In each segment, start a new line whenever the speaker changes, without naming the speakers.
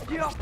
Yeah.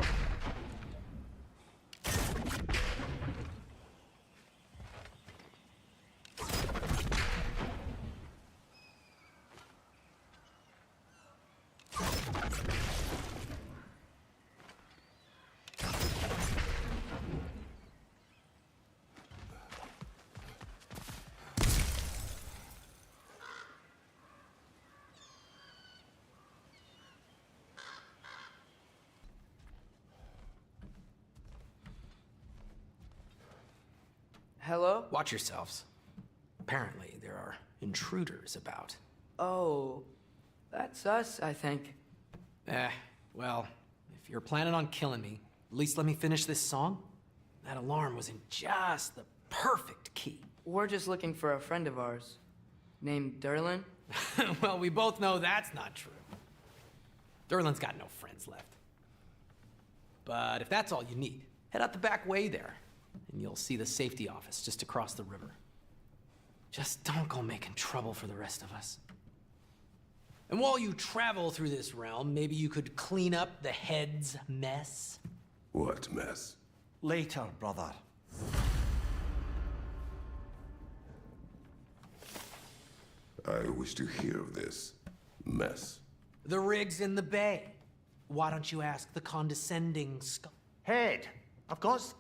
Hello?
Watch yourselves. Apparently, there are intruders about.
Oh, that's us, I think.
Well, if you're planning on killing me, at least let me finish this song. That alarm was in just the perfect key.
We're just looking for a friend of ours, named Derlin.
Well, we both know that's not true. Derlin's got no friends left. But if that's all you need, head out the back way there, and you'll see the safety office just across the river. Just don't go making trouble for the rest of us. And while you travel through this realm, maybe you could clean up the head's mess?
What mess?
Later, brother.
I wish to hear of this mess.
The rig's in the bay. Why don't you ask the condescending skull?
Head, I've got...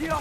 Yeah.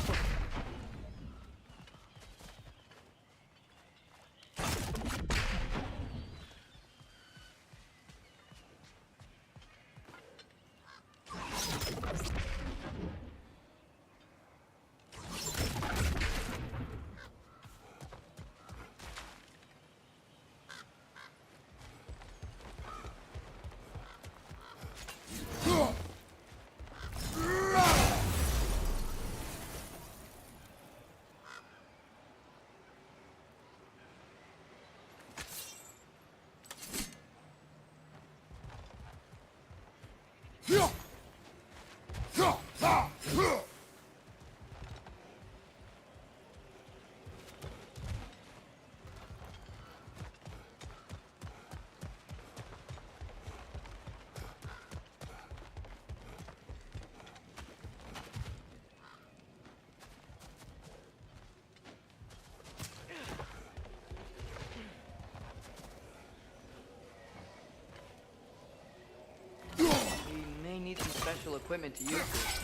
We may need some special equipment to use this.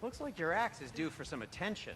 Looks like your axe is due for some attention.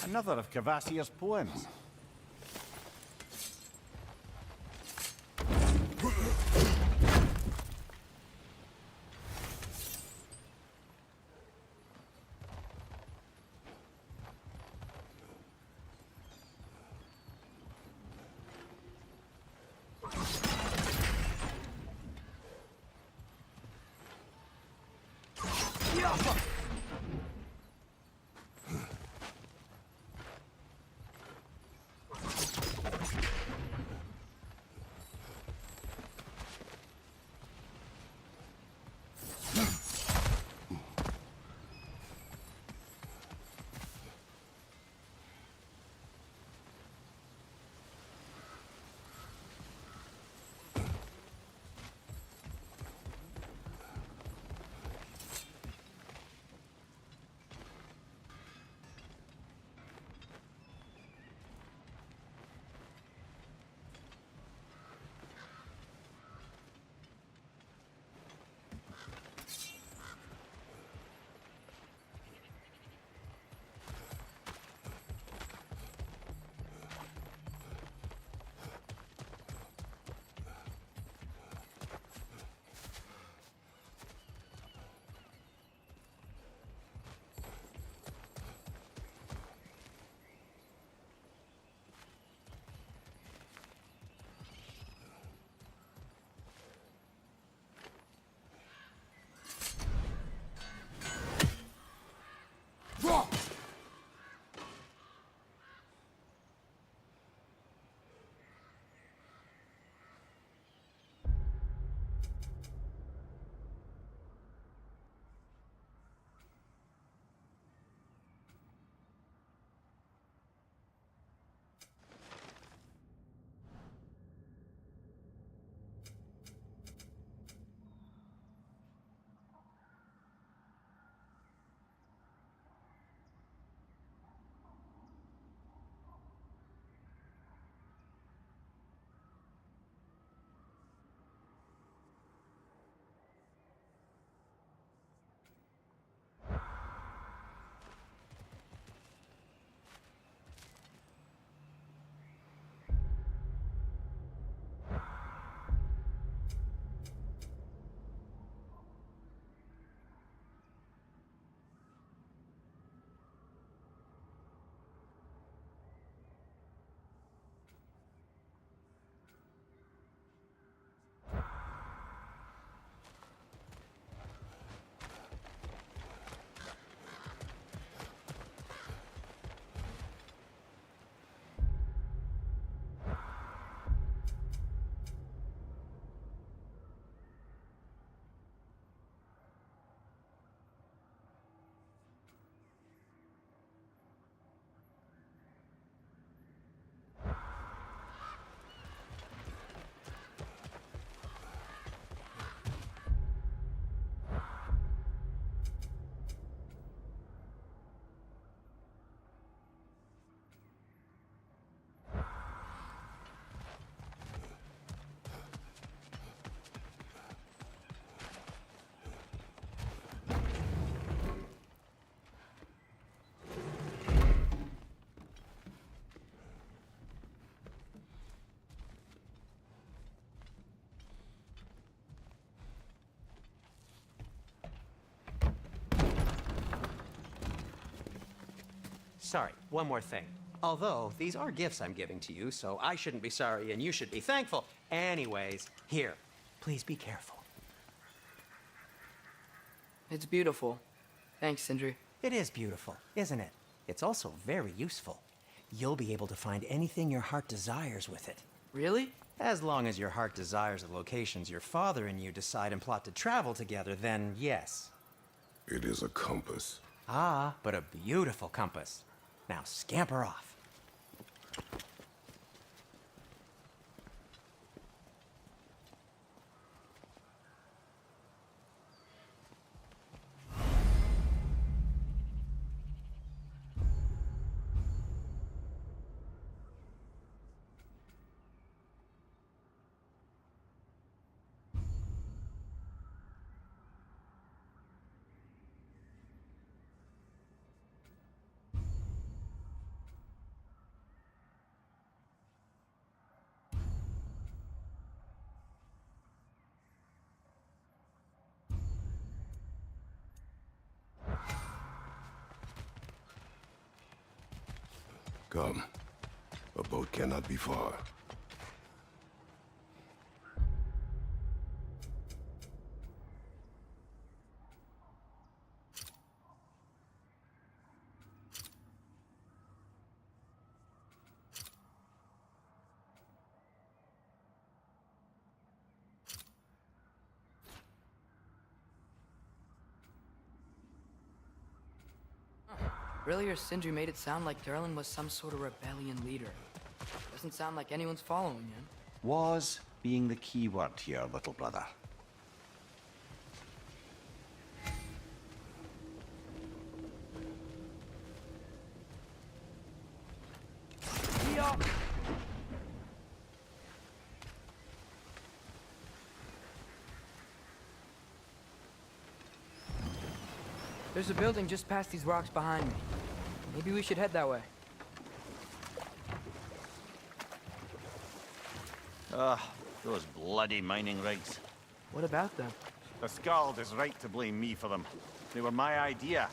Another of Cavassia's poems.
Sorry, one more thing. Although, these are gifts I'm giving to you, so I shouldn't be sorry and you should be thankful. Anyways, here, please be careful.
It's beautiful. Thanks, Sindri.
It is beautiful, isn't it? It's also very useful. You'll be able to find anything your heart desires with it.
Really?
As long as your heart desires the locations your father and you decide and plot to travel together, then yes.
It is a compass.
Ah, but a beautiful compass. Now scamper off.
Come. A boat cannot be far.
Earlier, Sindri made it sound like Durlin was some sort of rebellion leader. Doesn't sound like anyone's following him.
Was being the key word here, little brother.
There's a building just past these rocks behind me. Maybe we should head that way.
Those bloody mining rigs.
What about them?
The Skald is right to blame me for them. They were my idea.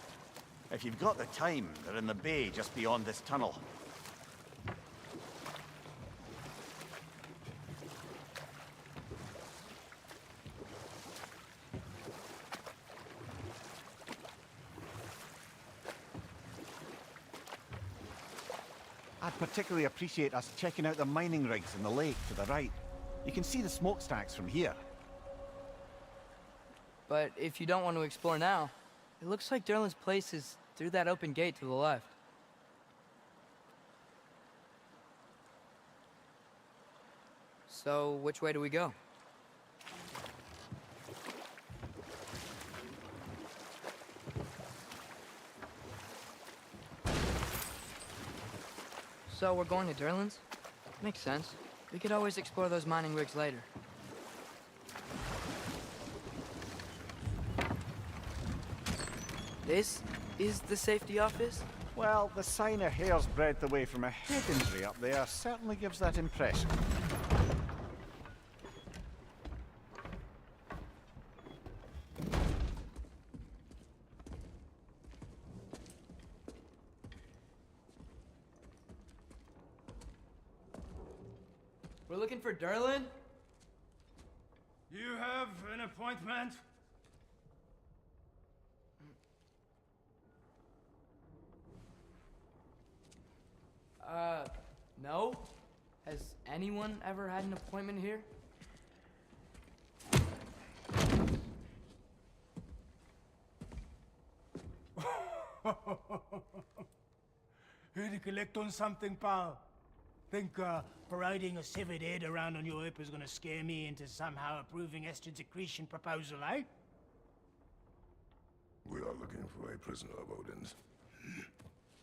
If you've got the time, they're in the bay just beyond this tunnel. I'd particularly appreciate us checking out the mining rigs in the lake to the right. You can see the smokestacks from here.
But if you don't want to explore now, it looks like Durlin's place is through that open gate to the left. So, which way do we go? So, we're going to Durlin's? Makes sense. We could always explore those mining rigs later. This is the safety office?
Well, the sign a hair's breadth away from a head injury up there certainly gives that impression.
We're looking for Durlin?
You have an appointment?
No? Has anyone ever had an appointment here?
Here to collect on something, pal? Think, parading a severed head around on your hip is gonna scare me into somehow approving estrogen secretion proposal, eh?
We are looking for a prisoner of Odin's.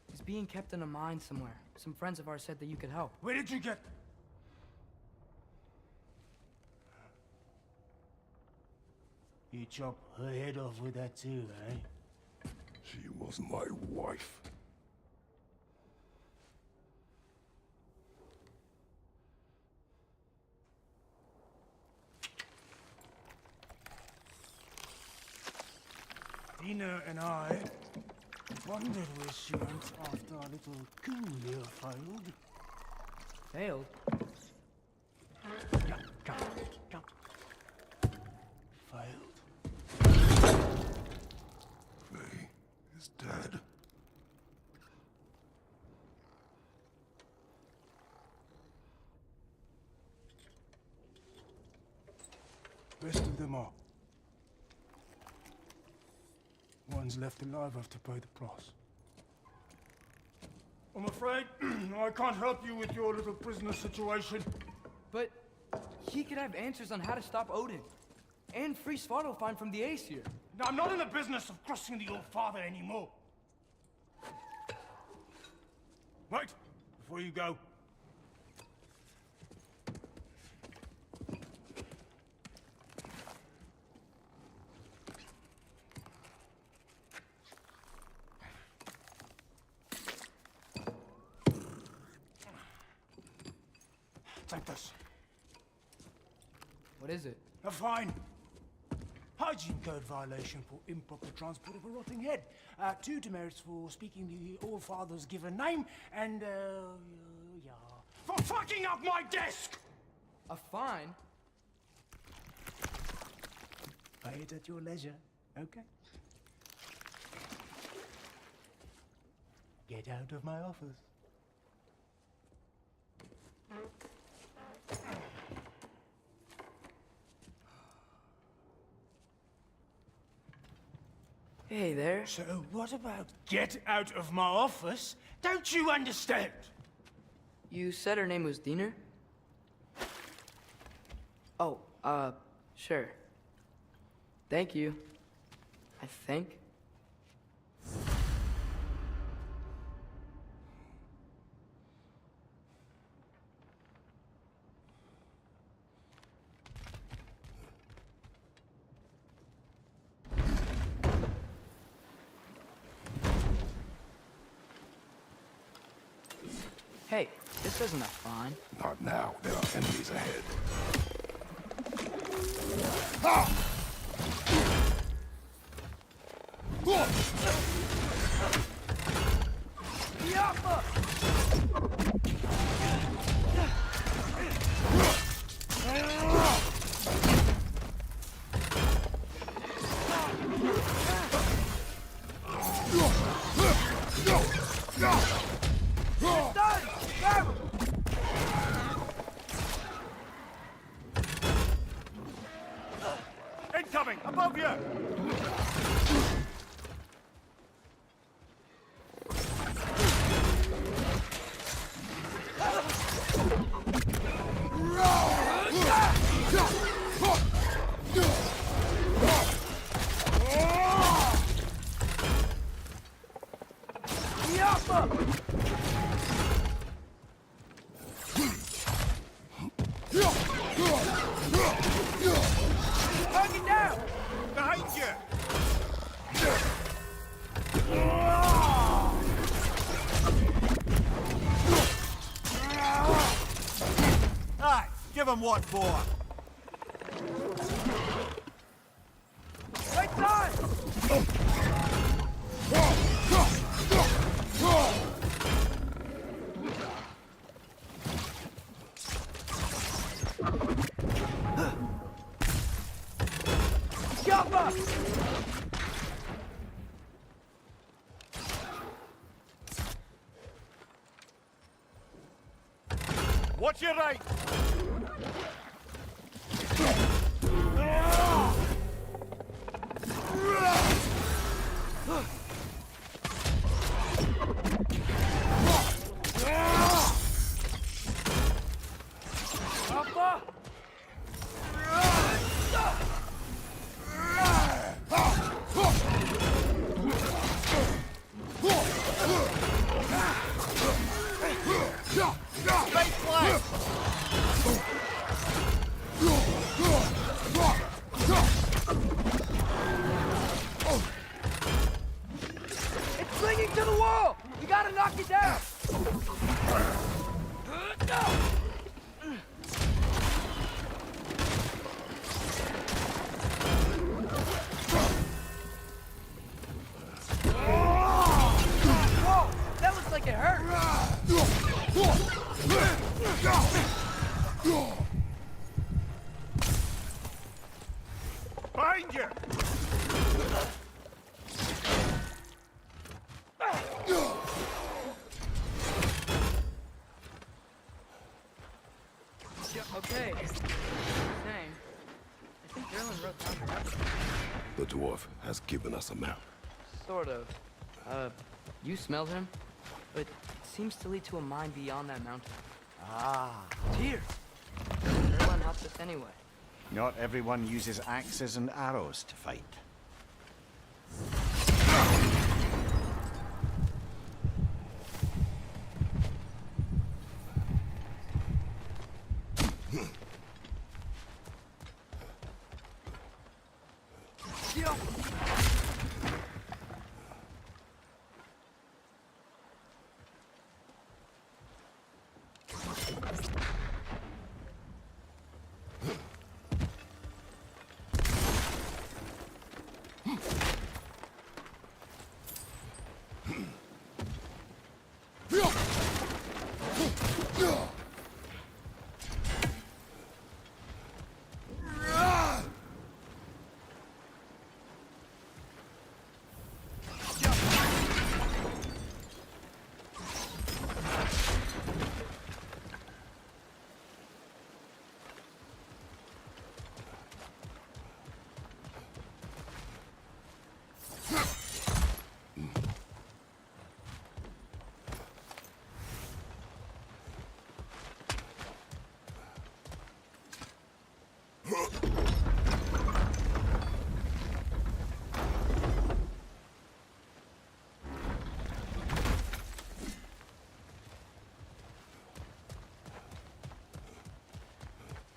He's being kept in a mine somewhere. Some friends of ours said that you could help.
Where did you get... You chop her head off with that too, eh?
She was my wife.
Dina and I wondered where she went after our little coup here failed.
Failed?
Come. Failed.
Faye is Dad.
Rest of them are. One's left alive have to pay the price. I'm afraid I can't help you with your little prisoner situation.
But he could have answers on how to stop Odin. And free Svartalfheim from the Aesir.
Now, I'm not in the business of crossing the old father anymore. Right, before you go. Take this.
What is it?
A fine. Hygiene code violation for improper transport of a rotting head. 2 demerits for speaking the All Father's given name, and, yeah. For fucking up my desk!
A fine?
Pay it at your leisure, okay? Get out of my office.
Hey there.
So what about get out of my office? Don't you understand?
You said her name was Diener? Oh, sure. Thank you. I think. Hey, this isn't a fine.
Not now. There are enemies ahead.
Incoming! Above you!
Target down!
Behind you! Aye, give him what for.
Right side! Jump up!
Watch your right!
Alpha!
Right flank!
Okay. Saying, I think Derlin wrote down the map.
The dwarf has given us a map.
Sort of. You smelled him, but it seems to lead to a mine beyond that mountain.
Ah.
Here! Derlin helped us anyway.
Not everyone uses axes and arrows to fight.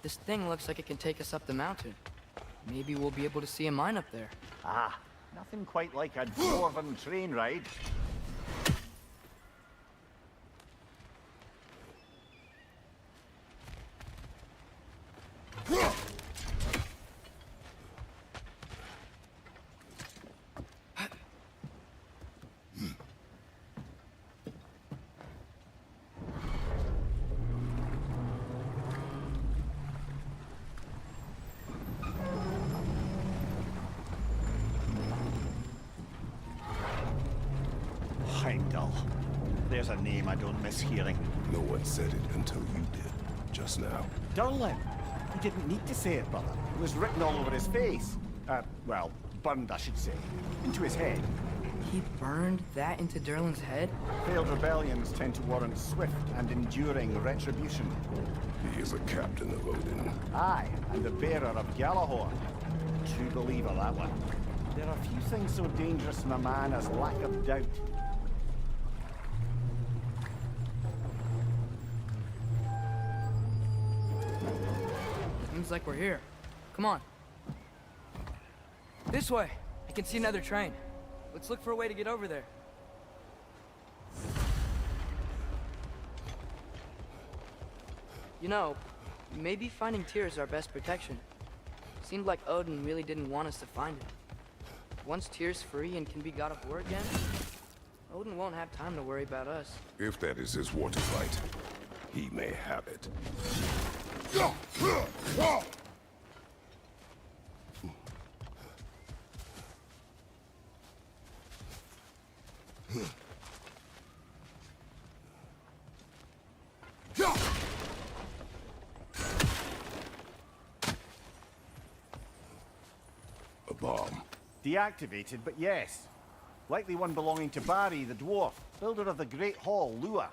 This thing looks like it can take us up the mountain. Maybe we'll be able to see a mine up there.
Ah, nothing quite like a dwarven train ride. Heimdall. There's a name I don't miss hearing.
No one said it until you did, just now.
Durlin. He didn't need to say it, brother. It was written all over his face. Well, burned, I should say. Into his head.
He burned that into Derlin's head?
Failed rebellions tend to warrant swift and enduring retribution.
He is a captain of Odin.
Aye, and the bearer of Galahorn. True believer, that one. There are few things so dangerous in a man as lack of doubt.
Seems like we're here. Come on. This way. I can see another train. Let's look for a way to get over there. You know, maybe finding Tyr is our best protection. Seemed like Odin really didn't want us to find it. Once Tyr's free and can be god of war again, Odin won't have time to worry about us.
If that is his war to fight, he may have it. A bomb.
Deactivated, but yes. Likely one belonging to Barry, the dwarf, builder of the Great Hall, Lua.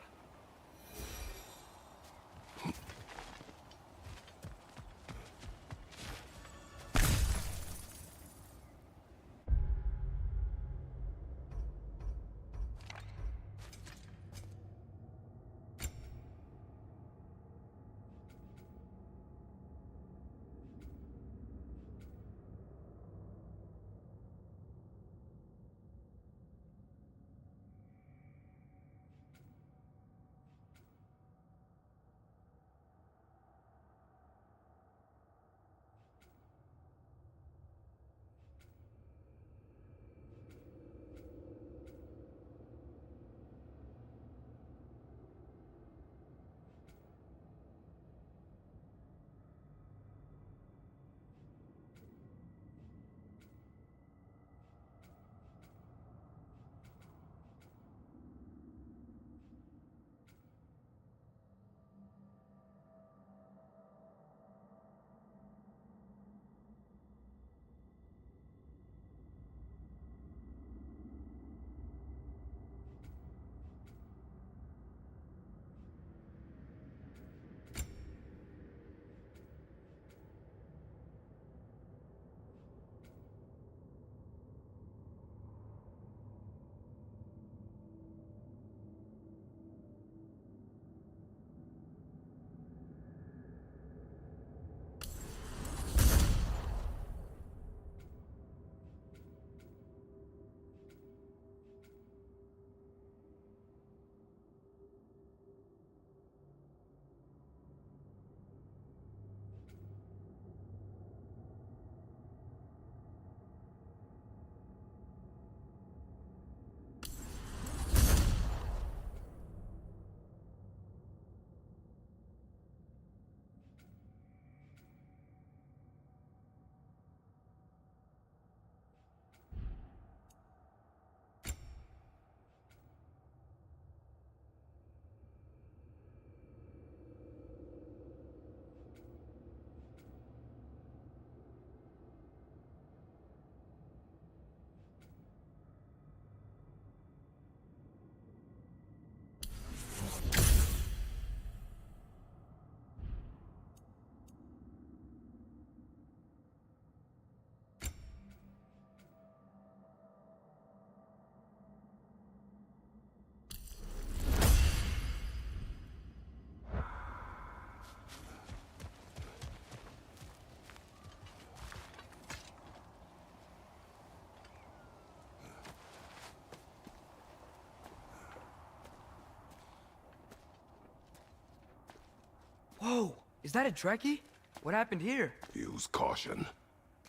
Whoa! Is that a Trekkie? What happened here?
Use caution.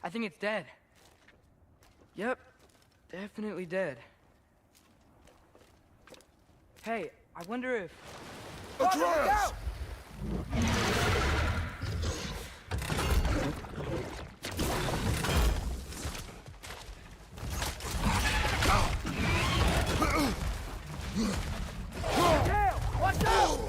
I think it's dead. Yep. Definitely dead. Hey, I wonder if...
Atreus!
Watch out!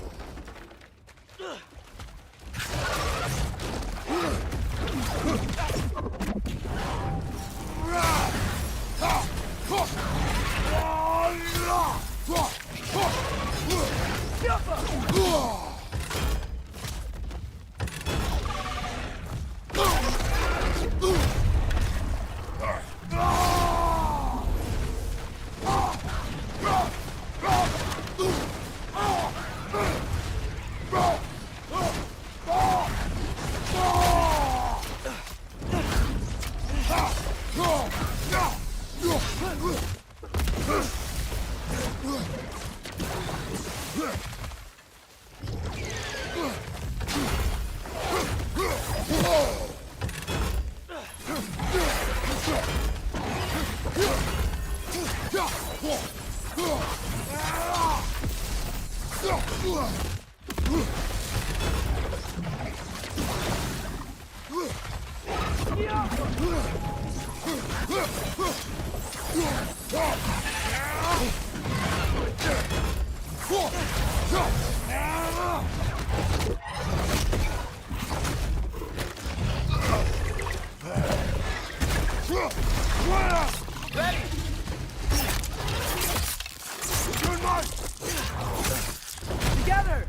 Together!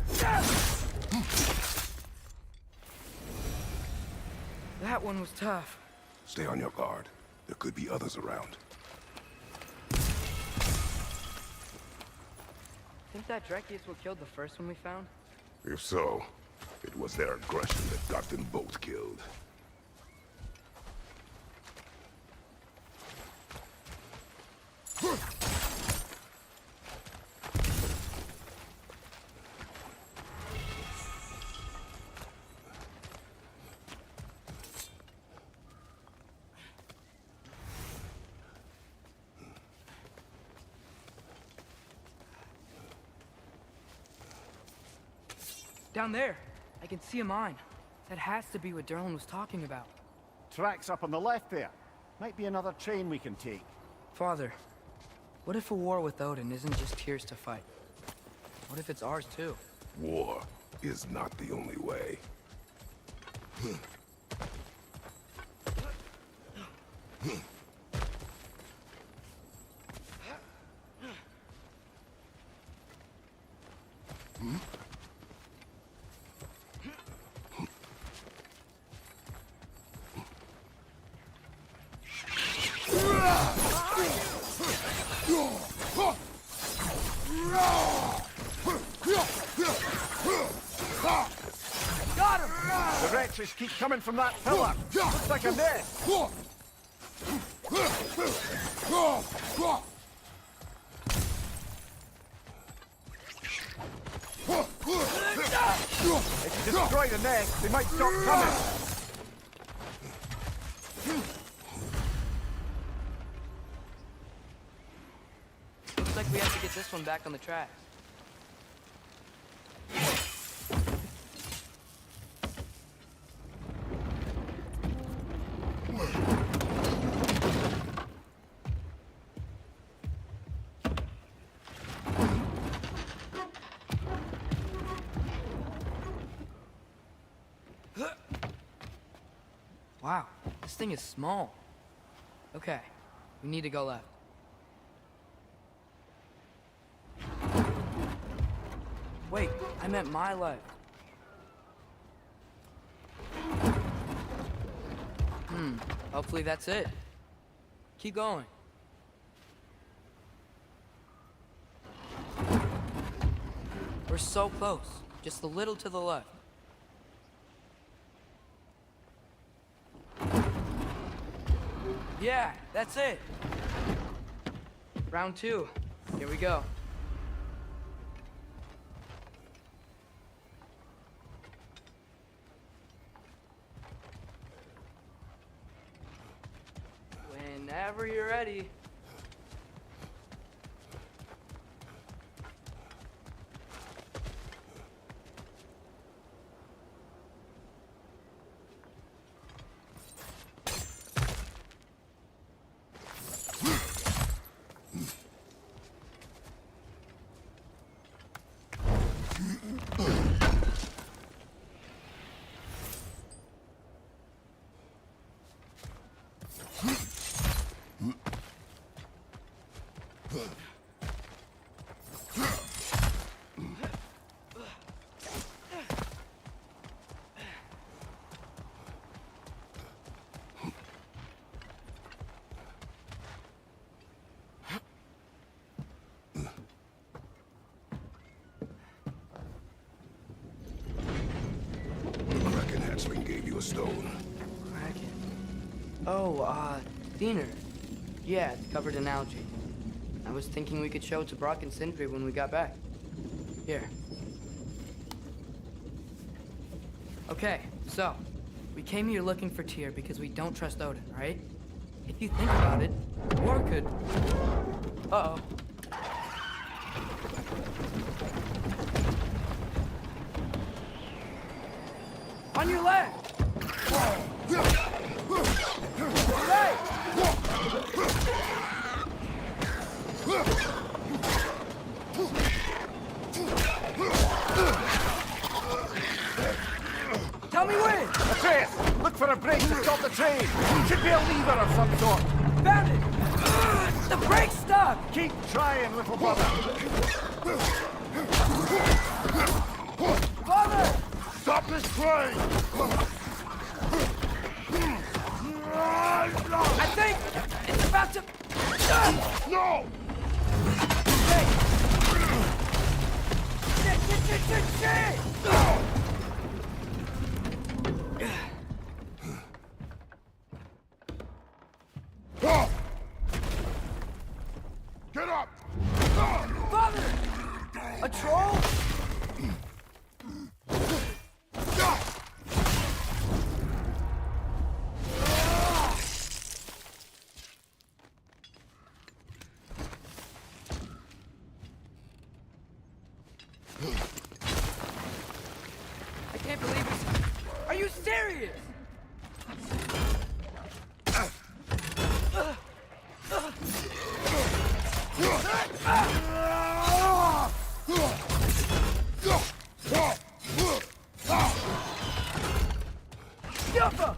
That one was tough.
Stay on your guard. There could be others around.
Think that Trekkie is what killed the first one we found?
If so, it was their aggression that got them both killed.
Down there. I can see a mine. That has to be what Derlin was talking about.
Tracks up on the left there. Might be another train we can take.
Father, what if a war with Odin isn't just Tyr's to fight? What if it's ours too?
War is not the only way.
Got him!
The wretches keep coming from that pillar. Looks like a nest. If you destroy the nest, they might stop coming.
Looks like we have to get this one back on the tracks. Wow, this thing is small. Okay, we need to go left. Wait, I meant my left. Hopefully that's it. Keep going. We're so close. Just a little to the left. Yeah, that's it. Round 2. Here we go. Whenever you're ready.
Kraken hatchling gave you a stone.
Kraken. Oh, Diener. Yeah, it's covered in algae. I was thinking we could show it to Brock and Sindri when we got back. Here. Okay, so, we came here looking for Tyr because we don't trust Odin, right? If you think about it, war could... Uh-oh. On your left! Right! Tell me when!
Atreus, look for a brake to stop the train. Should be a lever of some sort.
Found it! The brake's stuck!
Keep trying, little brother.
Father!
Stop this train!
I think it's about to...
No!
Hey! Shit!
Get up!
Father! A troll? I can't believe this. Are you serious? Yuppa!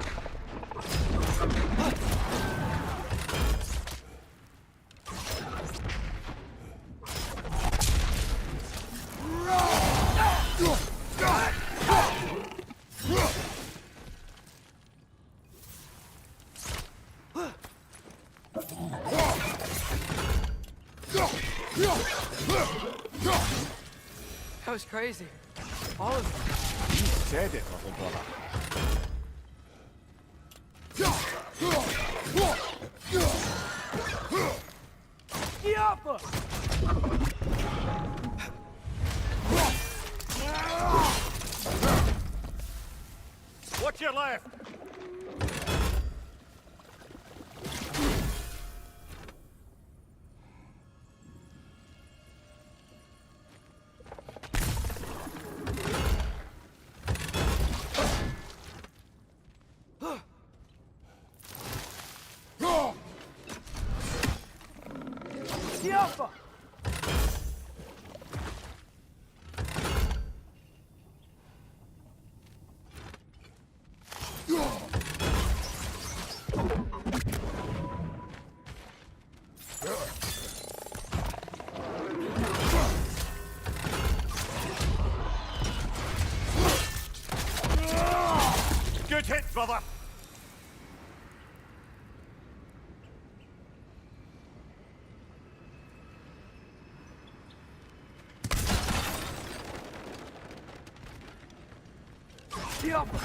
That was crazy. All of it.
You said it, little brother.
Yuppa!
Watch your left.
Yuppa!
Good hit, brother.
Yuppa!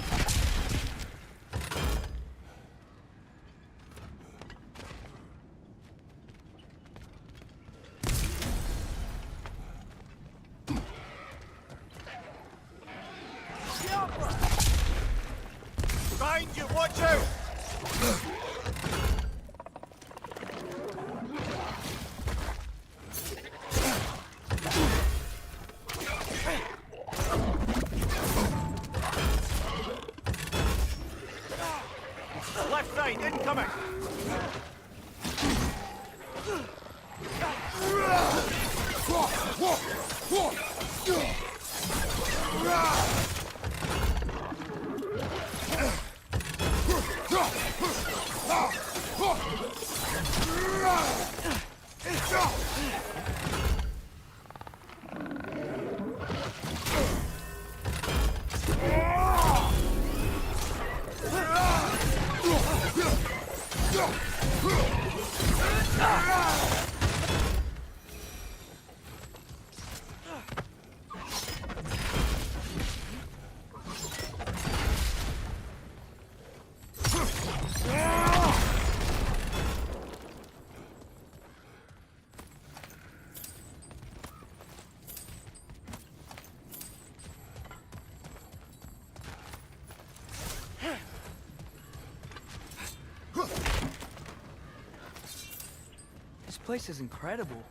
Behind you, watch out! coming!
This place is incredible.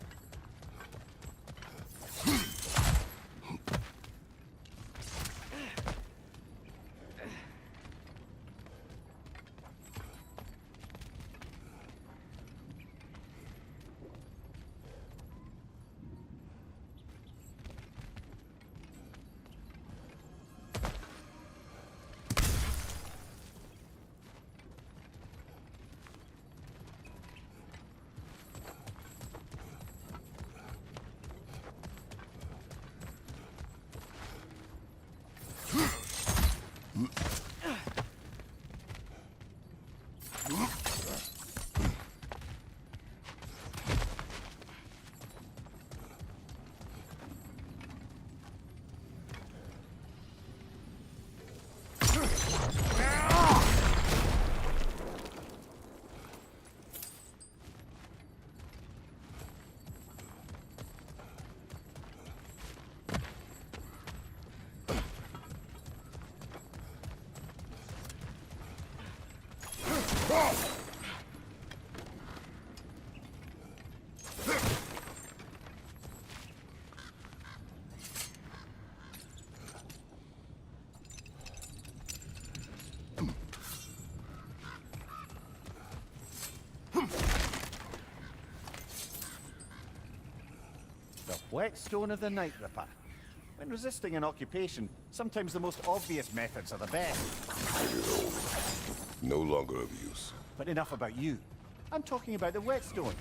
The whetstone of the Night Ripper. When resisting an occupation, sometimes the most obvious methods are the best.
No longer of use.
But enough about you. I'm talking about the whetstone.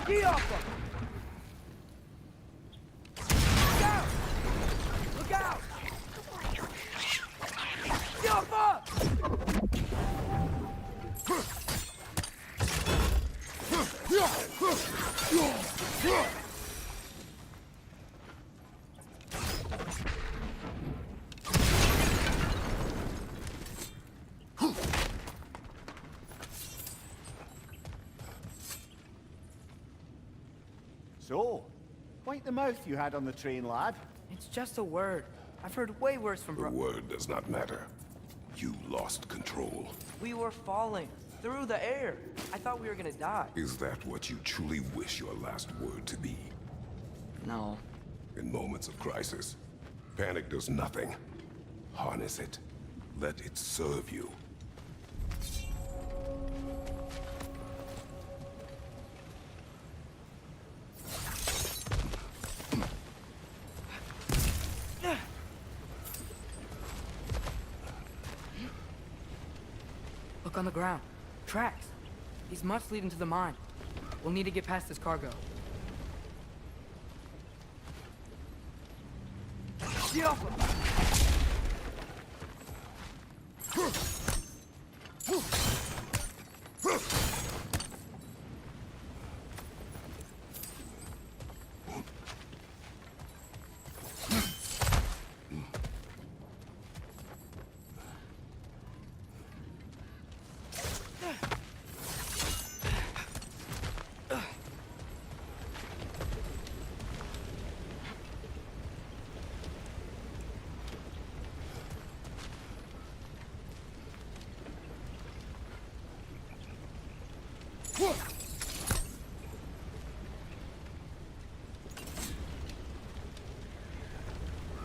Get off him! Look out! Look out! Get off him!
So, quite the mouth you had on the train, lad.
It's just a word. I've heard way worse from
The word does not matter. You lost control.
We were falling through the air. I thought we were gonna die.
Is that what you truly wish your last word to be?
No.
In moments of crisis, panic does nothing. Harness it. Let it serve you.
Look on the ground. Tracks. These must lead into the mine. We'll need to get past this cargo. Get off him!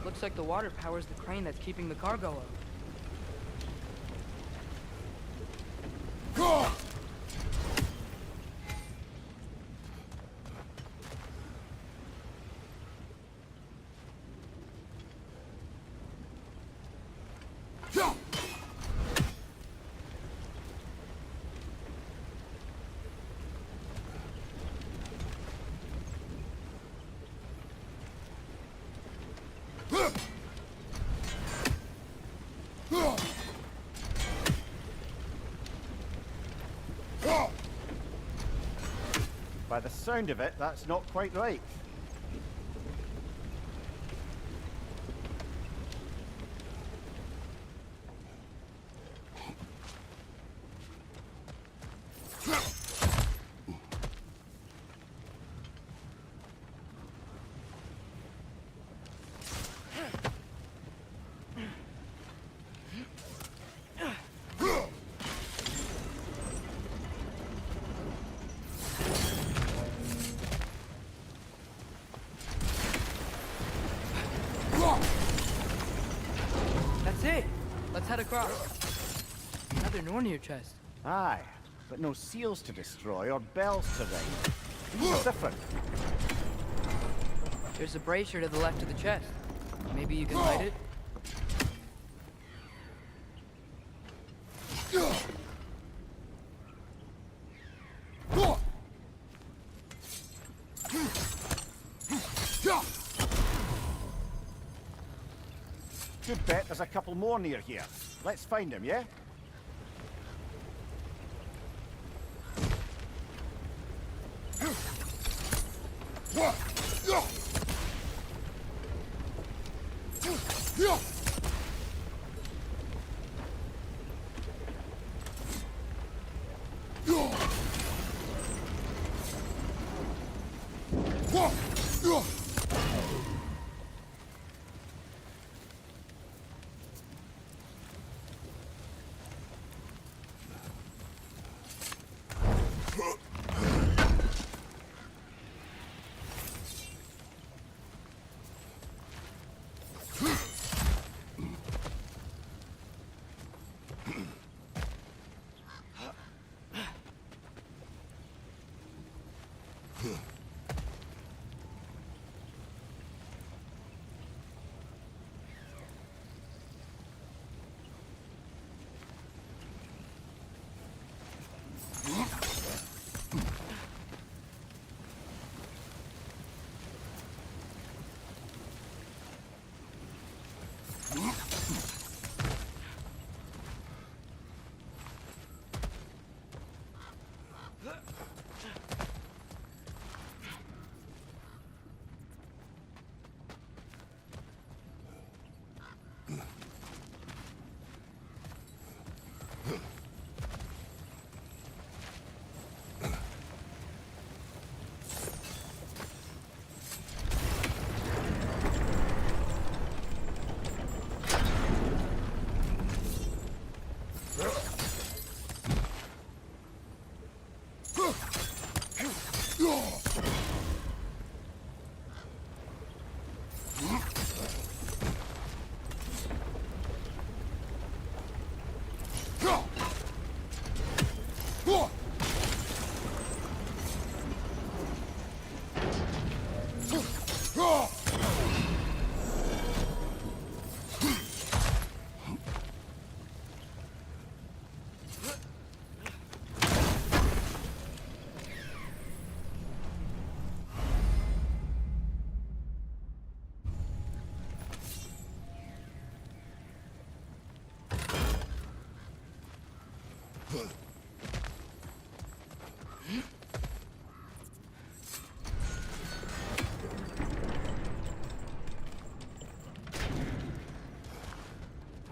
Looks like the water powers the crane that's keeping the cargo up.
By the sound of it, that's not quite right.
That's it! Let's head across. Another Nornir chest.
Aye, but no seals to destroy or bells to ring. These are different.
There's a brazier to the left of the chest. Maybe you can light it?
Good bet there's a couple more near here. Let's find them, yeah?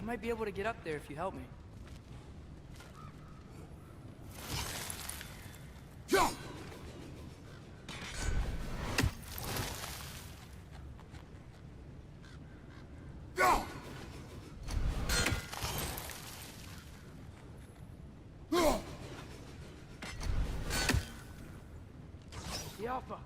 I might be able to get up there if you help me. The Alpha.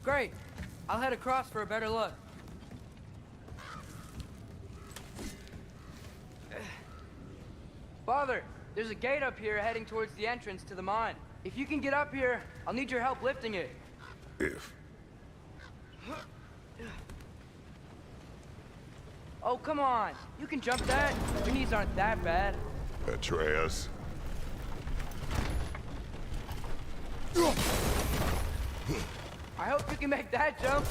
Great. I'll head across for a better look. Father, there's a gate up here heading towards the entrance to the mine. If you can get up here, I'll need your help lifting it.
If.
Oh, come on. You can jump that. Your knees aren't that bad.
Atreus.
I hope you can make that jump.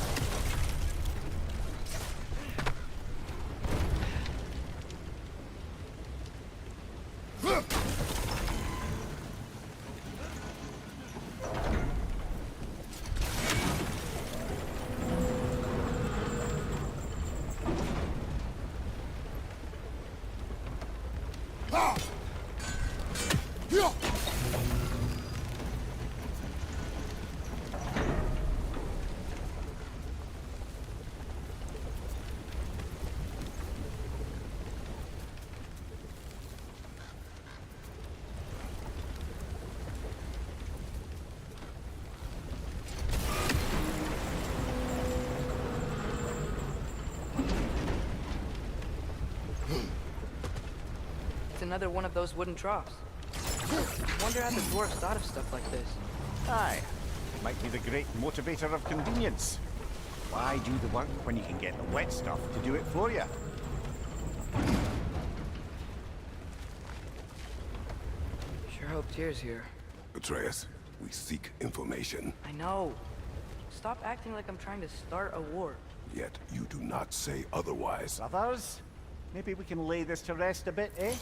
It's another one of those wooden troughs. I wonder how the dwarves thought of stuff like this.
Aye. Might be the great motivator of convenience. Why do the work when you can get the wet stuff to do it for you?
Sure hope Tyr's here.
Atreus, we seek information.
I know. Stop acting like I'm trying to start a war.
Yet you do not say otherwise.
Brothers, maybe we can lay this to rest a bit, eh?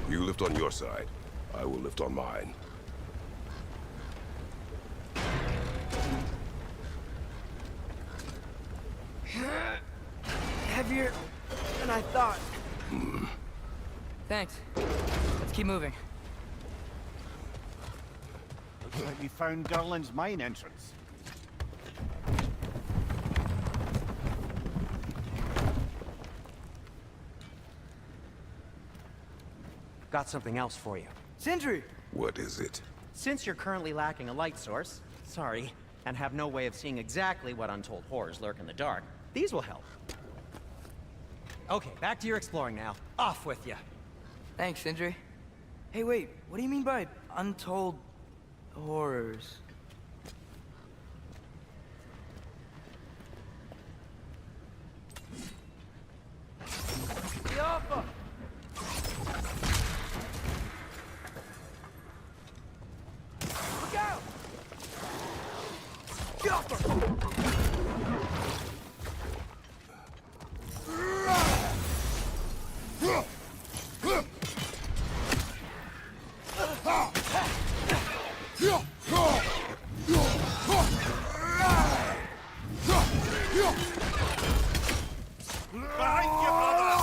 You lift on your side. I will lift on mine.
Heavier than I thought. Thanks. Let's keep moving.
Looks like we found Garland's mine entrance.
Got something else for you.
Sindri!
What is it?
Since you're currently lacking a light source, sorry, and have no way of seeing exactly what untold horrors lurk in the dark, these will help. Okay, back to your exploring now. Off with you.
Thanks, Sindri. Hey, wait, what do you mean by untold horrors? Yoppa! Look out!
Behind you, brother!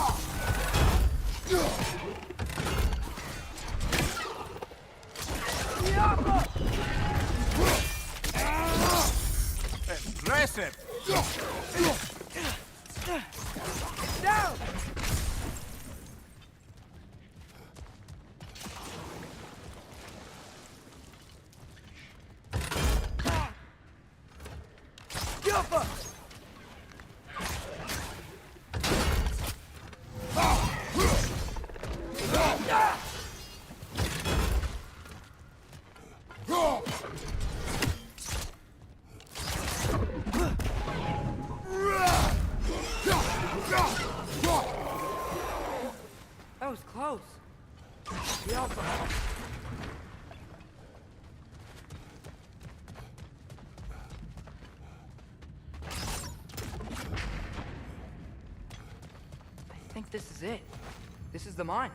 Impressive!
Down! Yoppa! That was close. Yoppa! I think this is it. This is the mine.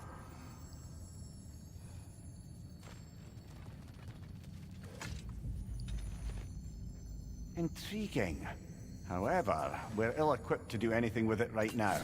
Intriguing. However, we're ill-equipped to do anything with it right now.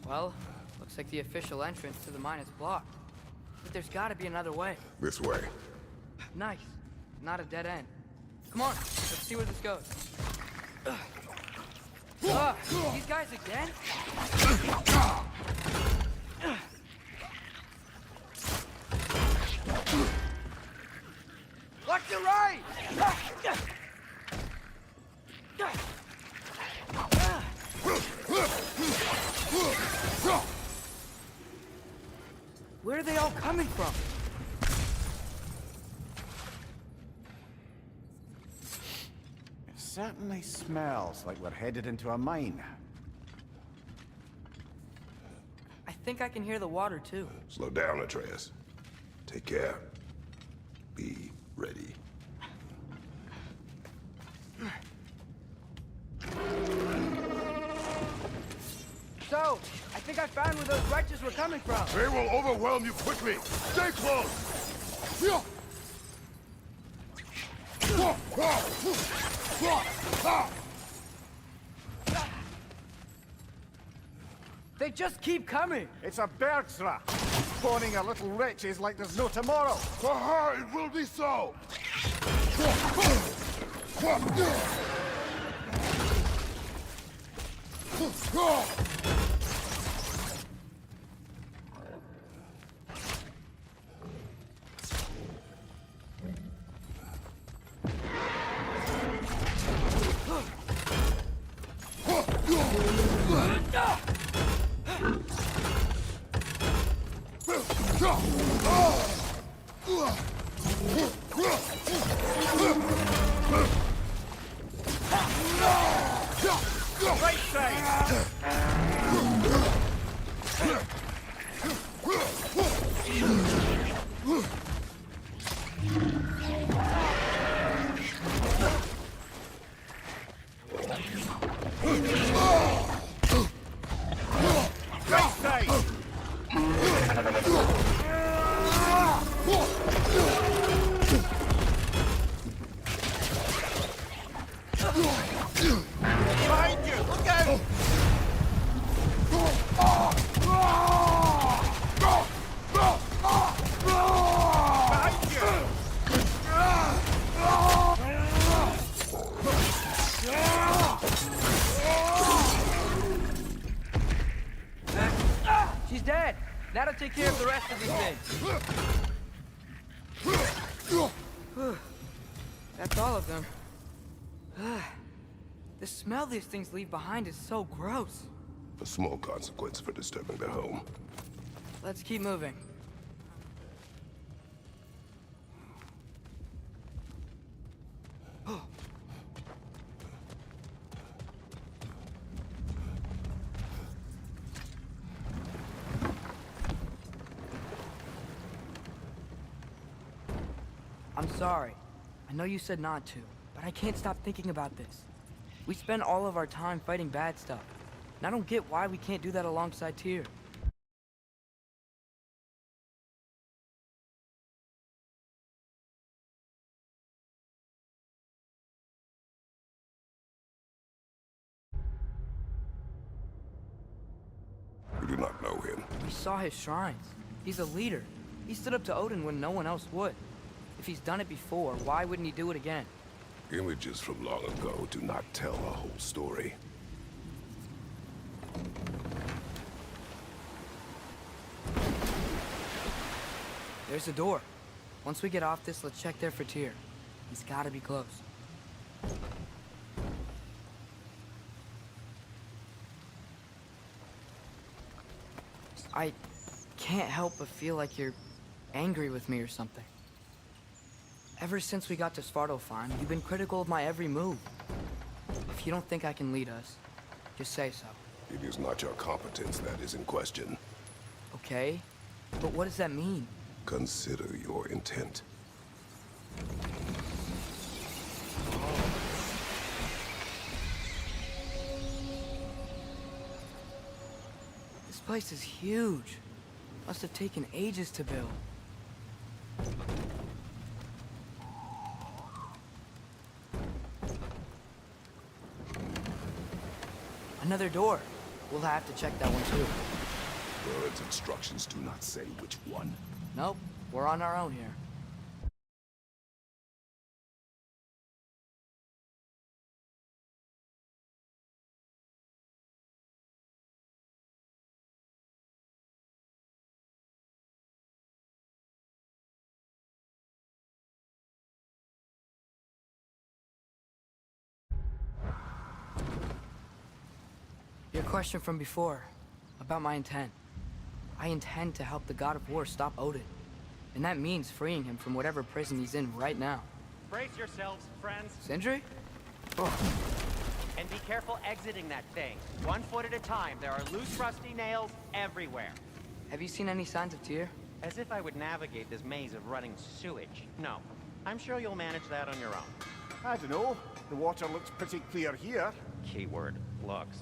Well, looks like the official entrance to the mine is blocked. But there's gotta be another way.
This way.
Nice. Not a dead end. Come on, let's see where this goes. These guys again? You're right! Where are they all coming from?
It certainly smells like we're headed into a mine.
I think I can hear the water, too.
Slow down, Atreus. Take care. Be ready.
So, I think I found where those wretches were coming from.
They will overwhelm you quickly. Stay close.
They just keep coming.
It's a Bergsra, spawning a little wretches like there's no tomorrow.
For her, it will be so.
Right side! Right side! Behind you! Look out! Behind you!
She's dead. That'll take care of the rest of these things. That's all of them. The smell these things leave behind is so gross.
A small consequence for disturbing their home.
Let's keep moving. I'm sorry. I know you said not to, but I can't stop thinking about this. We spend all of our time fighting bad stuff, and I don't get why we can't do that alongside Tyr.
We do not know him.
We saw his shrines. He's a leader. He stood up to Odin when no one else would. If he's done it before, why wouldn't he do it again?
Images from long ago do not tell a whole story.
There's the door. Once we get off this, let's check there for Tyr. He's gotta be close. I can't help but feel like you're angry with me or something. Ever since we got to Svartalfheim, you've been critical of my every move. If you don't think I can lead us, just say so.
It is not your competence that is in question.
Okay? But what does that mean?
Consider your intent.
This place is huge. Must have taken ages to build. Another door. We'll have to check that one too.
Bird's instructions do not say which one.
Nope, we're on our own here. question from before, about my intent. I intend to help the God of War stop Odin. And that means freeing him from whatever prison he's in right now.
Brace yourselves, friends,
Sindri?
and be careful exiting that thing. 1 foot at a time. There are loose, rusty nails everywhere.
Have you seen any signs of Tyr?
As if I would navigate this maze of running sewage. No. I'm sure you'll manage that on your own.
I don't know. The water looks pretty clear here.
Keyword, looks.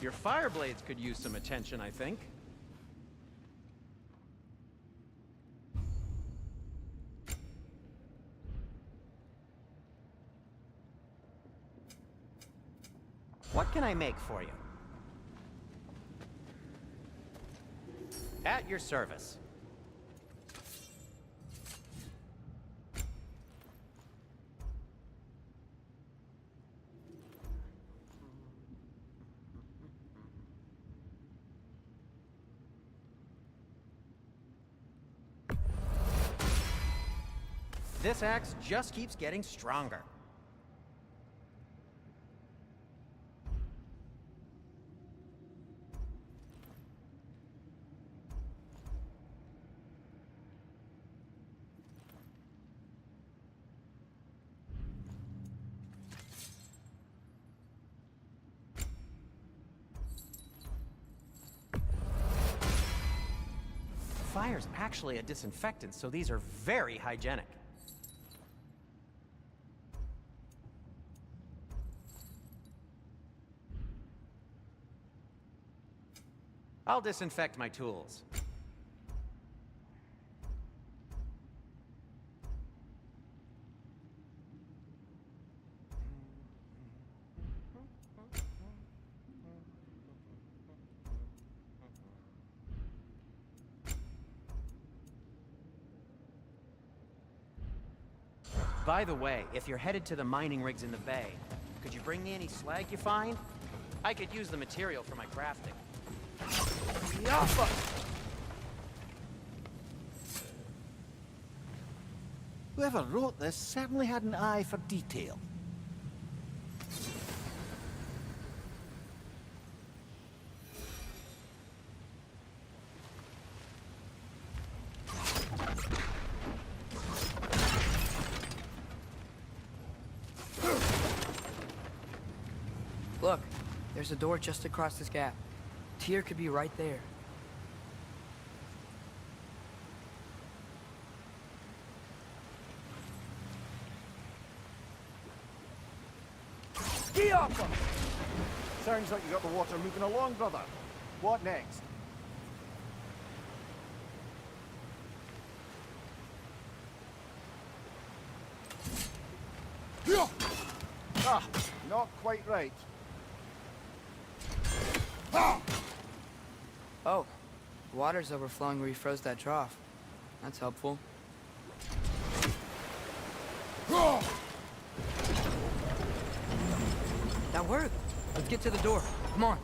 Your fire blades could use some attention, I think. What can I make for you? At your service. This axe just keeps getting stronger. Fire's actually a disinfectant, so these are very hygienic. I'll disinfect my tools. By the way, if you're headed to the mining rigs in the bay, could you bring me any slag you find? I could use the material for my crafting.
Yaffa!
Whoever wrote this certainly had an eye for detail.
Look, there's a door just across this gap. Tyr could be right there. Ski off him!
Sounds like you got the water moving along, brother. What next? Ah, not quite right.
Oh, water's overflowing where you froze that trough. That's helpful. That worked. Let's get to the door. Come on.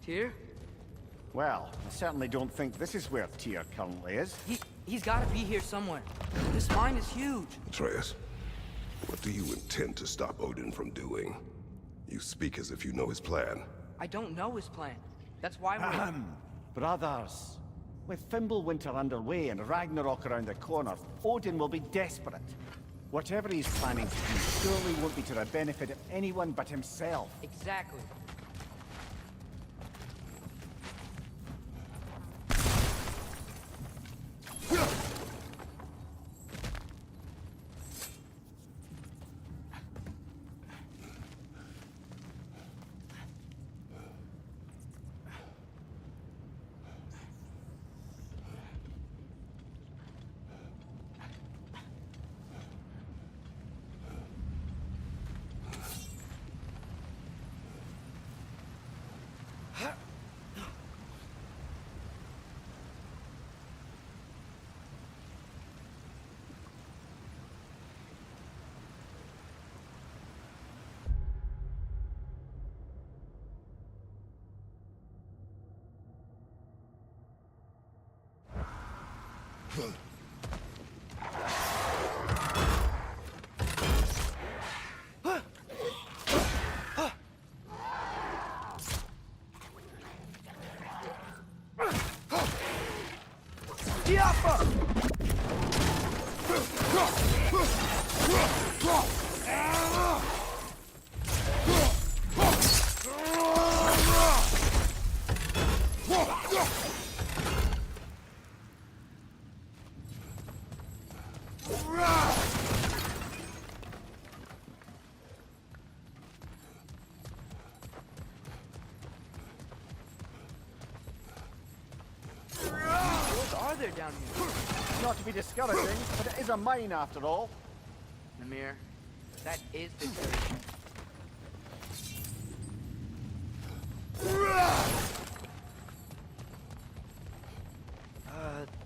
Tyr?
Well, I certainly don't think this is where Tyr currently is.
He's gotta be here somewhere. This mine is huge.
Atreus, what do you intend to stop Odin from doing? You speak as if you know his plan.
I don't know his plan. That's why we're...
Ahem. Brothers. With Fimbulwinter underway and Ragnarok around the corner, Odin will be desperate. Whatever he's planning to do surely won't be to the benefit of anyone but himself.
Exactly. There down here.
Not to be discouraging, but it is a mine after all.
Namir, that is discouraging.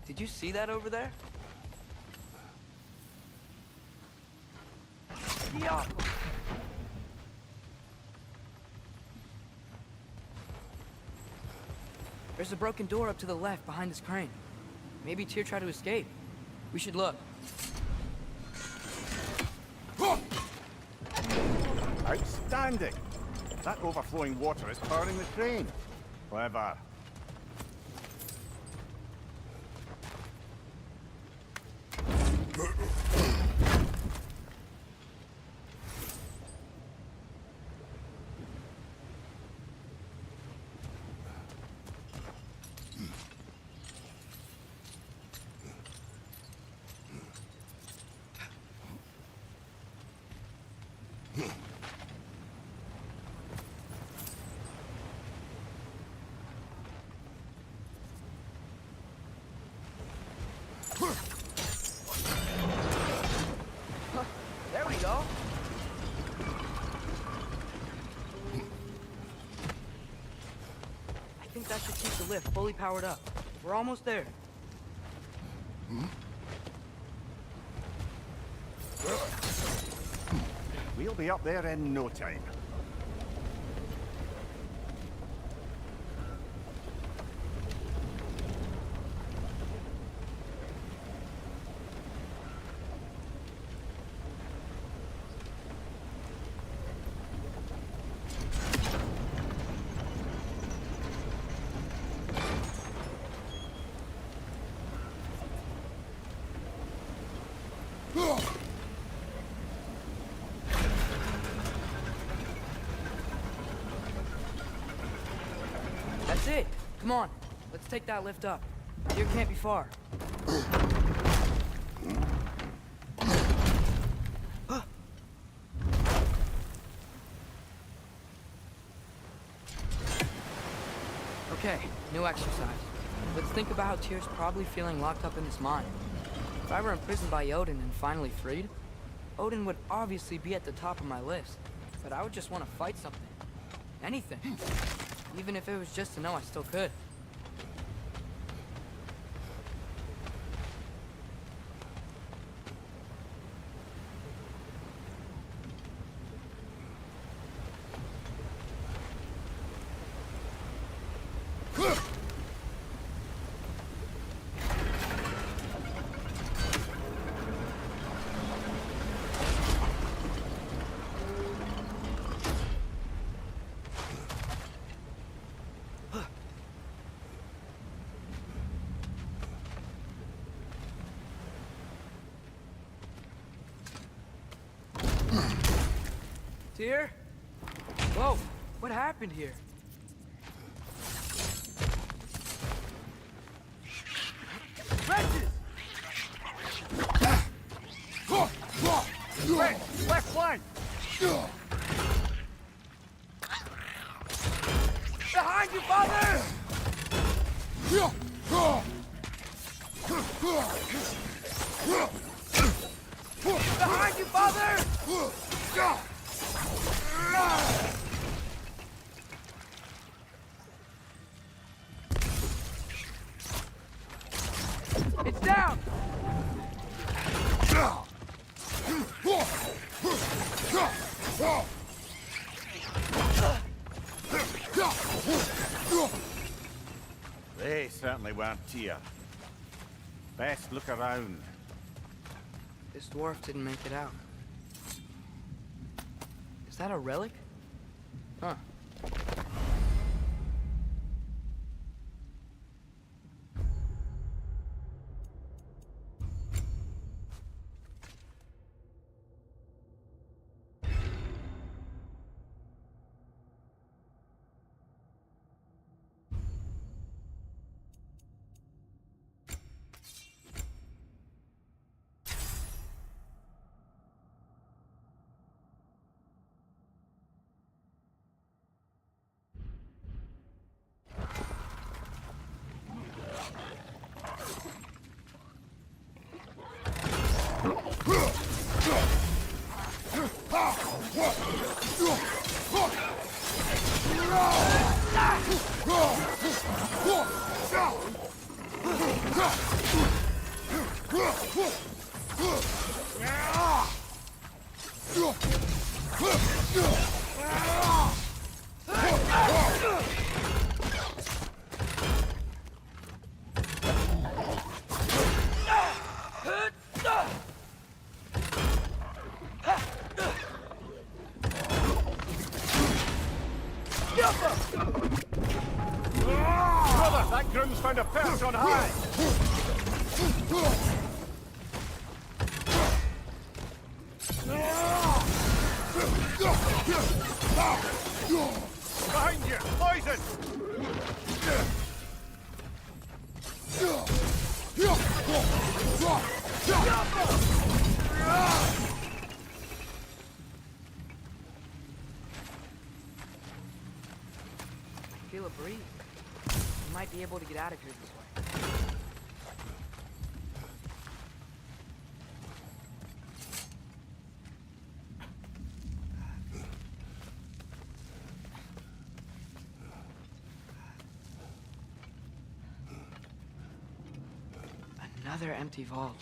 Did you see that over there? Yeah. There's a broken door up to the left behind this crane. Maybe Tyr tried to escape. We should look.
Outstanding! That overflowing water is powering the crane. Clever.
There we go. I think that should keep the lift fully powered up. We're almost there.
We'll be up there in no time.
That's it. Come on. Let's take that lift up. Here can't be far. Okay, new exercise. Let's think about how Tyr's probably feeling locked up in this mine. If I were imprisoned by Odin and finally freed, Odin would obviously be at the top of my list. But I would just want to fight something. Anything. Even if it was just to know I still could. Tyr? Whoa, what happened here?
Wretches! Red, left flank!
Behind you, father! Behind you, father! It's down!
They certainly weren't Tyr. Best look around.
This dwarf didn't make it out. Is that a relic? Huh.
Brother, that groom's found a perch on high! Behind you! Poison!
Feel a breeze. We might be able to get out of here this way. Another empty vault.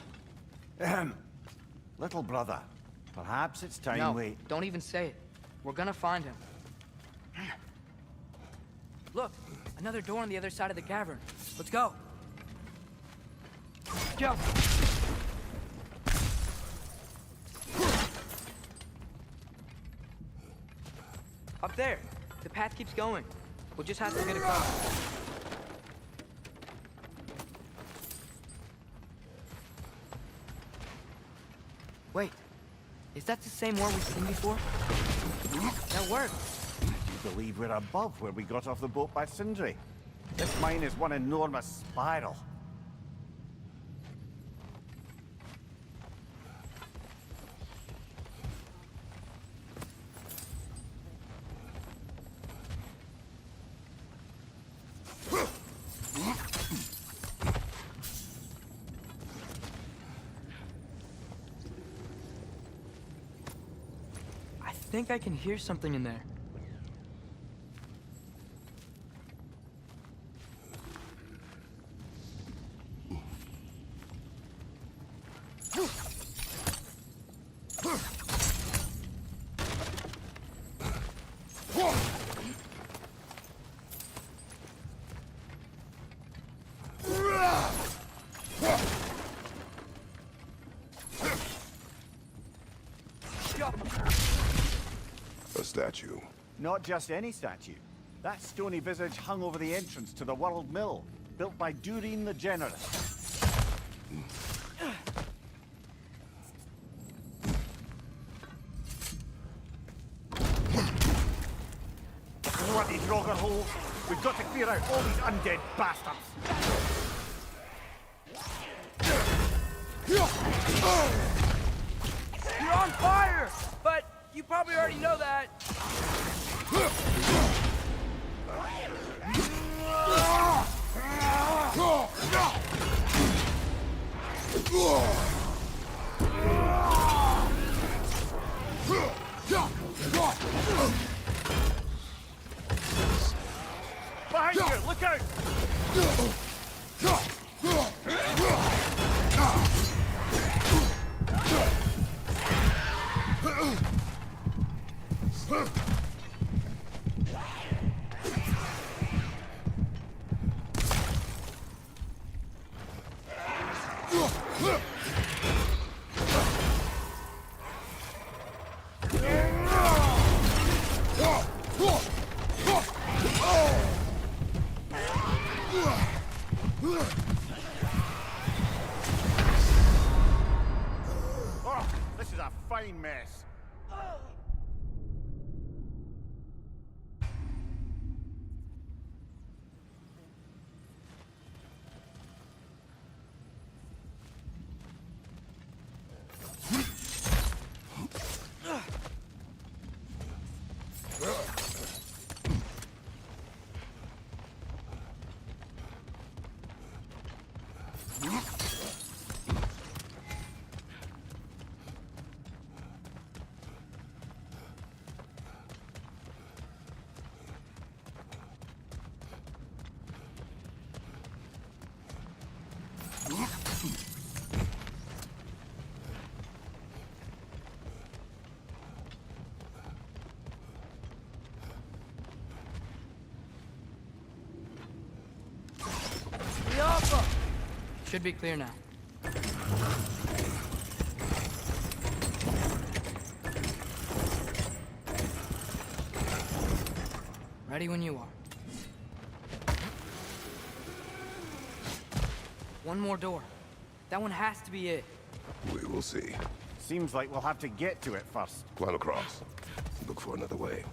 Little brother, perhaps it's time
No,
we...
don't even say it. We're gonna find him. Look, another door on the other side of the cavern. Let's go. Go. Up there. The path keeps going. We'll just have to get across. Wait. Is that the same one we've seen before? That worked.
I believe we're above where we got off the boat by Sindri. This mine is one enormous spiral.
I think I can hear something in there.
A statue.
Not just any statue. That stony visage hung over the entrance to the World Mill, built by Durin the Generous. assholes! We've got to clear out all these undead bastards!
You're on fire! But you probably already know that.
Behind you! Look out! Oh, this is a fine mess.
Should be clear now. Ready when you are. One more door. That one has to be it.
We will see.
Seems like we'll have to get to it first.
Climb across. Look for another way.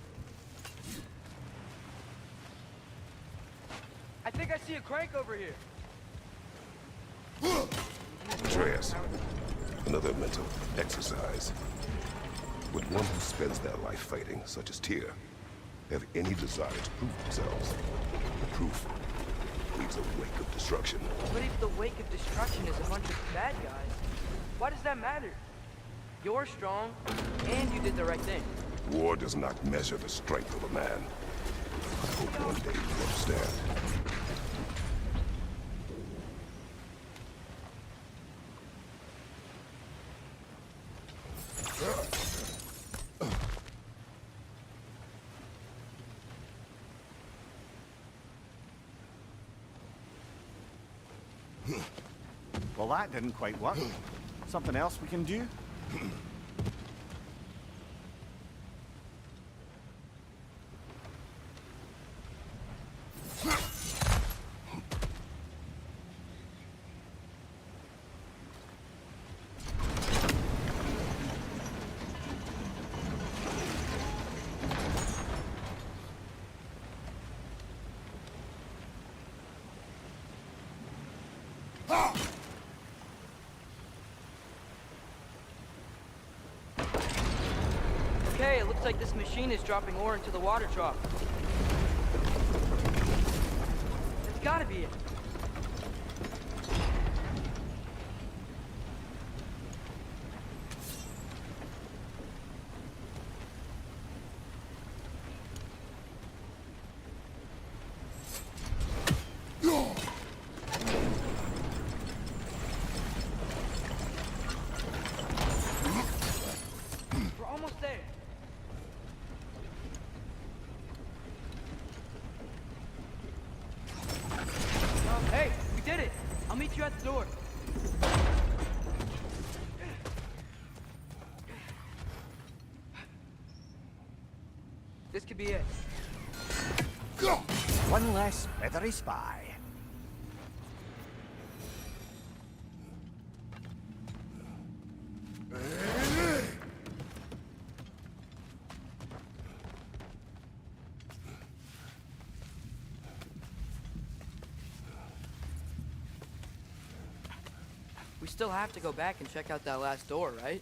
I think I see a crank over here.
Atreus, another mental exercise. Would one who spends their life fighting, such as Tyr, have any desire to prove themselves? The proof leaves a wake of destruction.
But if the wake of destruction is a bunch of bad guys, why does that matter? You're strong, and you did the right thing.
War does not measure the strength of a man. I hope one day you understand.
Well, that didn't quite work. Something else we can do?
Okay, it looks like this machine is dropping ore into the water trough. It's gotta be it. We're almost there. Hey, we did it! I'll meet you at the door. This could be it.
One less feathery spy.
We still have to go back and check out that last door, right?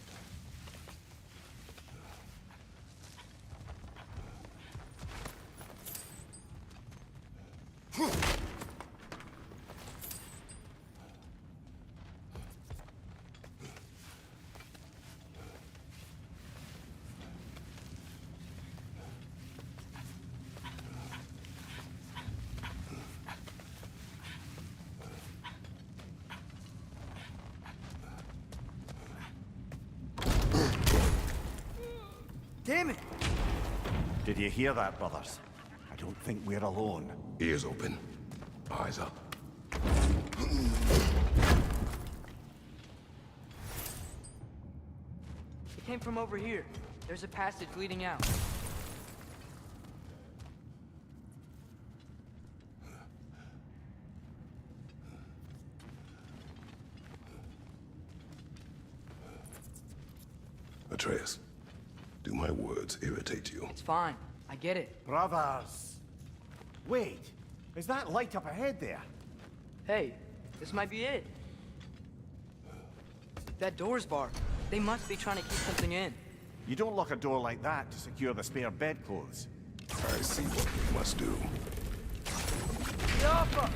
Damn it!
Did you hear that, brothers? I don't think we're alone.
Ears open, eyes up.
It came from over here. There's a passage leading out.
Atreus, do my words irritate you?
It's fine. I get it.
Brothers! Wait, is that light up ahead there?
Hey, this might be it. That door's barred. They must be trying to keep something in.
You don't lock a door like that to secure the spare bedclothes.
I see what we must do.
Yappa!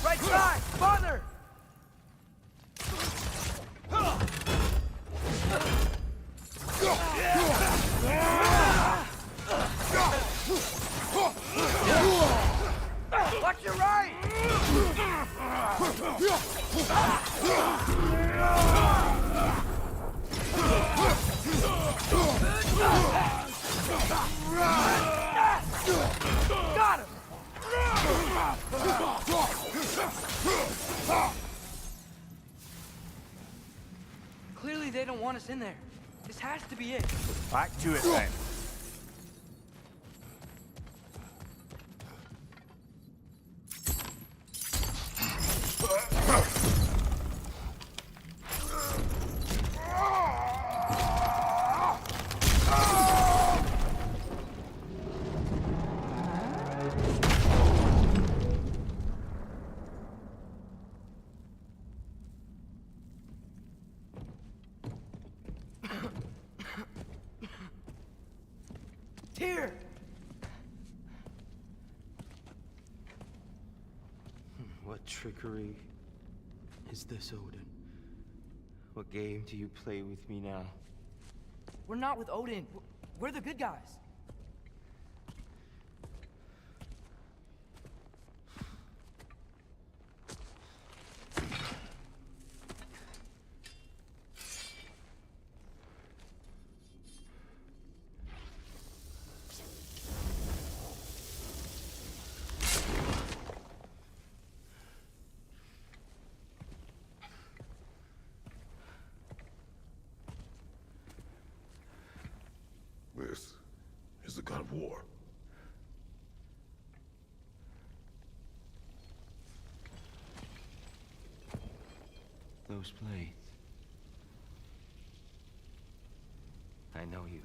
Right side! Farther! Watch your right! Got him! Clearly they don't want us in there. This has to be it.
Back to it then.
Here!
What trickery is this, Odin? What game do you play with me now?
We're not with Odin. We're the good guys.
This is the god of war.
Those blades. I know you.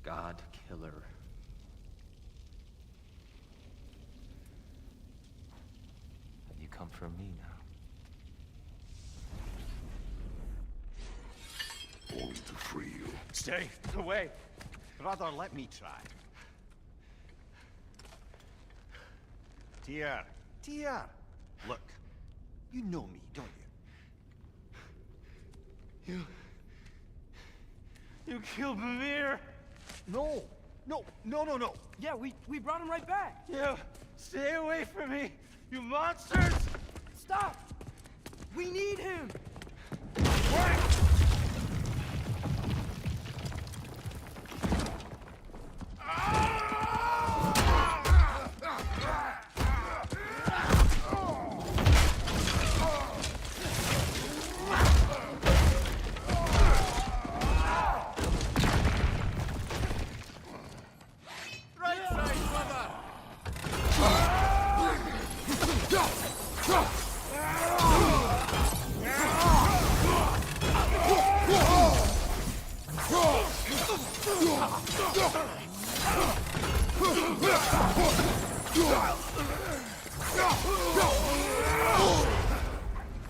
God Killer. come for me now.
Only to free you.
Stay away. Brother, let me try. Tyr. Tyr. Look, you know me, don't you?
You killed Mimir!
No. No.
Yeah, we brought him right back.
You stay away from me, you monsters!
Stop! We need him!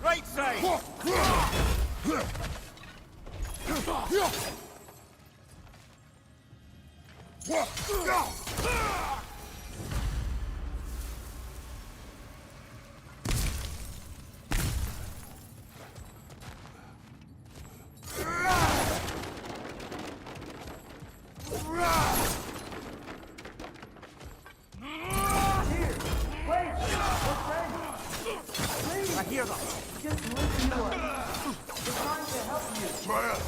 Right side! I hear them.
Just listen to us. We're trying to help you.
Try us!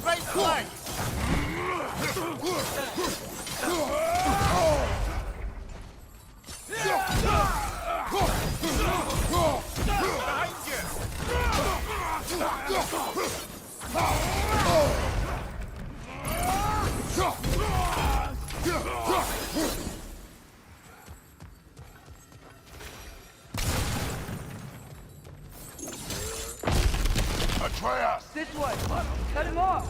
Right flank! Behind
Atreus!
This way! Cut him off!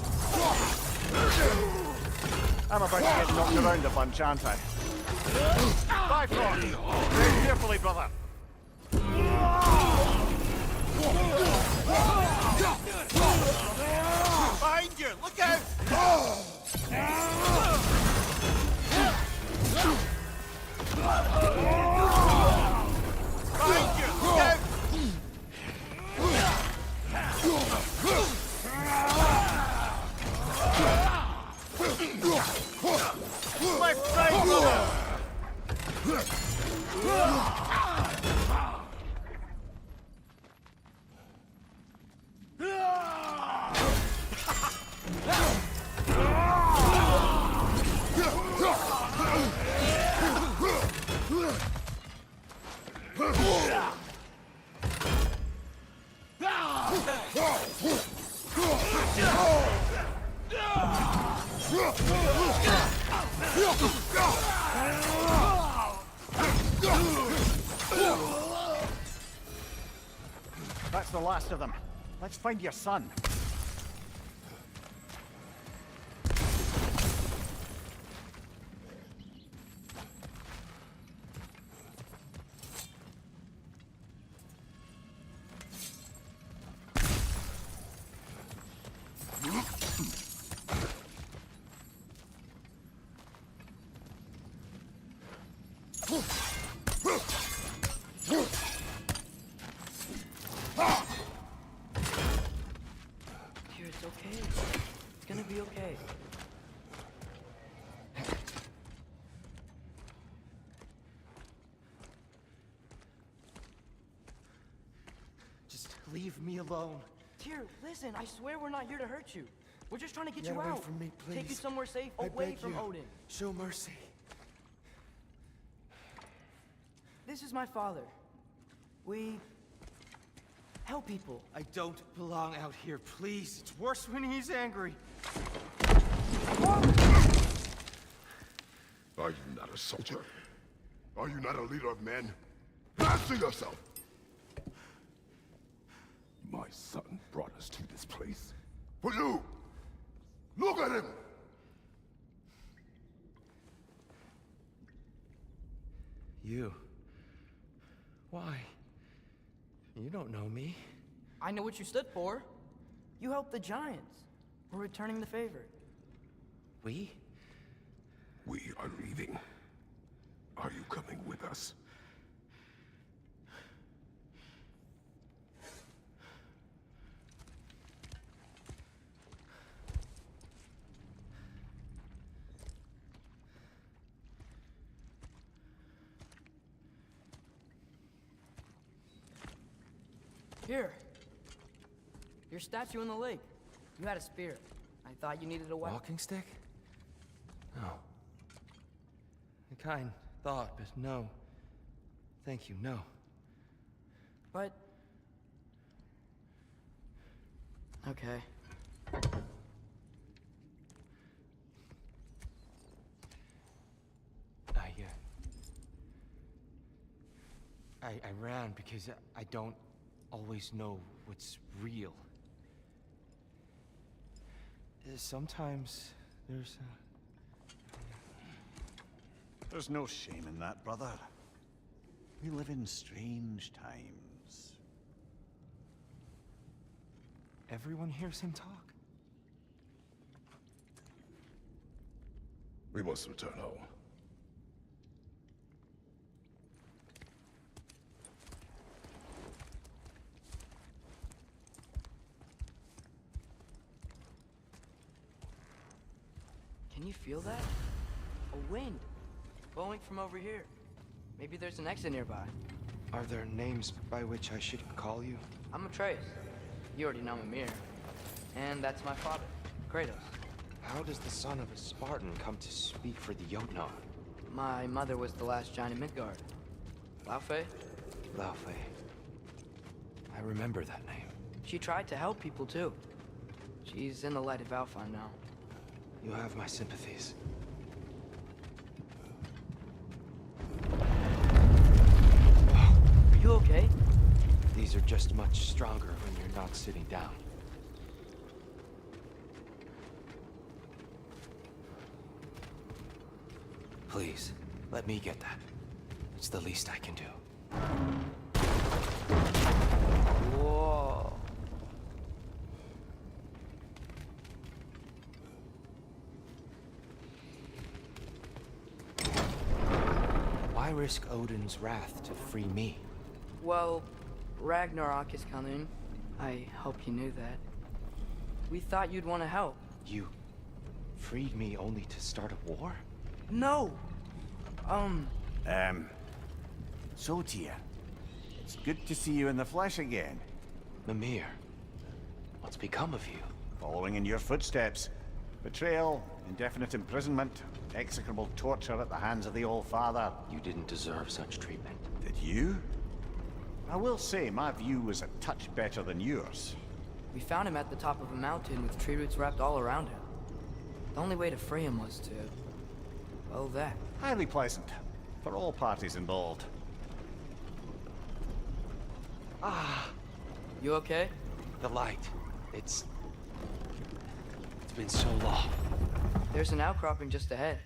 I'm about to get knocked around a bunch, aren't I?
Bifrost! Very carefully, brother. Behind you! Look out! Behind you! Look out! Left side, brother!
That's the last of them. Let's find your son.
Here, it's okay. It's gonna be okay.
Just leave me alone.
Tyr, listen, I swear we're not here to hurt you. We're just trying to get
Get
you
away
out.
from me,
Take you
please.
somewhere safe,
I
away
beg
from
you.
Odin.
Show mercy.
This is my father. We help people.
I don't belong out here, please. It's worse when he's angry.
Are you not a soldier? Are you not a leader of men? Answer yourself! My son brought us to this place. For you! Look at him!
You? Why? You don't know me.
I know what you stood for. You helped the Giants. We're returning the favor.
We?
We are leaving. Are you coming with us?
Here. Your statue in the lake. You had a spear. I thought you needed a weapon.
Walking stick? No. A kind thought, but no. Thank you, no.
But... Okay.
I ran because I don't always know what's real. Sometimes there's
There's no shame in that, brother. We live in strange times.
everyone hears him talk.
We must return home.
Can you feel that? A wind. Blowing from over here. Maybe there's an exit nearby.
Are there names by which I should call you?
I'm Atreus. You already know Mimir. And that's my father, Kratos.
How does the son of a Spartan come to speak for the Jotnar?
My mother was the last giant in Midgard. Laufey?
Laufey. I remember that name.
She tried to help people too. She's in the light of Alfheim now.
You have my sympathies.
Are you okay?
These are just much stronger when you're not sitting down. Please, let me get that. It's the least I can do.
Whoa.
Why risk Odin's wrath to free me?
Well, Ragnarok is coming. I hope you knew that. We thought you'd want to help.
You freed me only to start a war?
No!
So, Tyr, it's good to see you in the flesh again.
Mimir, what's become of you?
Following in your footsteps. Betrayal, indefinite imprisonment, execrable torture at the hands of the Old Father.
You didn't deserve such treatment.
Did you? I will say, my view was a touch better than yours.
We found him at the top of a mountain with tree roots wrapped all around him. The only way to free him was to... well, that.
Highly pleasant. For all parties involved.
You okay?
The light. It's been so long.
There's an outcropping just ahead.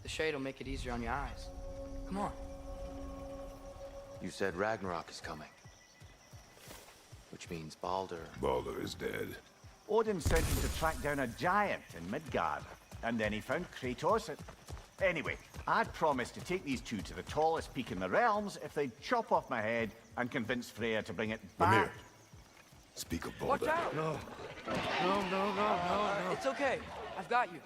The shade will make it easier on your eyes. Come on.
You said Ragnarok is coming. Which means Baldur.
Baldur is dead.
Odin sent him to track down a giant in Midgard, and then he found Kratos. Anyway, I'd promised to take these two to the tallest peak in the realms if they'd chop off my head and convince Freya to bring it back.
Mimir, speak of Baldur.
Watch out!
No.
It's okay. I've got you.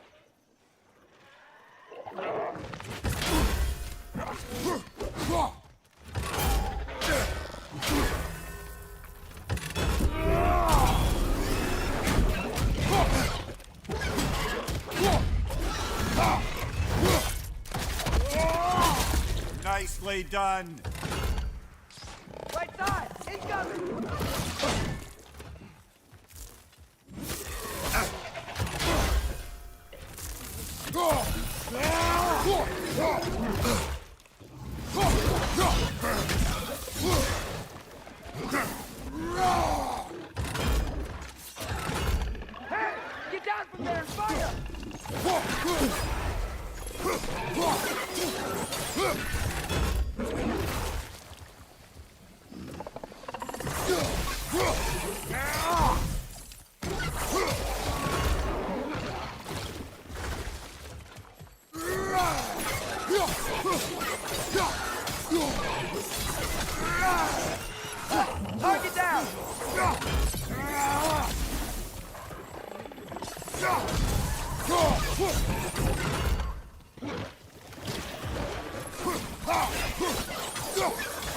Nicely done.
Right side! Incoming! Hey! Get down from there and fire! Target down!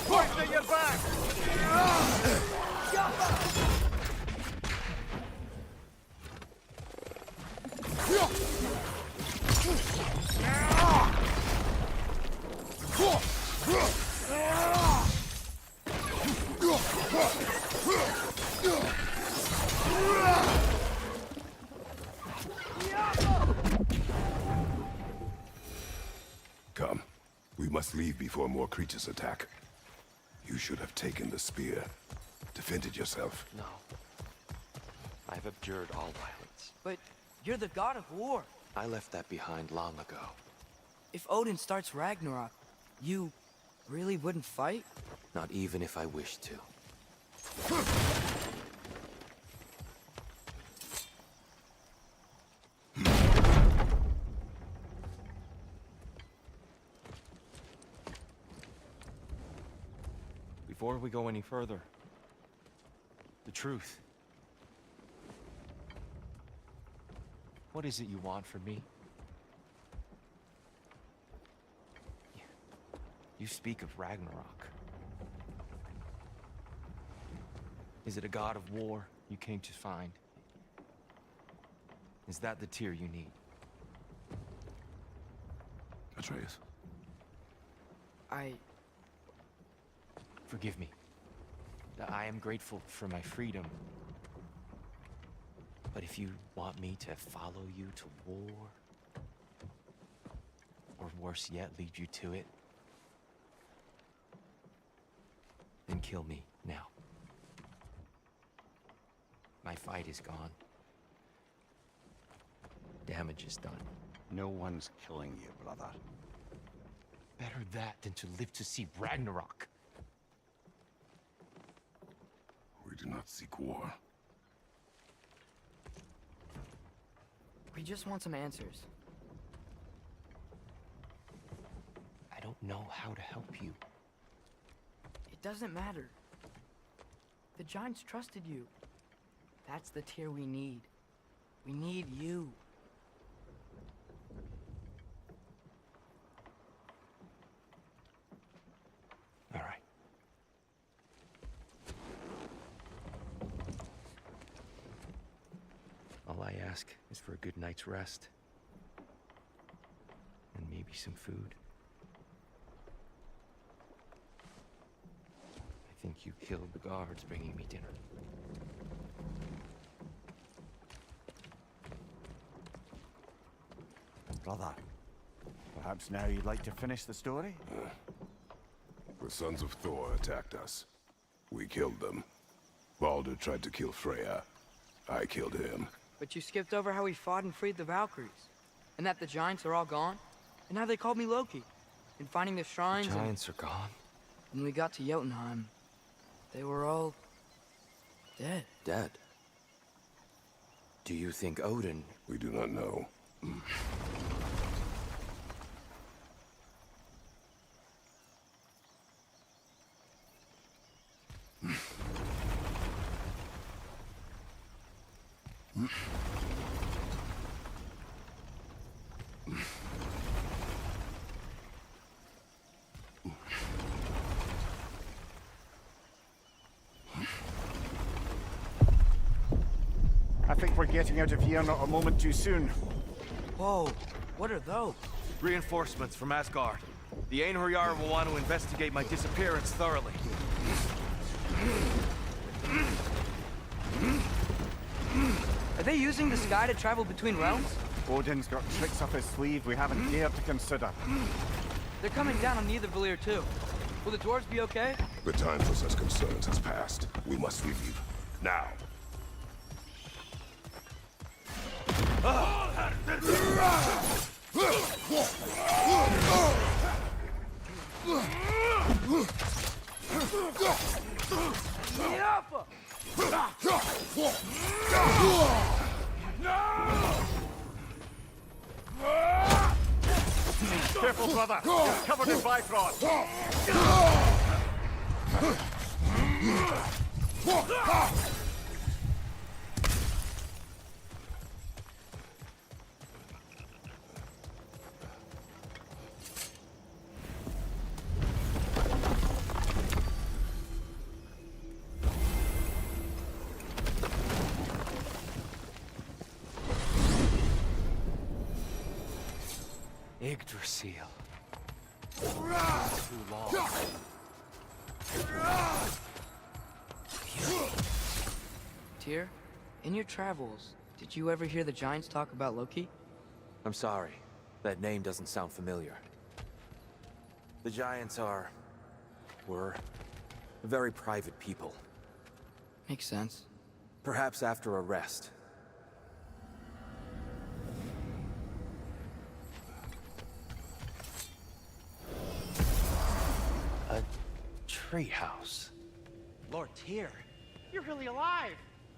Poison your back!
Come. We must leave before more creatures attack. You should have taken the spear. Defended yourself.
No. I've abjured all violence.
But you're the god of war.
I left that behind long ago.
If Odin starts Ragnarok, you really wouldn't fight?
Not even if I wished to. Before we go any further, the truth. What is it you want from me? You speak of Ragnarok. Is it a god of war you came to find? Is that the tear you need?
Atreus.
Forgive me. I am grateful for my freedom. But if you want me to follow you to war, or worse yet, lead you to it, then kill me now. My fight is gone. Damage is done.
No one's killing you, brother.
Better that than to live to see Ragnarok.
We do not seek war.
We just want some answers.
I don't know how to help you.
It doesn't matter. The Giants trusted you. That's the tear we need. We need you.
All right. All I ask is for a good night's rest. And maybe some food. I think you killed the guards bringing me dinner.
Brother, perhaps now you'd like to finish the story?
The sons of Thor attacked us. We killed them. Baldur tried to kill Freya. I killed him.
But you skipped over how we fought and freed the Valkyries. And that the Giants are all gone. And how they called me Loki. And finding the shrines
The Giants are gone.
and when we got to Jotunheim, they were all dead.
Dead. Do you think Odin...
We do not know.
I think we're getting out of here not a moment too soon.
Whoa, what are those?
Reinforcements from Asgard. The Einherjar will want to investigate my disappearance thoroughly.
Are they using the sky to travel between realms?
Odin's got tricks up his sleeve we haven't dared to consider.
They're coming down on Nidavellir too. Will the dwarves be okay?
The time for such concerns has passed. We must leave. Now.
Careful, brother! You're covered in Bifrost!
Yggdrasil. Too long.
Tyr, in your travels, did you ever hear the Giants talk about Loki?
I'm sorry. That name doesn't sound familiar. The Giants were very private people.
Makes sense.
Perhaps after a rest. A treehouse.
Lord Tyr, you're really alive.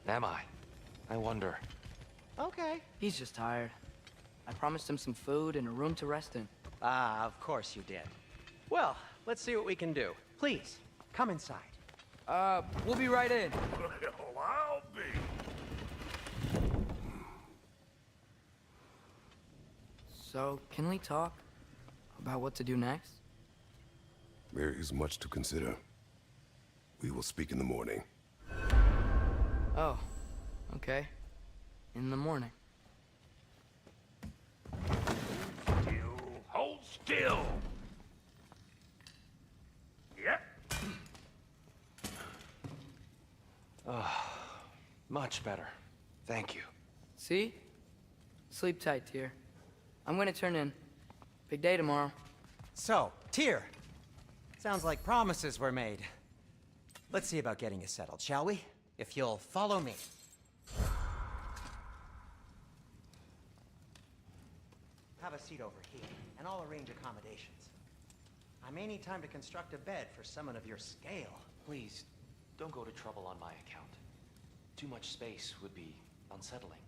Am I? I wonder.
Okay.
He's just tired. I promised him some food and a room to rest in.
Ah, of course you did. Well, let's see what we can do. Please, come inside.
We'll be right in.
Well, I'll be.
So, can we talk about what to do next?
There is much to consider. We will speak in the morning.
Oh, okay. In the morning.
Hold still! Yep.
Much better. Thank you.
See? Sleep tight, Tyr. I'm gonna turn in. Big day tomorrow.
So, Tyr. Sounds like promises were made. Let's see about getting you settled, shall we? If you'll follow me. Have a seat over here, and I'll arrange accommodations. I may need time to construct a bed for someone of your scale.
Please, don't go to trouble on my account. Too much space would be unsettling.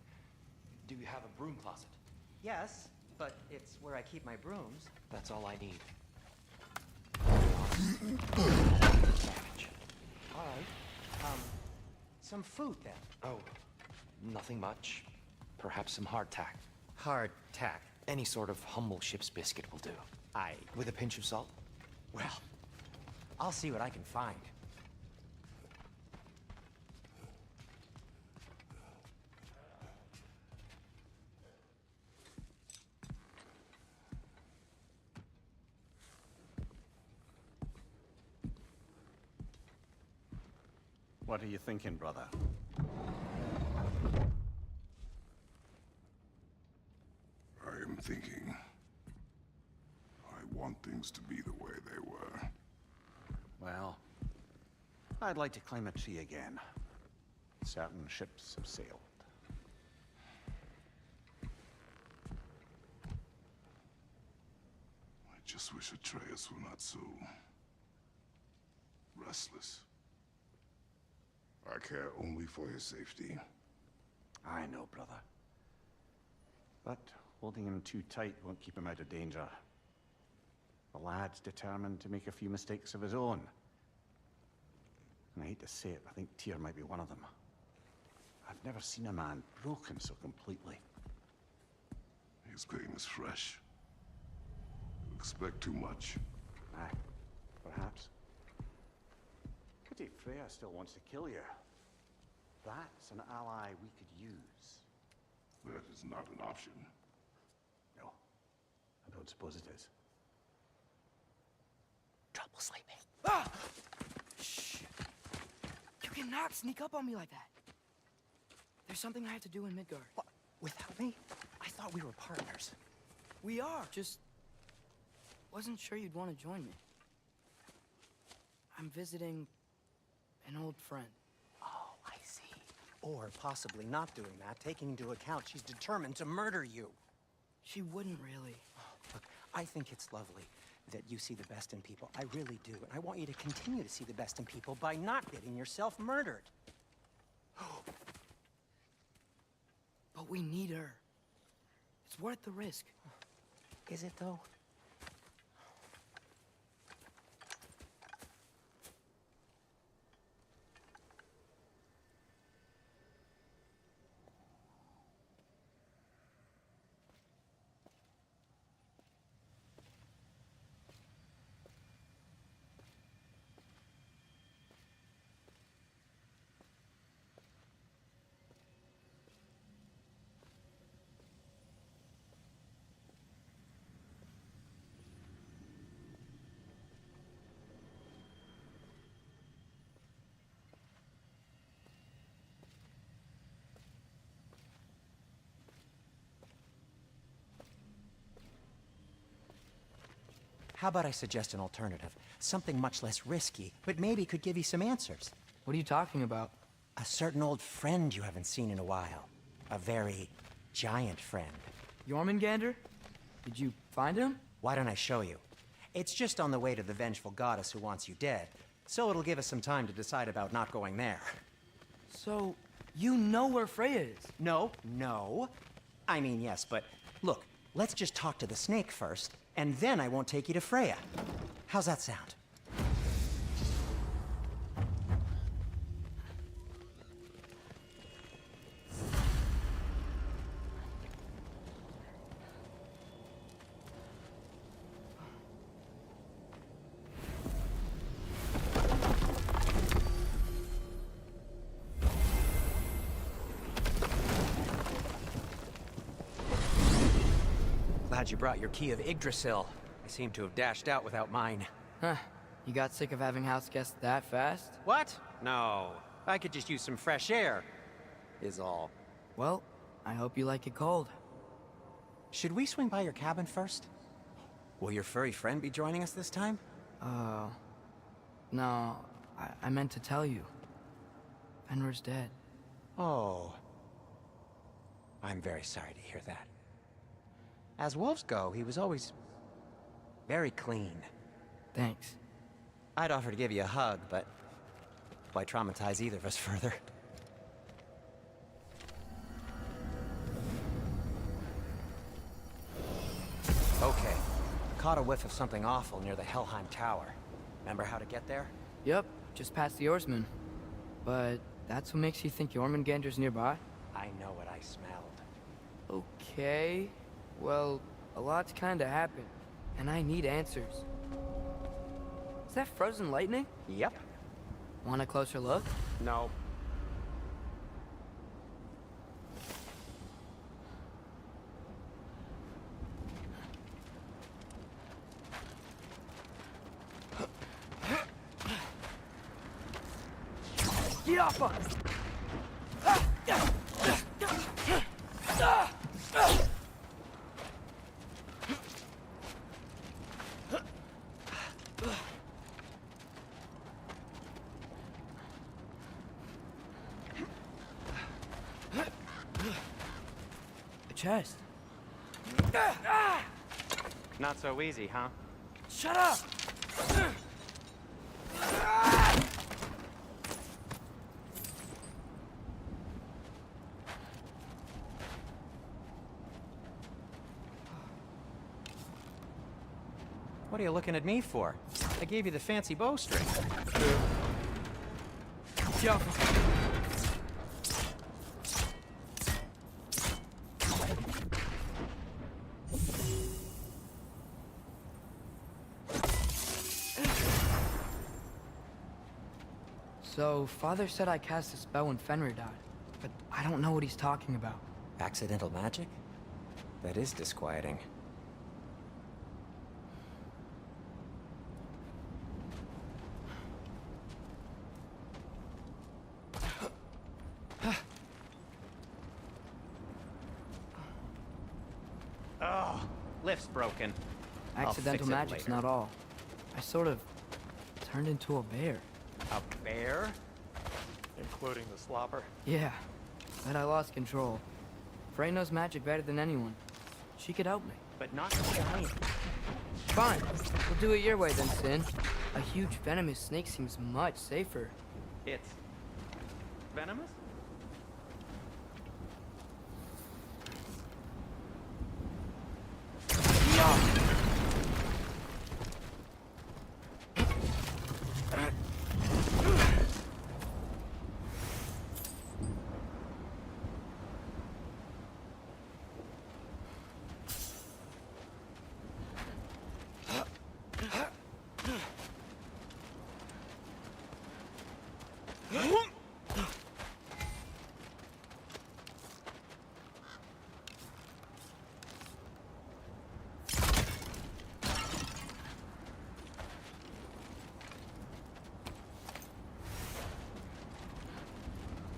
Do you have a broom closet?
Yes, but it's where I keep my brooms.
That's all I need. Savage.
All right. Some food then.
Oh, nothing much. Perhaps some hardtack.
Hardtack.
Any sort of humble ship's biscuit will do. With a pinch of salt?
Well, I'll see what I can find.
What are you thinking, brother?
I am thinking. I want things to be the way they were.
Well, I'd like to climb a tree again. Certain ships have sailed.
I just wish Atreus were not so restless. I care only for his safety.
I know, brother. But holding him too tight won't keep him out of danger. The lad's determined to make a few mistakes of his own. And I hate to say it, I think Tyr might be one of them. I've never seen a man broken so completely.
His pain is fresh. You expect too much.
Aye, perhaps. Pity Freya still wants to kill you. That's an ally we could use.
That is not an option.
No, I don't suppose it is.
Trouble sleeping.
Ah! Shh! You cannot sneak up on me like that. There's something I have to do in Midgard.
What? Without me? I thought we were partners.
We are, just wasn't sure you'd want to join me. I'm visiting an old friend.
Oh, I see. Or possibly not doing that, taking into account she's determined to murder you.
She wouldn't really.
Look, I think it's lovely that you see the best in people. I really do. And I want you to continue to see the best in people by not getting yourself murdered.
But we need her. It's worth the risk.
Is it, though? How about I suggest an alternative? Something much less risky, but maybe could give you some answers.
What are you talking about?
A certain old friend you haven't seen in a while. A very giant friend.
Jormungandr? Did you find him?
Why don't I show you? It's just on the way to the vengeful goddess who wants you dead, so it'll give us some time to decide about not going there.
So, you know where Freya is?
No. I mean, yes, but look, let's just talk to the snake first, and then I won't take you to Freya. How's that sound? Glad you brought your key of Yggdrasil. I seem to have dashed out without mine.
Huh. You got sick of having house guests that fast?
What? No. I could just use some fresh air, is all.
Well, I hope you like it cold.
Should we swing by your cabin first? Will your furry friend be joining us this time?
No. I meant to tell you. Fenrir's dead.
Oh. I'm very sorry to hear that. As wolves go, he was always very clean.
Thanks.
I'd offer to give you a hug, but why traumatize either of us further? Okay. Caught a whiff of something awful near the Helheim Tower. Remember how to get there?
Yep, just past the Oarsman. But that's what makes you think Jormungandr's nearby?
I know what I smelled.
Okay. Well, a lot's kinda happened, and I need answers. Is that frozen lightning?
Yep.
Want a closer look?
No.
Get off us! A chest.
Not so easy, huh?
Shut up!
What are you looking at me for? I gave you the fancy bowstring.
Jump. So, Father said I cast a spell when Fenrir died, but I don't know what he's talking about.
Accidental magic? That is disquieting. Oh, lift's broken.
Accidental magic's not all. I sort of turned into a bear.
A bear?
Including the slobber.
Yeah, but I lost control. Frey knows magic better than anyone. She could help me.
But not giant.
Fine, we'll do it your way then, Sin. A huge venomous snake seems much safer.
It's venomous?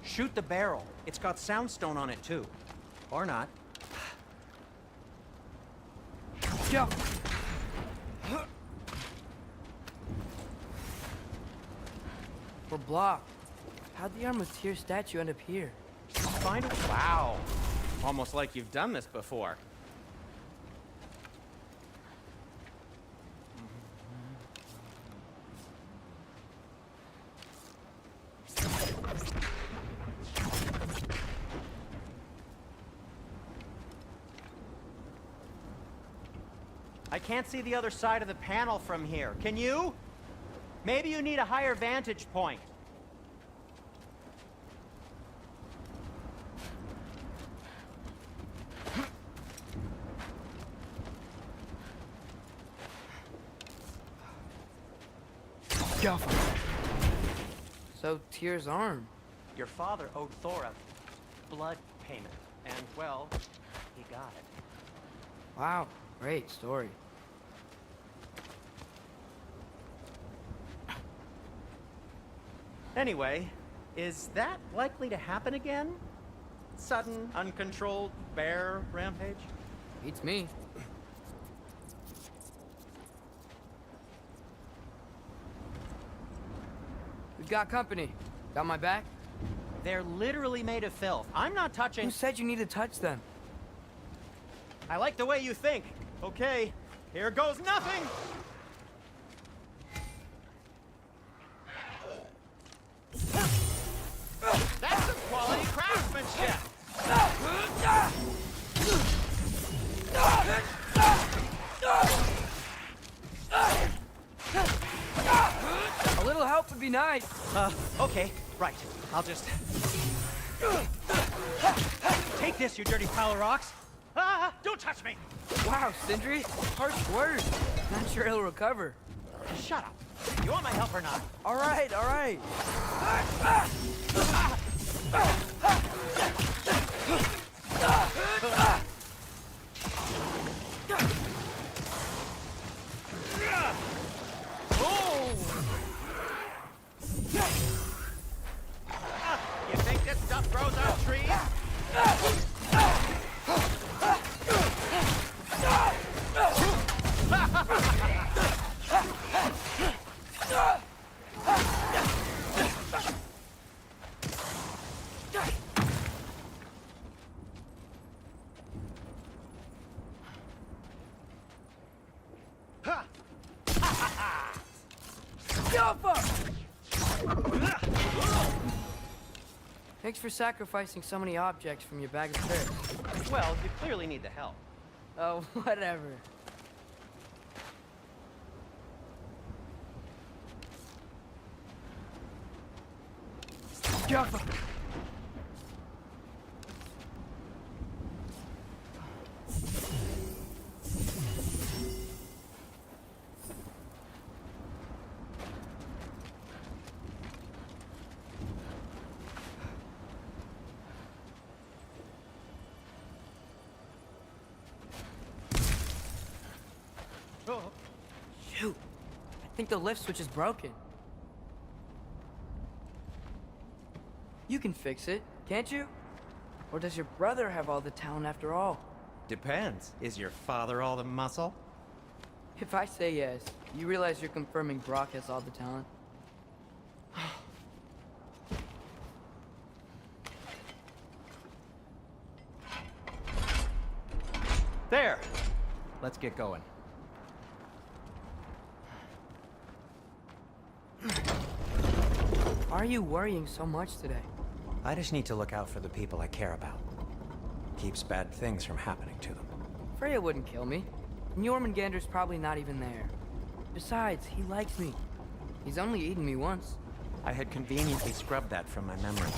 Shoot the barrel. It's got soundstone on it, too. Or not.
Go! We're blocked. How'd the Armor-Tyr statue end up here?
Find it? Wow. Almost like you've done this before. I can't see the other side of the panel from here. Can you? Maybe you need a higher vantage point.
So, Tyr's arm.
Your father owed Thor a blood payment, and, well, he got it.
Wow, great story.
Anyway, is that likely to happen again? Sudden, uncontrolled bear rampage?
Beats me. We've got company. Got my back?
They're literally made of filth. I'm not touching...
Who said you need to touch them?
I like the way you think. Okay, here goes nothing! That's some quality craftsmanship!
A little help would be nice.
Okay, right. I'll just... Take this, you dirty pile of rocks! Ah, don't touch me!
Wow, Sindri, harsh words. Not sure he'll recover.
Shut up. You want my help or not?
All right, all right.
You think this stuff grows on trees?
Thanks for sacrificing so many objects from your bag of tricks.
Well, you clearly need the help.
Oh, whatever. Jaffa! Shoot! I think the lift switch is broken. You can fix it, can't you? Or does your brother have all the talent after all?
Depends. Is your father all the muscle?
If I say yes, you realize you're confirming Brock has all the talent?
There! Let's get going.
Why are you worrying so much today?
I just need to look out for the people I care about. Keeps bad things from happening to them.
Freya wouldn't kill me. And Jormungandr's probably not even there. Besides, he likes me. He's only eaten me once.
I had conveniently scrubbed that from my memory.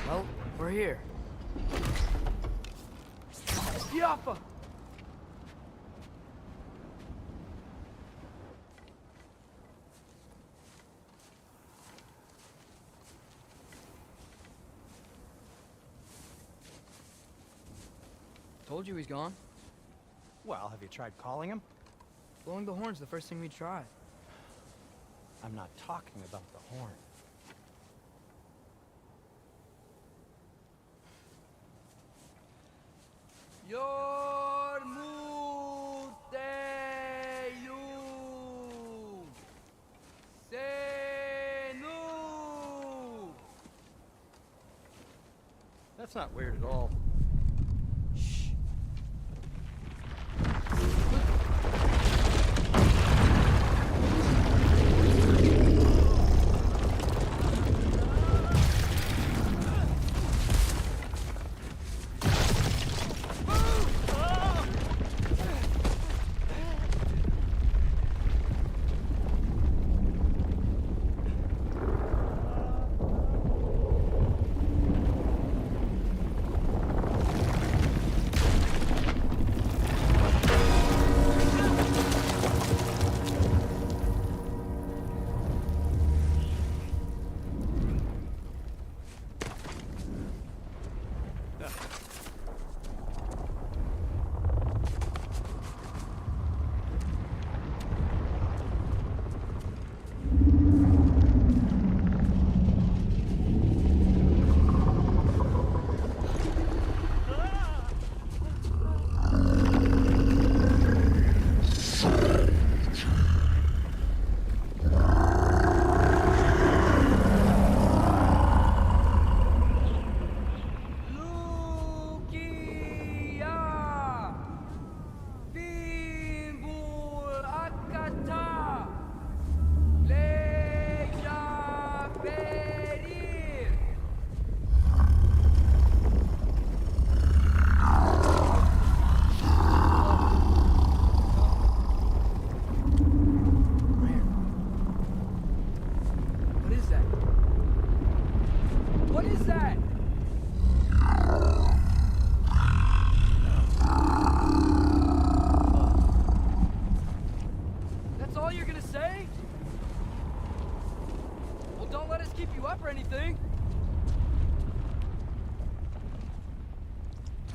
Well, we're here. Jaffa! Told you he's gone.
Well, have you tried calling him?
Blowing the horn's the first thing we tried.
I'm not talking about the horn.
not weird at all.
Shh.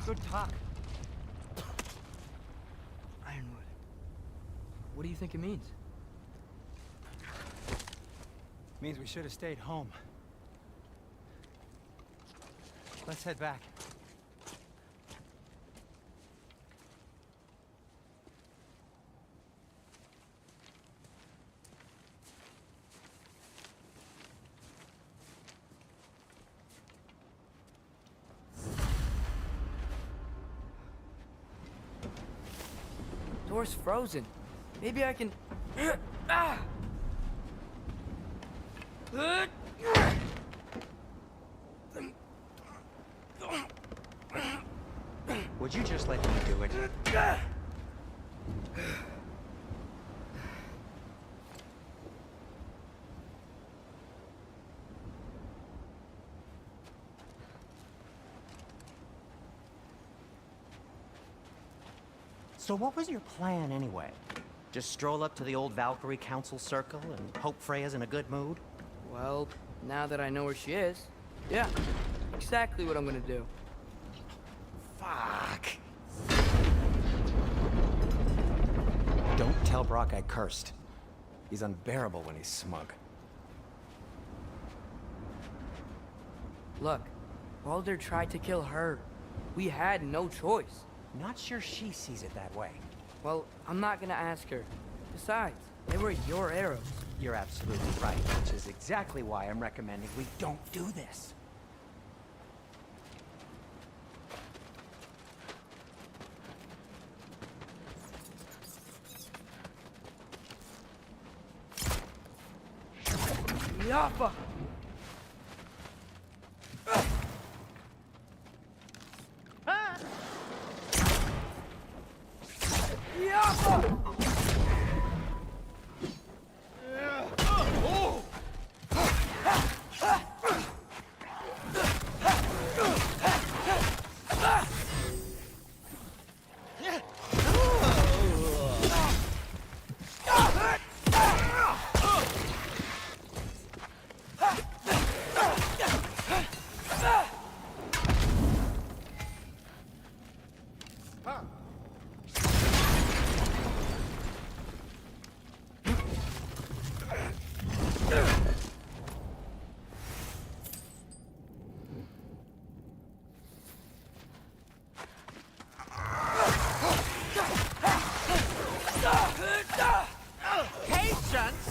Good talk.
Ironwood. What do you think it means?
Means we should have stayed home. Let's head back.
Door's frozen. Maybe I can... Ah!
Would you just let me do it? So what was your plan anyway? Just stroll up to the old Valkyrie Council Circle and hope Freya's in a good mood?
Well, now that I know where she is, yeah, exactly what I'm gonna do.
Fuck. Don't tell Brock I cursed. He's unbearable when he's smug.
Look, Baldur tried to kill her. We had no choice.
Not sure she sees it that way.
Well, I'm not gonna ask her. Besides, they were your arrows.
You're absolutely right, which is exactly why I'm recommending we don't do this.
Yappa! Yappa! Patience!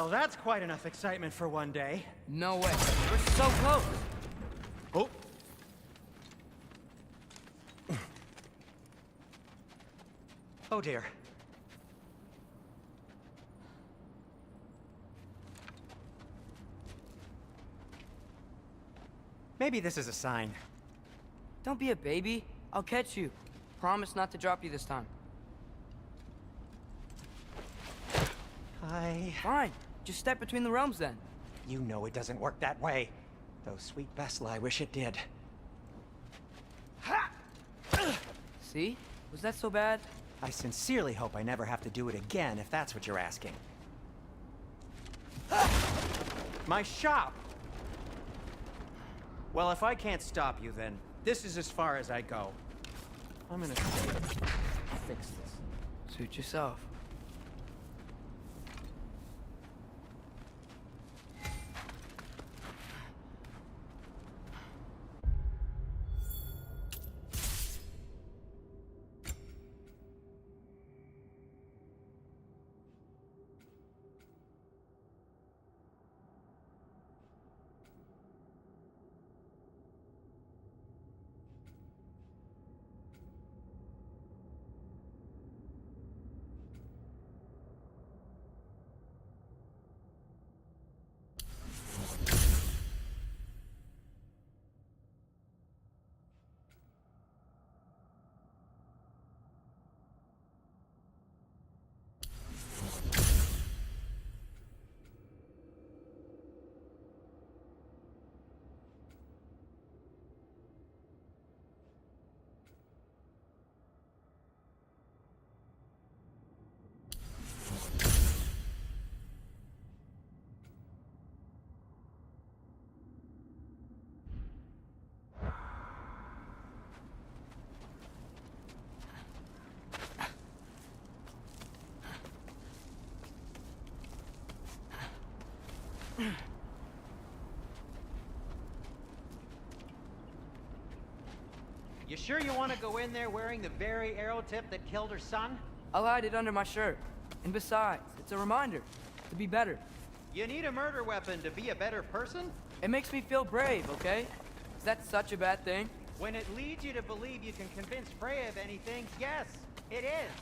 Well, that's quite enough excitement for one day.
No way. We're so close.
Oh. Oh dear. Maybe this is a sign.
Don't be a baby. I'll catch you. Promise not to drop you this time. Fine. Just step between the realms then.
You know it doesn't work that way. Though sweet Vesla, I wish it did.
See? Was that so bad?
I sincerely hope I never have to do it again, if that's what you're asking. My shop! Well, if I can't stop you, then this is as far as I go. I'm gonna fix this.
Suit yourself.
You sure you want to go in there wearing the very arrow tip that killed her son?
I'll hide it under my shirt. And besides, it's a reminder to be better.
You need a murder weapon to be a better person?
It makes me feel brave, okay? Is that such a bad thing?
When it leads you to believe you can convince Freya of anything, yes, it is.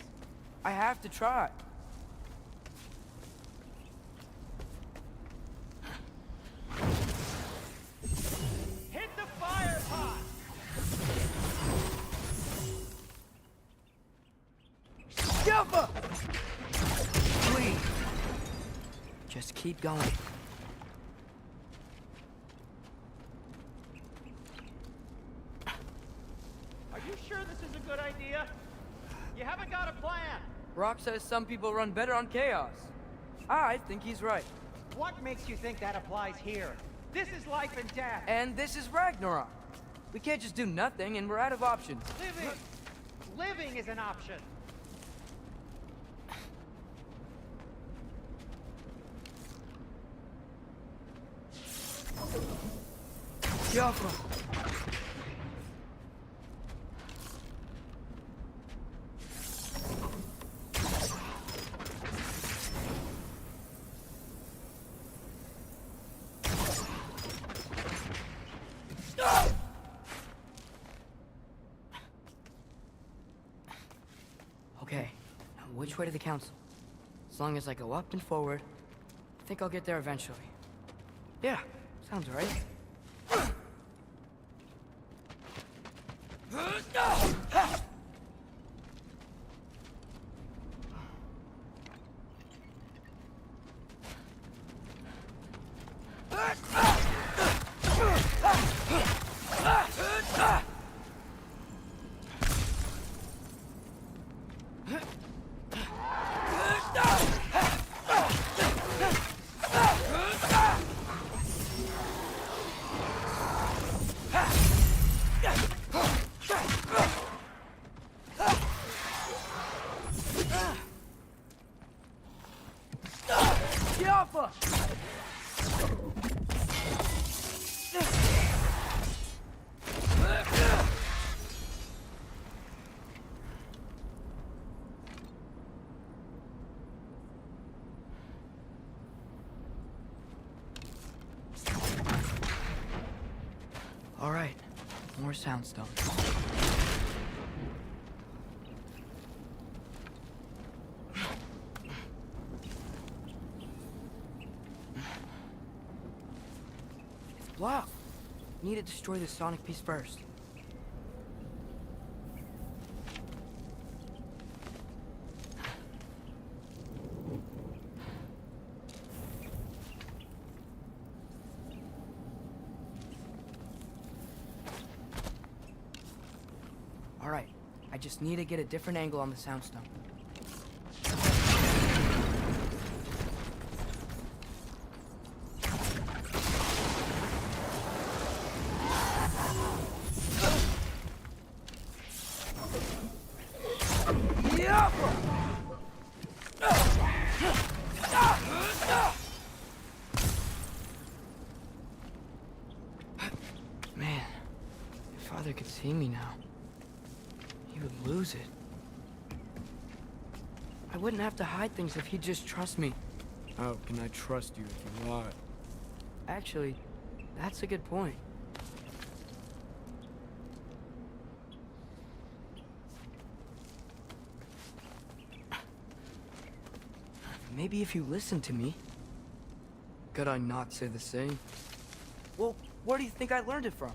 I have to try.
Hit the fire pot!
Yuppa! Please. Just keep going.
Are you sure this is a good idea? You haven't got a plan.
Rock says some people run better on chaos. I think he's right.
What makes you think that applies here? This is life and death.
And this is Ragnarok. We can't just do nothing, and we're out of options.
Living is an option.
Yaffa. Okay, now which way to the council? As long as I go up and forward, I think I'll get there eventually. Yeah, sounds right. All right, more soundstone. It's blocked. Need to destroy the sonic piece first. All right, I just need to get a different angle on the soundstone. Man, if Father could see me now, he would lose it. I wouldn't have to hide things if he'd just trust me.
How can I trust you if you lie?
Actually, that's a good point. Maybe if you listen to me.
Could I not say the same?
Well, where do you think I learned it from?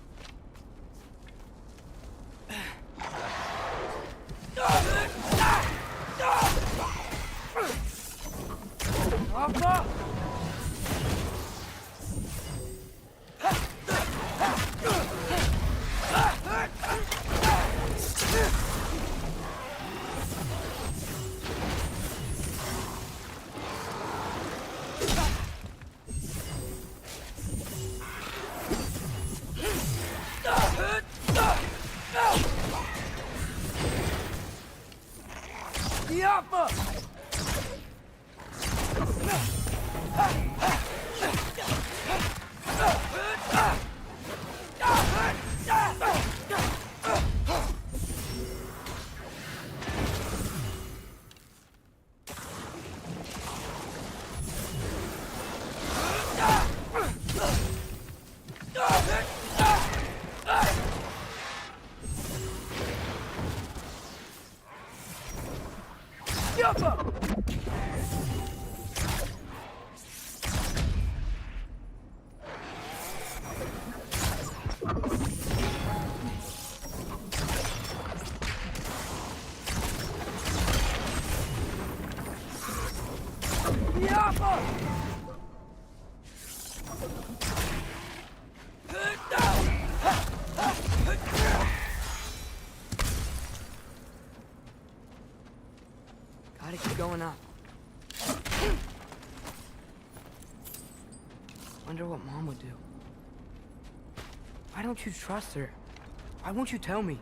Papa! Gotta keep going up. Wonder what Mom would do. Why don't you trust her? Why won't you tell me?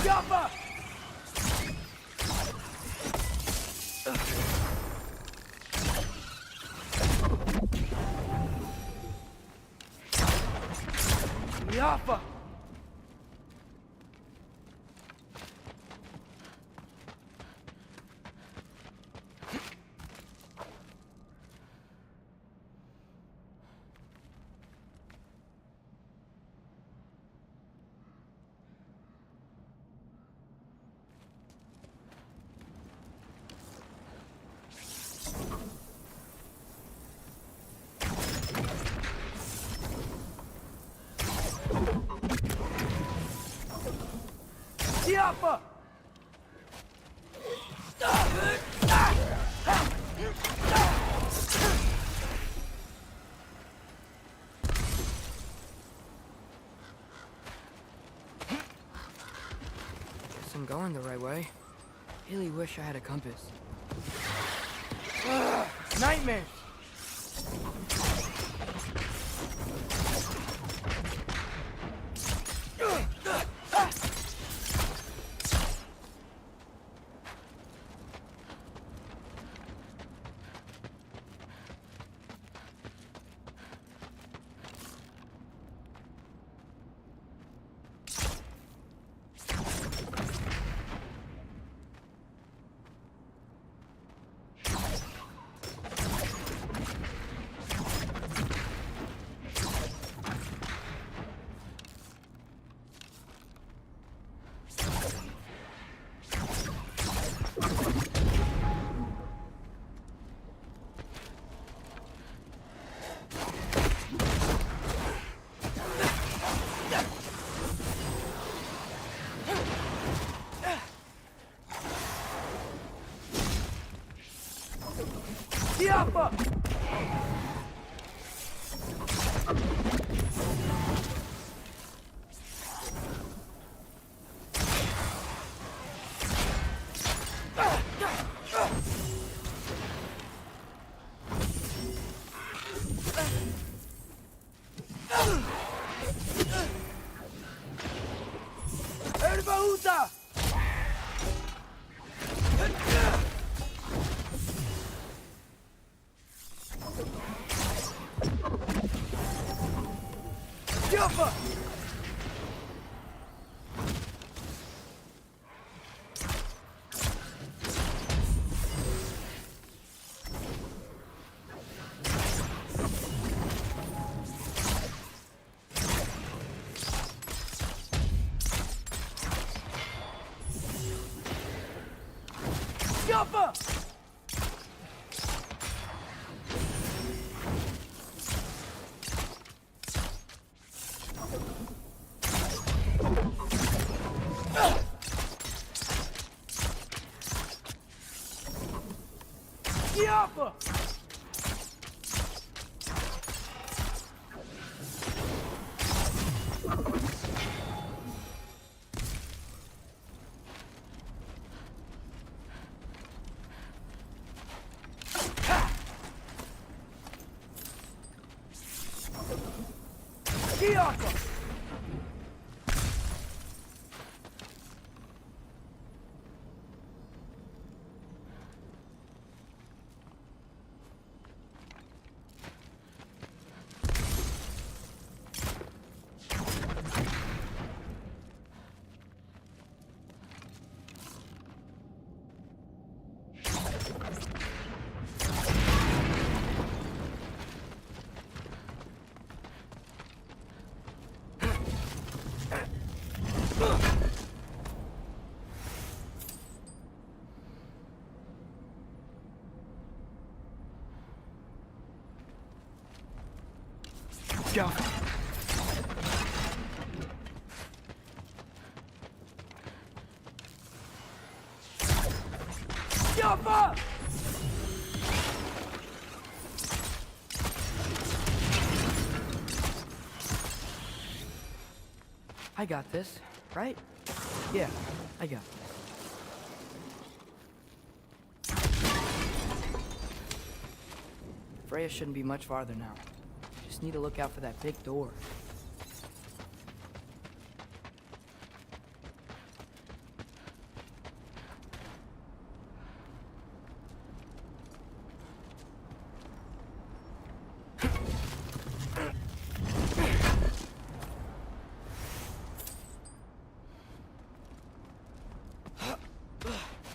Yappa! Yappa! Yappa! Guess I'm going the right way. Really wish I had a compass. Nightmare! Yappa! Erbaúta! Yappa! Yappa! Yappa! Yappa! Go. Yappa! I got this, right? Yeah, I got this. Freya shouldn't be much farther now. Just need to look out for that big door.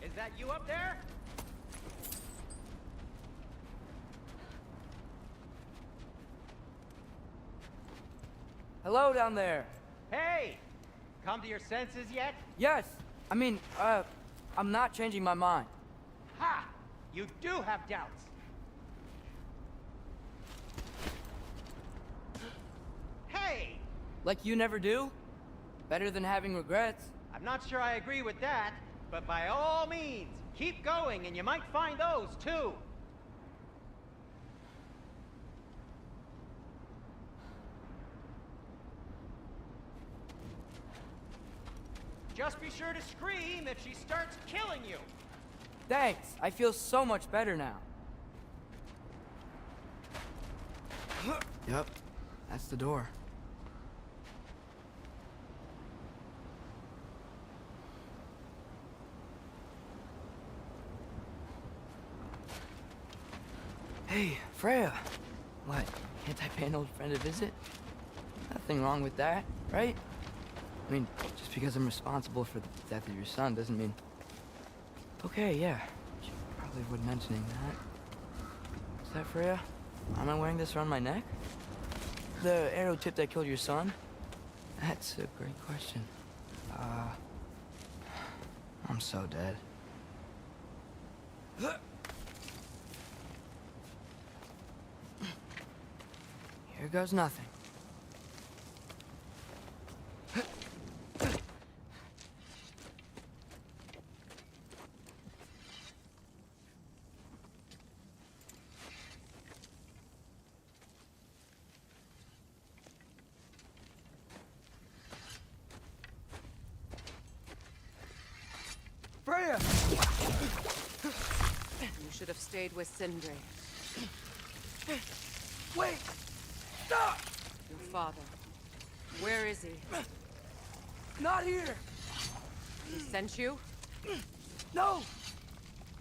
Is that you up there?
Hello down there.
Hey! Come to your senses yet?
Yes, I mean, I'm not changing my mind.
Ha! You do have doubts. Hey!
Like you never do? Better than having regrets.
I'm not sure I agree with that, but by all means, keep going and you might find those too. Just be sure to scream if she starts killing you.
Thanks, I feel so much better now. Yep, that's the door. Hey, Freya. What, can't I pay an old friend a visit? Nothing wrong with that, right? I mean, just because I'm responsible for the death of your son doesn't mean... Okay, yeah. Should probably avoid mentioning that. Is that Freya? Am I wearing this around my neck? The arrow tip that killed your son? That's a great question. I'm so dead. Here goes nothing.
have stayed with Sindri.
Wait! Stop!
Your father. Where is he?
Not here!
He sent you?
No!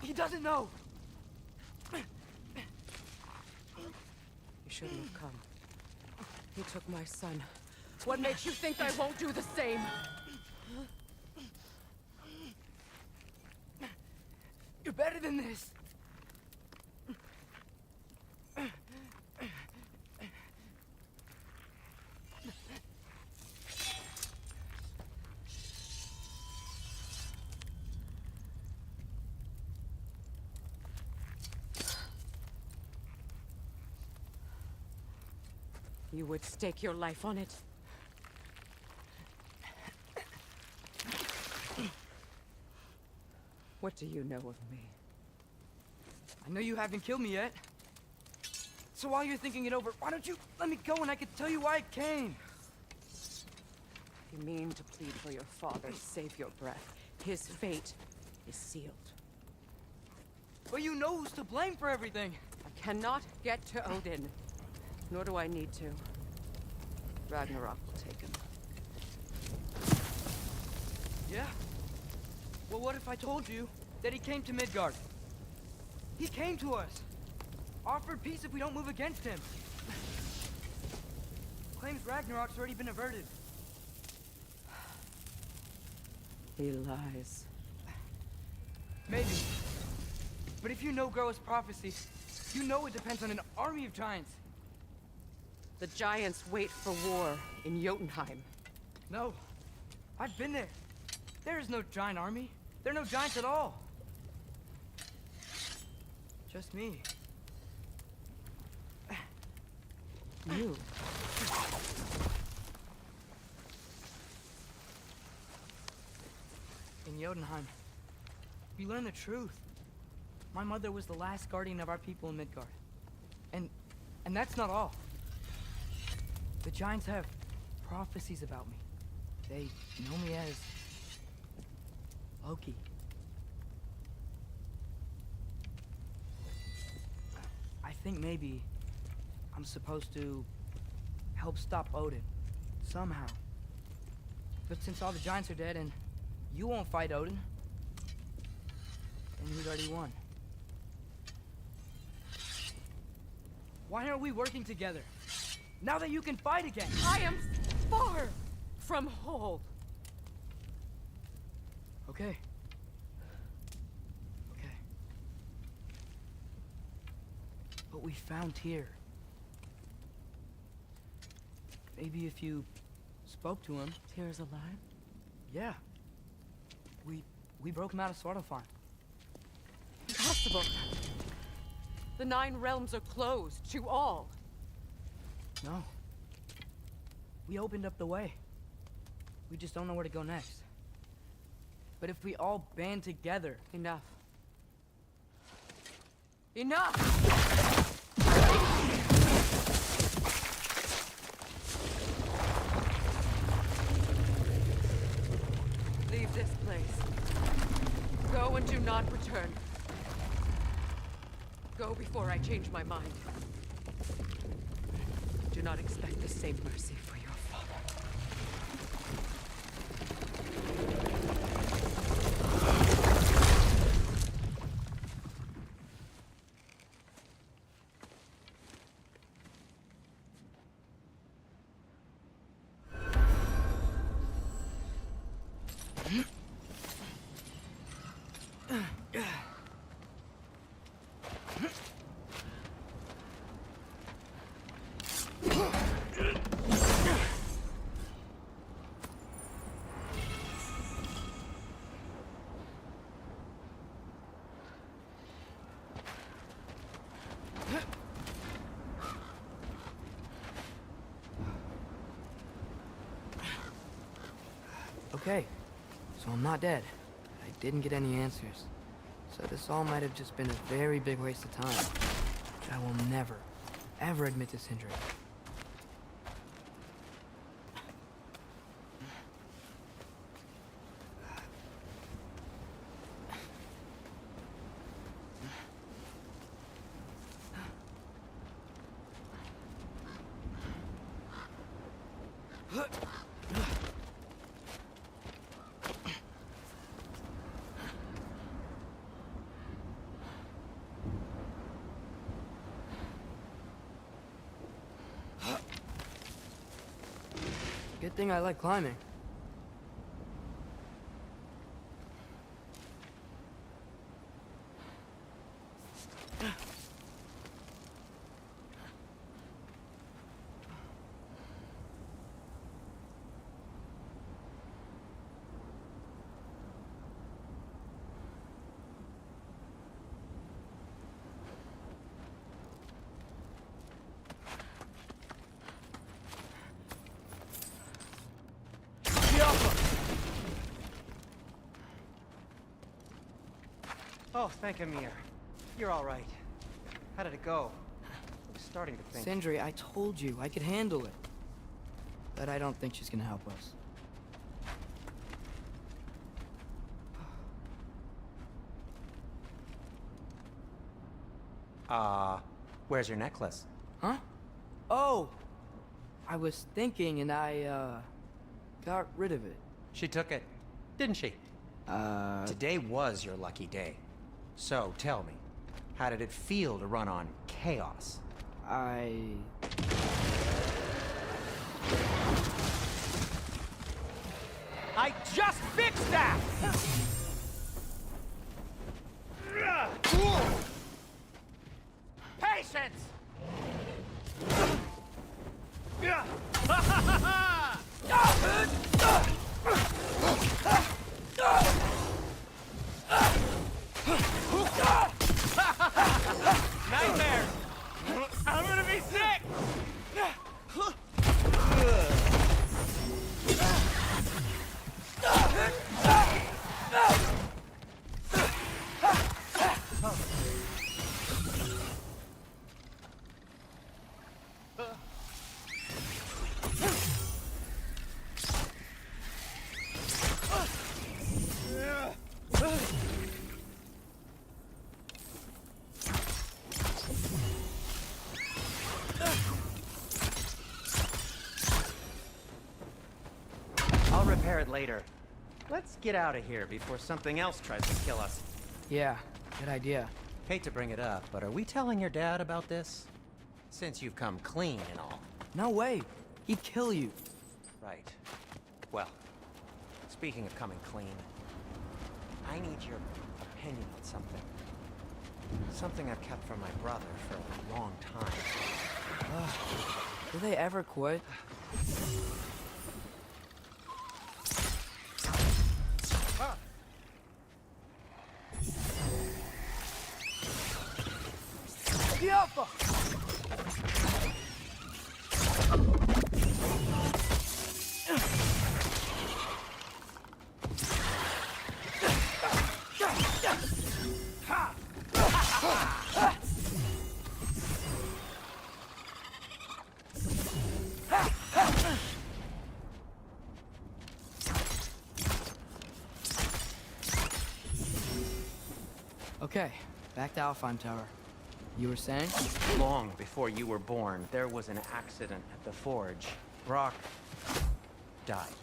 He doesn't know!
You shouldn't have come. He took my son. What makes you think I won't do the same?
You're better than this!
You would stake your life on it? What do you know of me?
I know you haven't killed me yet. So while you're thinking it over, why don't you let me go and I can tell you why I came?
You mean to plead for your father, save your breath. His fate is sealed.
But you know who's to blame for everything.
I cannot get to Odin. Nor do I need to. Ragnarok will take him.
Yeah? Well, what if I told you that he came to Midgard? He came to us. Offered peace if we don't move against him. Claims Ragnarok's already been averted.
He lies.
Maybe. But if you know Groa's prophecy, you know it depends on an army of giants.
The giants wait for war in Jotunheim.
No. I've been there. There is no giant army. There are no giants at all. Just me.
You.
In Jotunheim, we learn the truth. My mother was the last guardian of our people in Midgard. And that's not all. The giants have prophecies about me. They know me as Loki. I think maybe I'm supposed to help stop Odin, somehow. But since all the giants are dead and you won't fight Odin, then he's already won. Why aren't we working together? Now that you can fight again!
I am far from whole.
Okay. Okay. But we found Tyr. Maybe if you spoke to him...
Tyr's alive?
Yeah. We broke him out of Svartalfheim.
Impossible. The 9 realms are closed to all.
No. We opened up the way. We just don't know where to go next. But if we all band together...
Enough. Enough! Leave this place. Go and do not return. Go before I change my mind. Do not expect the same mercy for your father.
Okay, so I'm not dead. I didn't get any answers. So this all might have just been a very big waste of time. Which I will never, ever admit to Sindri. Good thing I like climbing.
Oh, thank Amir. You're all right. How did it go? I was starting to think...
Sindri, I told you I could handle it. But I don't think she's gonna help us.
Where's your necklace?
Huh? Oh! I was thinking and I, got rid of it.
She took it, didn't she? Today was your lucky day. So, tell me, how did it feel to run on chaos?
I
just fixed that! Patience! Nightmare! I'm gonna be sick! I'll repair it later. Let's get out of here before something else tries to kill us.
Yeah, good idea.
Hate to bring it up, but are we telling your dad about this? Since you've come clean and all.
No way! He'd kill you.
Right. Well, speaking of coming clean, I need your opinion on something. Something I've kept from my brother for a long time.
Do they ever quit? Okay, back to Alfheim Tower. You were saying?
Long before you were born, there was an accident at the forge. Brock died.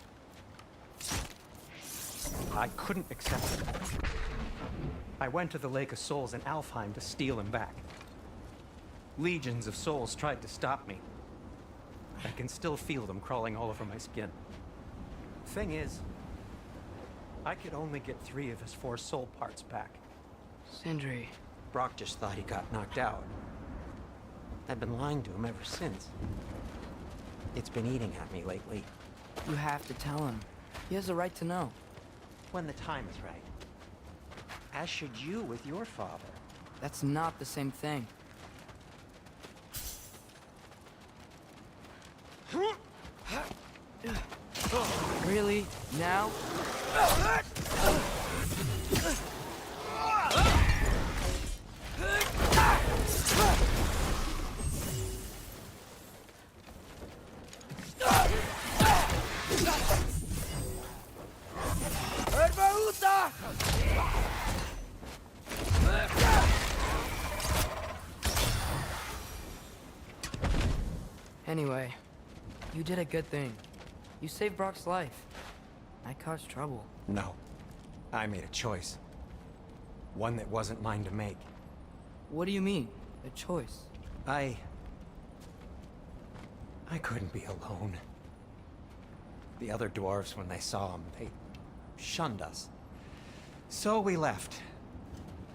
I couldn't accept it. I went to the Lake of Souls in Alfheim to steal him back. Legions of souls tried to stop me. I can still feel them crawling all over my skin. Thing is, I could only get 3 of his 4 soul parts back.
Sindri.
Brock just thought he got knocked out. I've been lying to him ever since. It's been eating at me lately.
You have to tell him. He has the right to know.
When the time is right. As should you with your father.
That's not the same thing. Really? Now? Anyway, you did a good thing. You saved Brock's life. I caused trouble.
No. I made a choice. One that wasn't mine to make.
What do you mean? A choice?
I couldn't be alone. The other dwarves, when they saw him, they shunned us. So we left.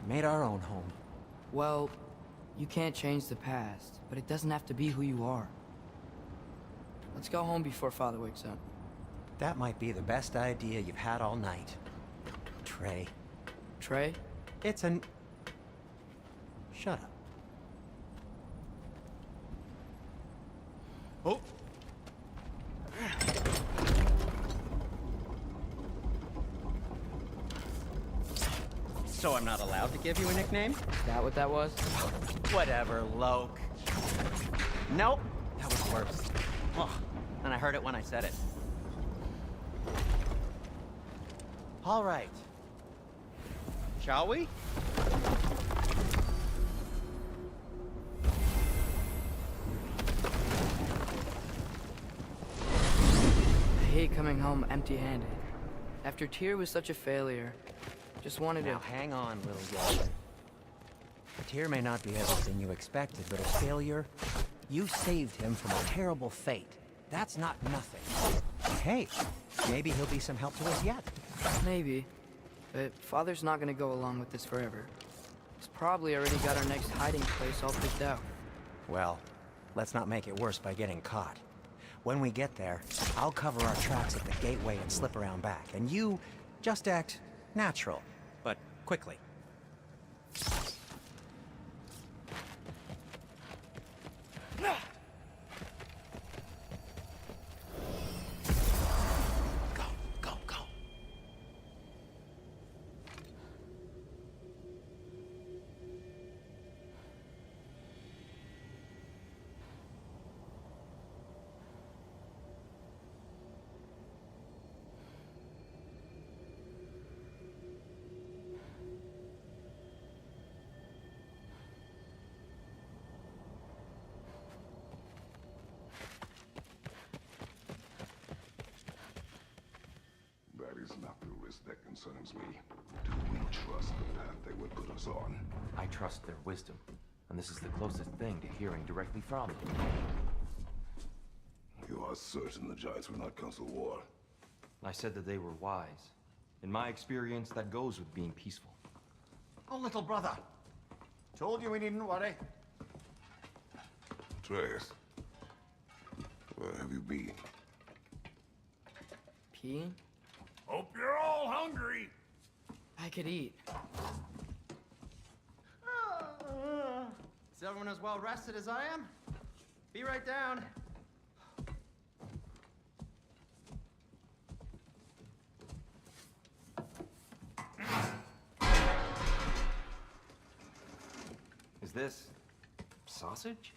Made our own home.
Well, you can't change the past, but it doesn't have to be who you are. Let's go home before Father wakes up.
That might be the best idea you've had all night. Trey.
Trey?
It's an... Shut up. Oh! So I'm not allowed to give you a nickname?
Is that what that was?
Whatever, Loke. Nope, that was worse. Oh, and I heard it when I said it. All right. Shall we?
I hate coming home empty-handed. After Tyr was such a failure, just wanted
Now
to...
hang on, little Gilbert. Tyr may not be everything you expected, but a failure? You saved him from a terrible fate. That's not nothing. Hey, maybe he'll be some help to us yet.
Maybe. But Father's not gonna go along with this forever. He's probably already got our next hiding place all picked out.
Well, let's not make it worse by getting caught. When we get there, I'll cover our tracks at the gateway and slip around back, and you just act natural, but quickly.
That is not the risk that concerns me. Do we trust the path they would put us on?
I trust their wisdom, and this is the closest thing to hearing directly from them.
You are certain the Giants were not Council War?
I said that they were wise. In my experience, that goes with being peaceful.
Oh, little brother. Told you we needn't worry.
Atreus, where have you been?
Peeing?
Hope you're all hungry.
I could eat.
Is everyone as well rested as I am? Be right down.
Is this... sausage?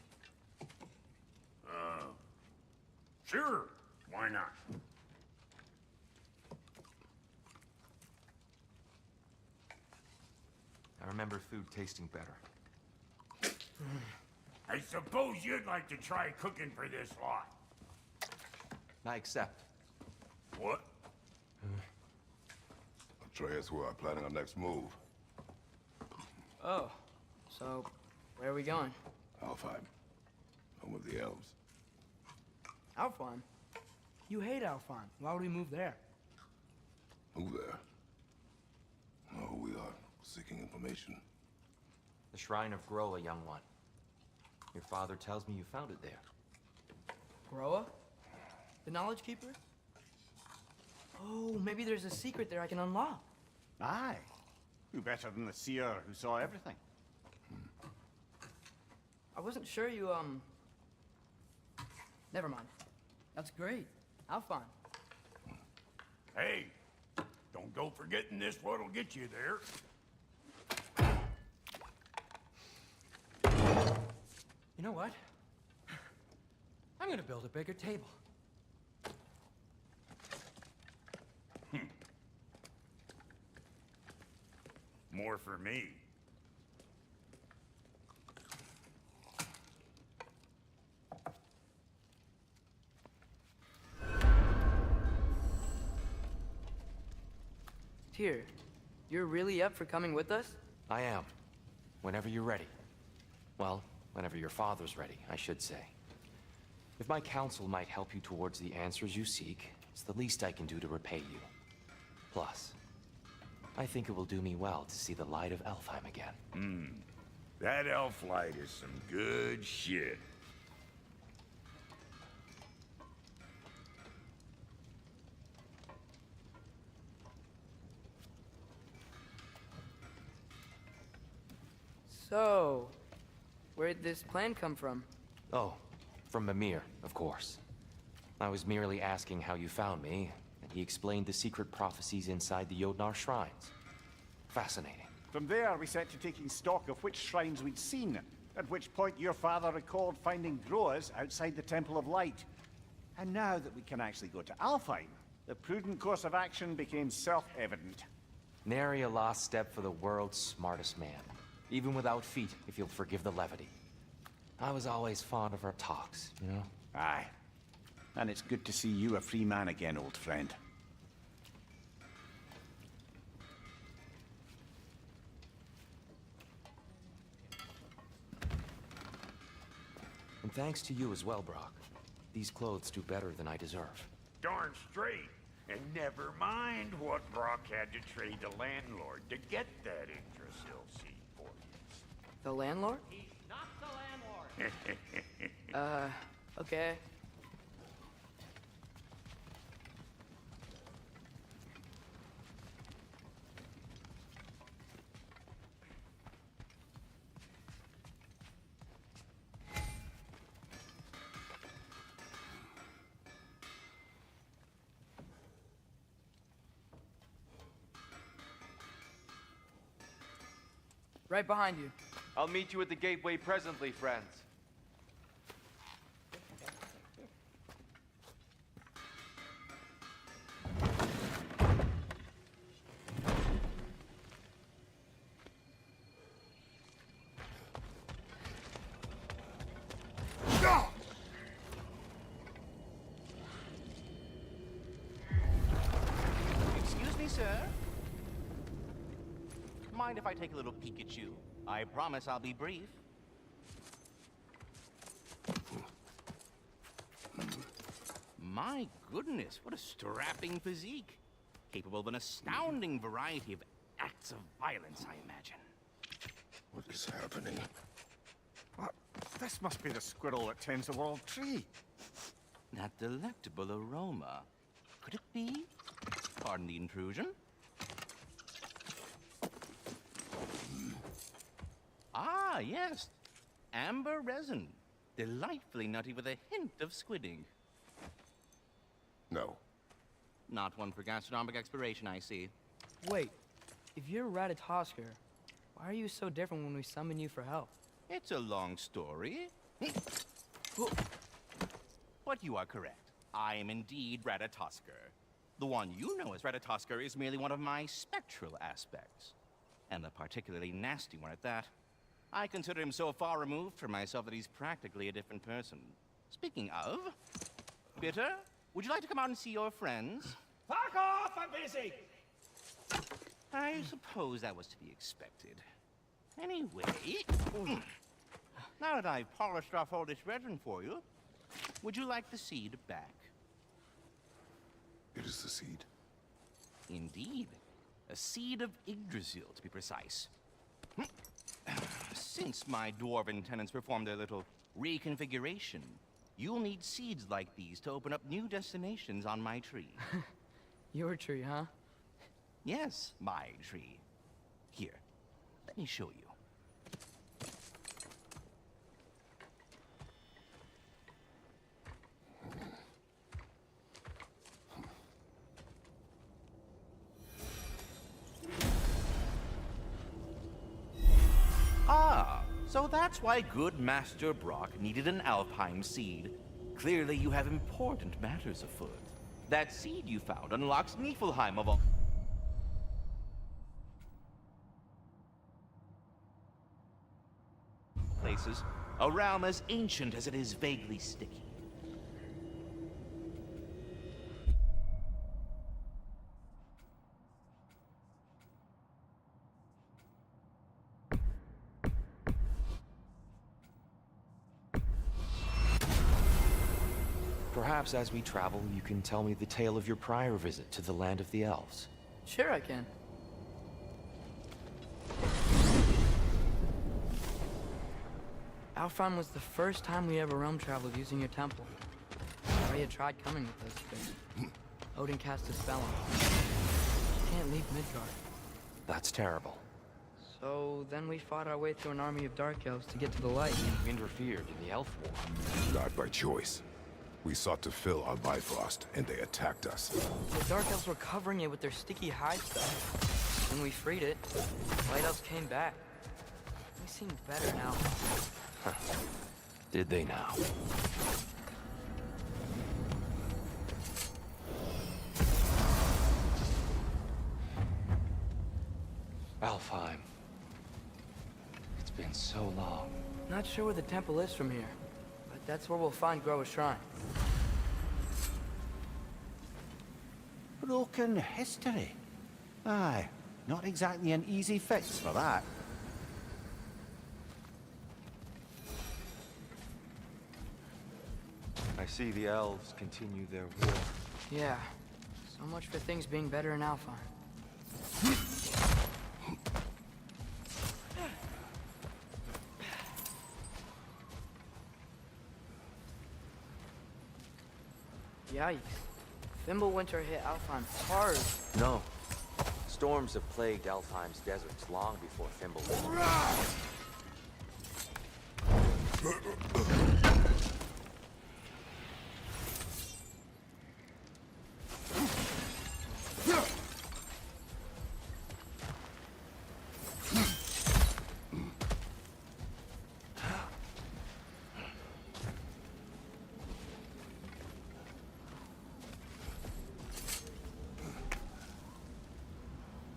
Sure. Why not?
I remember food tasting better.
I suppose you'd like to try cooking for this lot.
I accept.
What?
Atreus, we are planning our next move.
Oh, so where are we going?
Alfheim. Home of the elves.
Alfheim? You hate Alfheim. Why would we move there?
Move there? No, we are seeking information.
The Shrine of Groa, young one. Your father tells me you found it there.
Groa? The Knowledge Keeper? Oh, maybe there's a secret there I can unlock.
Aye. Who better than the seer who saw everything?
I wasn't sure you, Never mind. That's great. Alfheim.
Hey, don't go forgetting this what'll get you there.
You know what? I'm gonna build a bigger table.
More for me.
Tyr, you're really up for coming with us?
I am. Whenever you're ready. Well, whenever your father's ready, I should say. If my counsel might help you towards the answers you seek, it's the least I can do to repay you. Plus, I think it will do me well to see the light of Elfheim again.
That elf light is some good shit.
So, where'd this plan come from?
Oh, from Mimir, of course. I was merely asking how you found me, and he explained the secret prophecies inside the Jotnar shrines. Fascinating.
From there, we set to taking stock of which shrines we'd seen, at which point your father recalled finding growers outside the Temple of Light. And now that we can actually go to Alfheim, the prudent course of action became self-evident.
Nary a lost step for the world's smartest man. Even without feet, if you'll forgive the levity. I was always fond of our talks, you know?
Aye. And it's good to see you a free man again, old friend.
And thanks to you as well, Brock. These clothes do better than I deserve.
Darn straight. And never mind what Brock had to trade the landlord to get that Yggdrasil seed for you.
The landlord?
He's not the landlord.
Okay. Right behind you.
I'll meet you at the gateway presently, friends.
Excuse me, sir. Mind if I take a little peek at you? I promise I'll be brief. My goodness, what a strapping physique. Capable of an astounding variety of acts of violence, I imagine.
What is happening?
This must be the squirrel that tends the world tree.
That delectable aroma. Could it be? Pardon the intrusion. Ah, yes. Amber resin. Delightfully nutty with a hint of squidding.
No.
Not one for gastronomic exploration, I see.
Wait, if you're Ratatoskr, why are you so different when we summon you for help?
It's a long story. But you are correct. I am indeed Ratatoskr. The one you know as Ratatoskr is merely one of my spectral aspects. And a particularly nasty one at that. I consider him so far removed from myself that he's practically a different person. Speaking of... Bitter, would you like to come out and see your friends?
Fuck off! I'm busy!
I suppose that was to be expected. Anyway... Now that I've polished off all this resin for you, would you like the seed back?
It is the seed.
Indeed. A seed of Yggdrasil, to be precise. Since my dwarven tenants performed their little reconfiguration, you'll need seeds like these to open up new destinations on my tree.
Your tree, huh?
Yes, my tree. Here, let me show you. Ah, so that's why good Master Brock needed an Alfheim seed. Clearly you have important matters afoot. That seed you found unlocks Niflheim of all places, a realm as ancient as it is vaguely sticky.
Perhaps as we travel, you can tell me the tale of your prior visit to the land of the elves.
Sure I can. Alfheim was the first time we ever realm traveled using your temple. Ray had tried coming with us, but Odin cast a spell on us. You can't leave Midgard.
That's terrible.
So then we fought our way through an army of dark elves to get to the light.
You interfered in the elf war.
Not by choice. We sought to fill our Bifrost, and they attacked us.
The dark elves were covering it with their sticky hide stuff. When we freed it, light elves came back. They seem better now.
Did they now? Alfheim. It's been so long.
Not sure where the temple is from here, but that's where we'll find Groa's shrine.
Broken history. Aye, not exactly an easy fix for that.
I see the elves continue their war.
Yeah, so much for things being better in Alfheim. Yikes. Fimbulwinter hit Alfheim hard.
No. Storms have plagued Alfheim's deserts long before Fimbulwinter.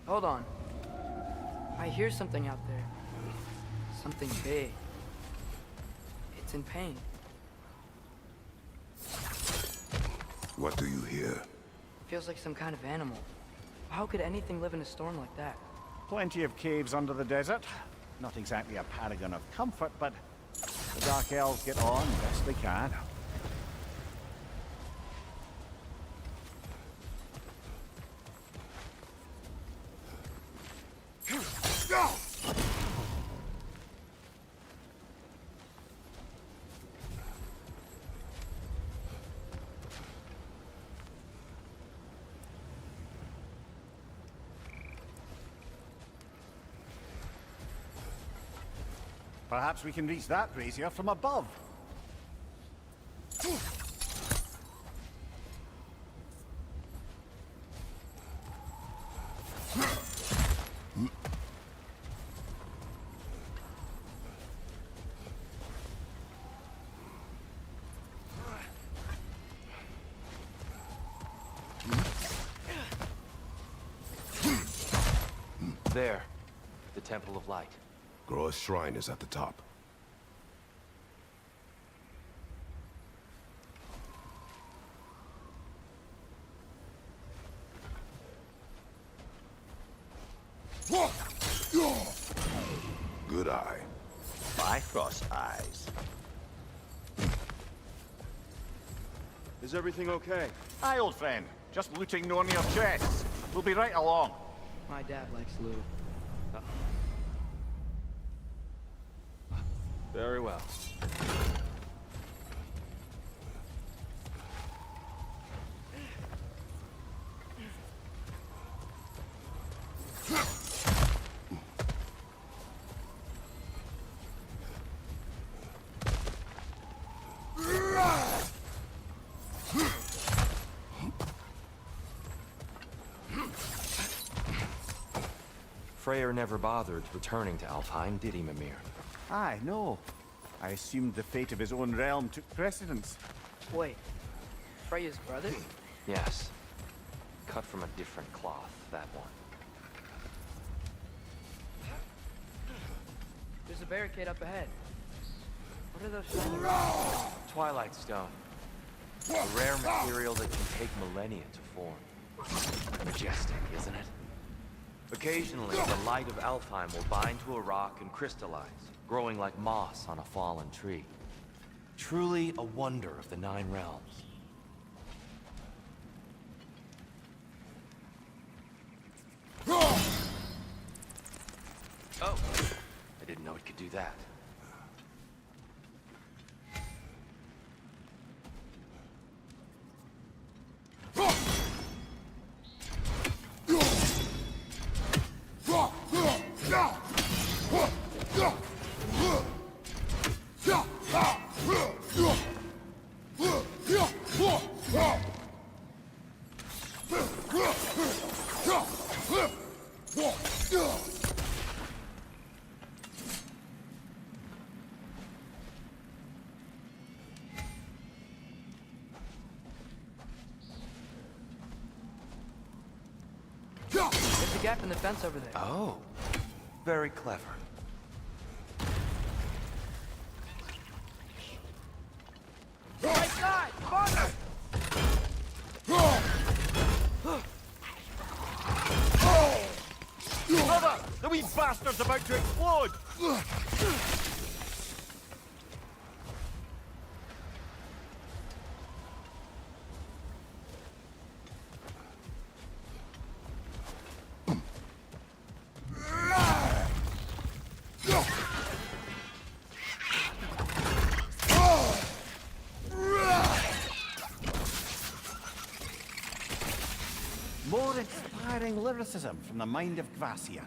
Hold on. I hear something out there. Something big. It's in pain.
What do you hear?
Feels like some kind of animal. How could anything live in a storm like that?
Plenty of caves under the desert. Not exactly a paragon of comfort, but the Dark Elves get on best they can. Perhaps we can reach that brazier from above.
There. The Temple of Light.
Groa's shrine is at the top. Good eye.
Bifrost eyes.
Is everything okay?
Aye, old friend. Just looting no near chests. We'll be right along.
My dad likes loot.
Very well.
Freyr never bothered returning to Alfheim, did he, Mimir?
Aye, no. I assumed the fate of his own realm took precedence.
Wait, Freya's brother?
Yes. Cut from a different cloth, that one.
There's a barricade up ahead. What are those shiny rocks?
Twilight Stone. A rare material that can take millennia to form. Majestic, isn't it? Occasionally, the light of Alfheim will bind to a rock and crystallize, growing like moss on a fallen tree. Truly a wonder of the Nine Realms. you that.
There's a gap in the fence over there.
Oh, very clever.
Right side! Farther!
Brother! The wee bastard's about to explode!
More inspiring lyricism from the mind of Gracia.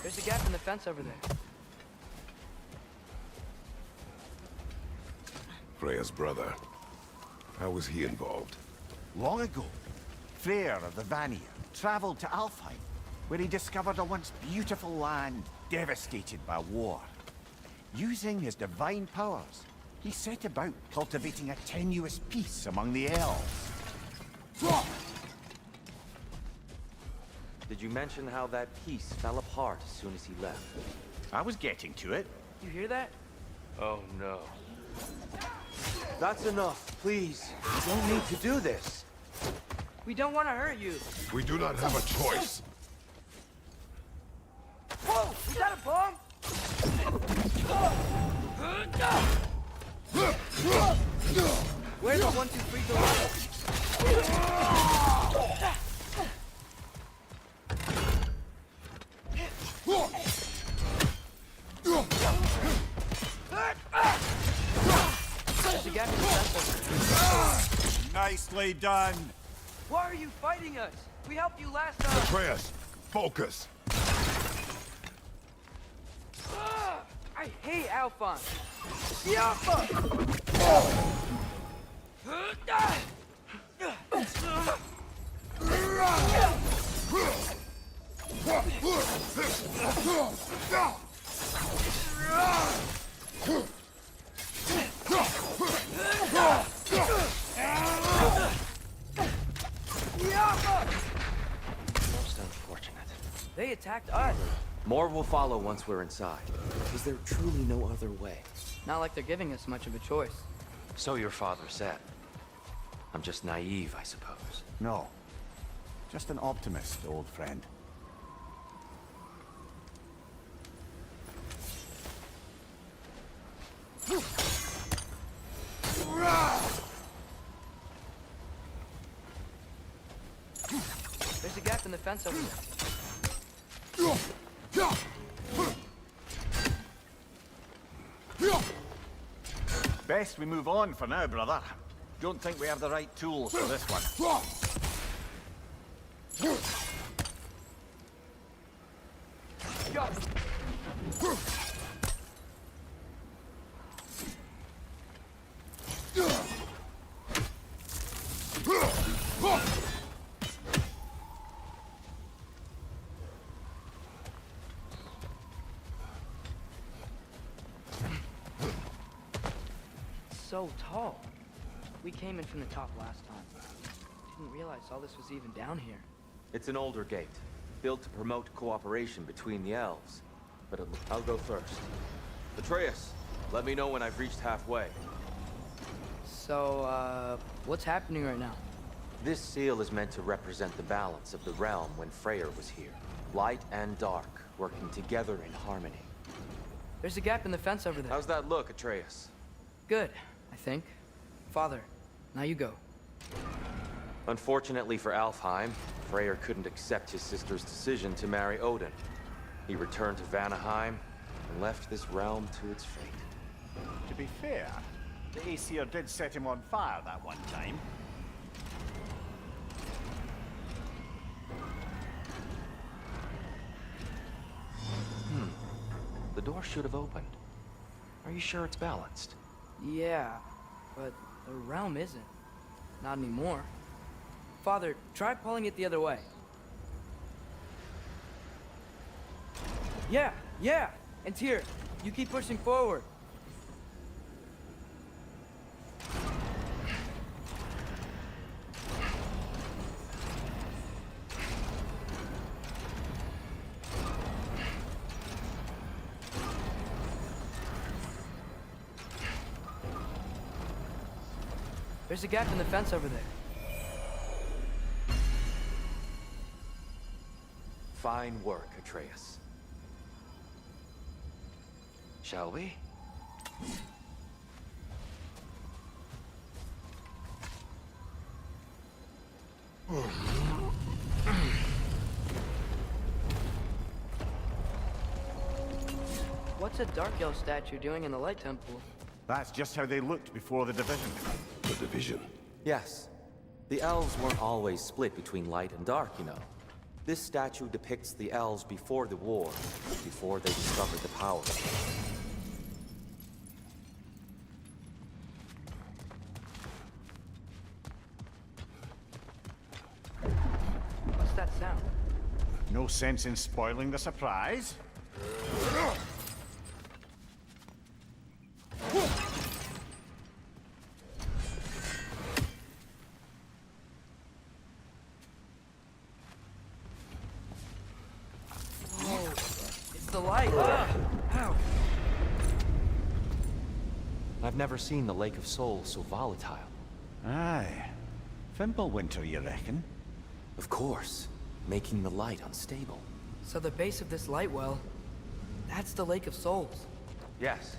There's a gap in the fence over there.
Freya's brother. How was he involved?
Long ago, Freyr of the Vanir traveled to Alfheim, where he discovered a once beautiful land devastated by war. Using his divine powers, he set about cultivating a tenuous peace among the elves.
Did you mention how that piece fell apart as soon as he left?
I was getting to it.
You hear that?
Oh no. That's enough, please. You don't need to do this.
We don't want to hurt you.
We do not have a choice.
Whoa! Is that a bomb? Where's the 1, 2, 3 There's a gap in the fence.
Nicely done.
Why are you fighting us? We helped you last time.
Atreus, focus.
I hate Alphonse. The Alpha!
Most unfortunate.
They attacked us.
More will follow once we're inside. Is there truly no other way?
Not like they're giving us much of a choice.
So your father said. I'm just naive, I suppose.
No, just an optimist, old friend.
There's a gap in the fence over there.
Best we move on for now, brother. Don't think we have the right tools for this one.
So tall. We came in from the top last time. Didn't realize all this was even down here.
It's an older gate, built to promote cooperation between the elves. But I'll go first. Atreus, let me know when I've reached halfway.
So, what's happening right now?
This seal is meant to represent the balance of the realm when Freyr was here. Light and dark, working together in harmony.
There's a gap in the fence over there.
How's that look, Atreus?
Good, I think. Father, now you go.
Unfortunately for Alfheim, Freyr couldn't accept his sister's decision to marry Odin. He returned to Vanaheim and left this realm to its fate.
To be fair, the Aesir did set him on fire that one time.
The door should have opened. Are you sure it's balanced?
Yeah, but the realm isn't. Not anymore. Father, try pulling it the other way. Yeah! And Tyr, you keep pushing forward. There's a gap in the fence over there.
Fine work, Atreus. Shall we?
What's a Dark Elf statue doing in the Light Temple?
That's just how they looked before the division.
The division.
Yes. The elves weren't always split between light and dark, you know. This statue depicts the elves before the war, before they discovered the power.
What's that sound?
No sense in spoiling the surprise.
The light! Ow!
I've never seen the Lake of Souls so volatile.
Aye. Fimbulwinter, you reckon?
Of course, making the light unstable.
So the base of this light well, that's the Lake of Souls.
Yes.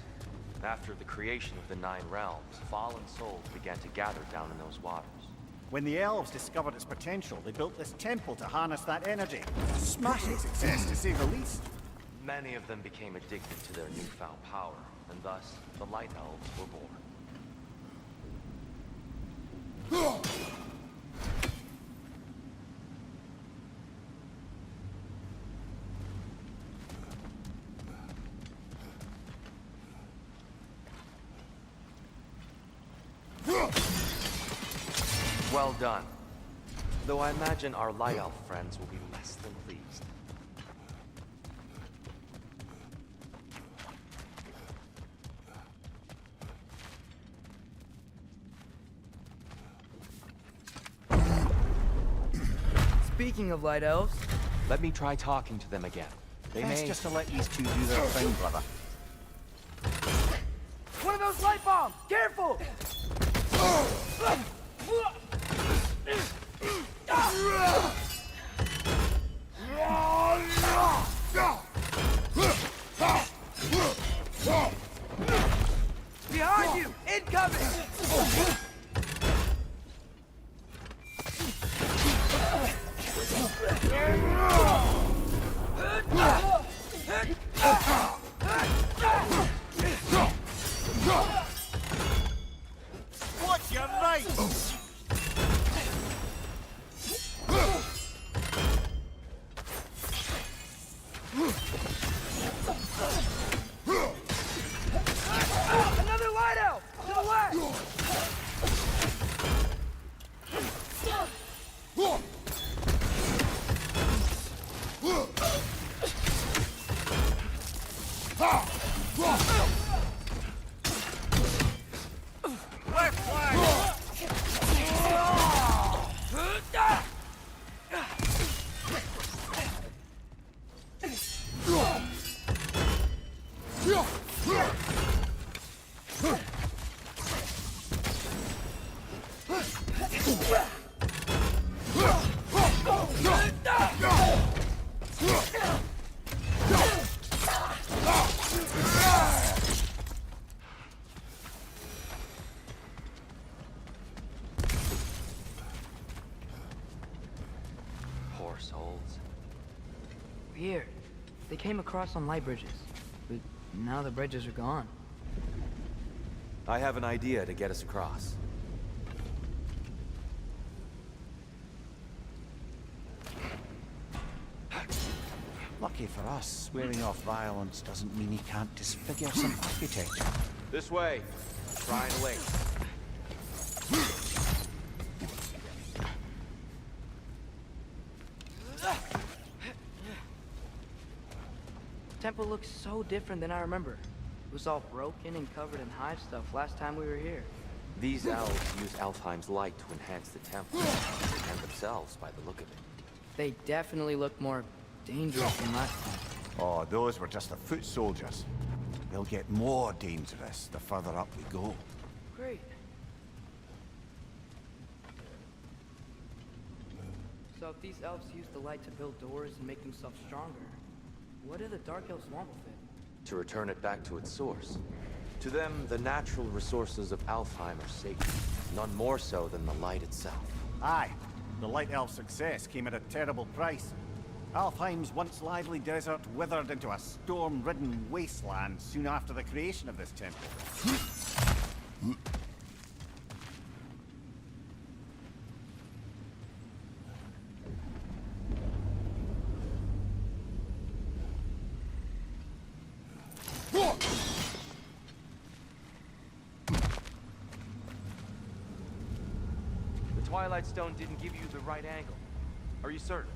After the creation of the Nine Realms, fallen souls began to gather down in those waters.
When the elves discovered its potential, they built this temple to harness that energy. Smashing success, to say the least.
Many of them became addicted to their newfound power, and thus the Light Elves were born. Well done. Though I imagine our Light Elf friends will be less than pleased.
Speaking of Light Elves...
Let me try talking to them again. They
Best
may...
just to let these two do their thing, brother.
One of those light bombs! Careful! Behind you! Incoming!
Watch your right!
Another light elf! To the left!
Left flank!
here. They came across on light bridges, but now the bridges are gone.
I have an idea to get us across.
Lucky for us, swearing off violence doesn't mean he can't disfigure some architecture.
This way. Try and wait.
The temple looks so different than I remember. It was all broken and covered in hive stuff last time we were here.
These elves use Alfheim's light to enhance the temple, and themselves by the look of it.
They definitely look more dangerous than last time.
Oh, those were just the foot soldiers. They'll get more dangerous the further up we go.
Great. So if these elves use the light to build doors and make themselves stronger, what do the Dark Elves want with it?
To return it back to its source. To them, the natural resources of Alfheim are sacred, none more so than the light itself.
Aye, the Light Elf success came at a terrible price. Alfheim's once lively desert withered into a storm-ridden wasteland soon after the creation of this temple.
The Twilight Stone didn't give you the right angle. Are you certain?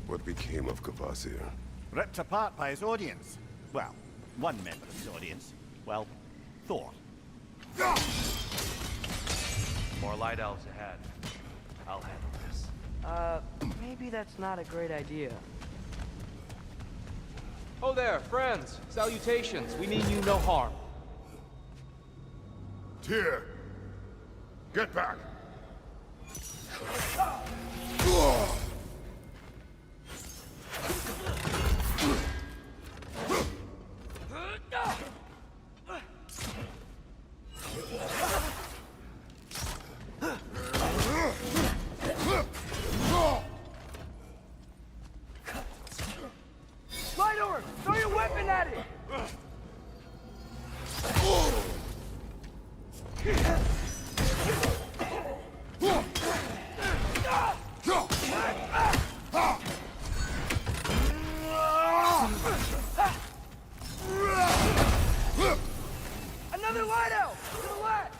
What became of Kvasir?
Ripped apart by his audience. Well, one member of his audience. Well, Thor.
More light elves ahead. I'll handle this.
Maybe that's not a great idea.
Oh there, friends. Salutations. We mean you no harm.
Tyr! Get back!
Another light elf! To the left!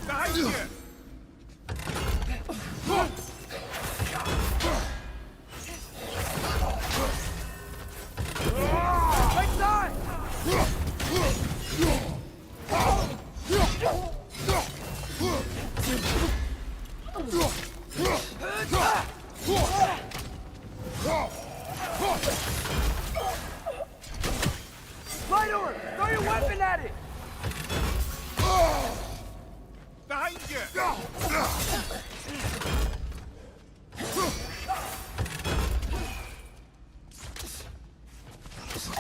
Behind you!
Right side! Light orb! Throw your weapon at it!
Behind you!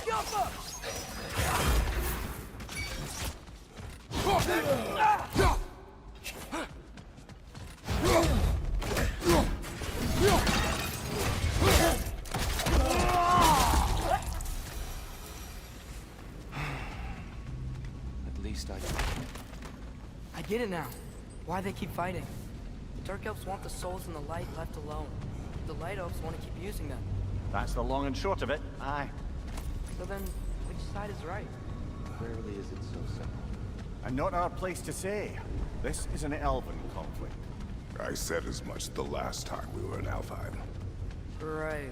Jump up!
At least
I get it now. Why they keep fighting. The Dark Elves want the souls in the light left alone. The Light Elves want to keep using them.
That's the long and short of it, aye.
So then, which side is right?
rarely is it so simple.
And not our place to say. This is an elven conflict.
I said as much the last time we were in Alfheim.
Right.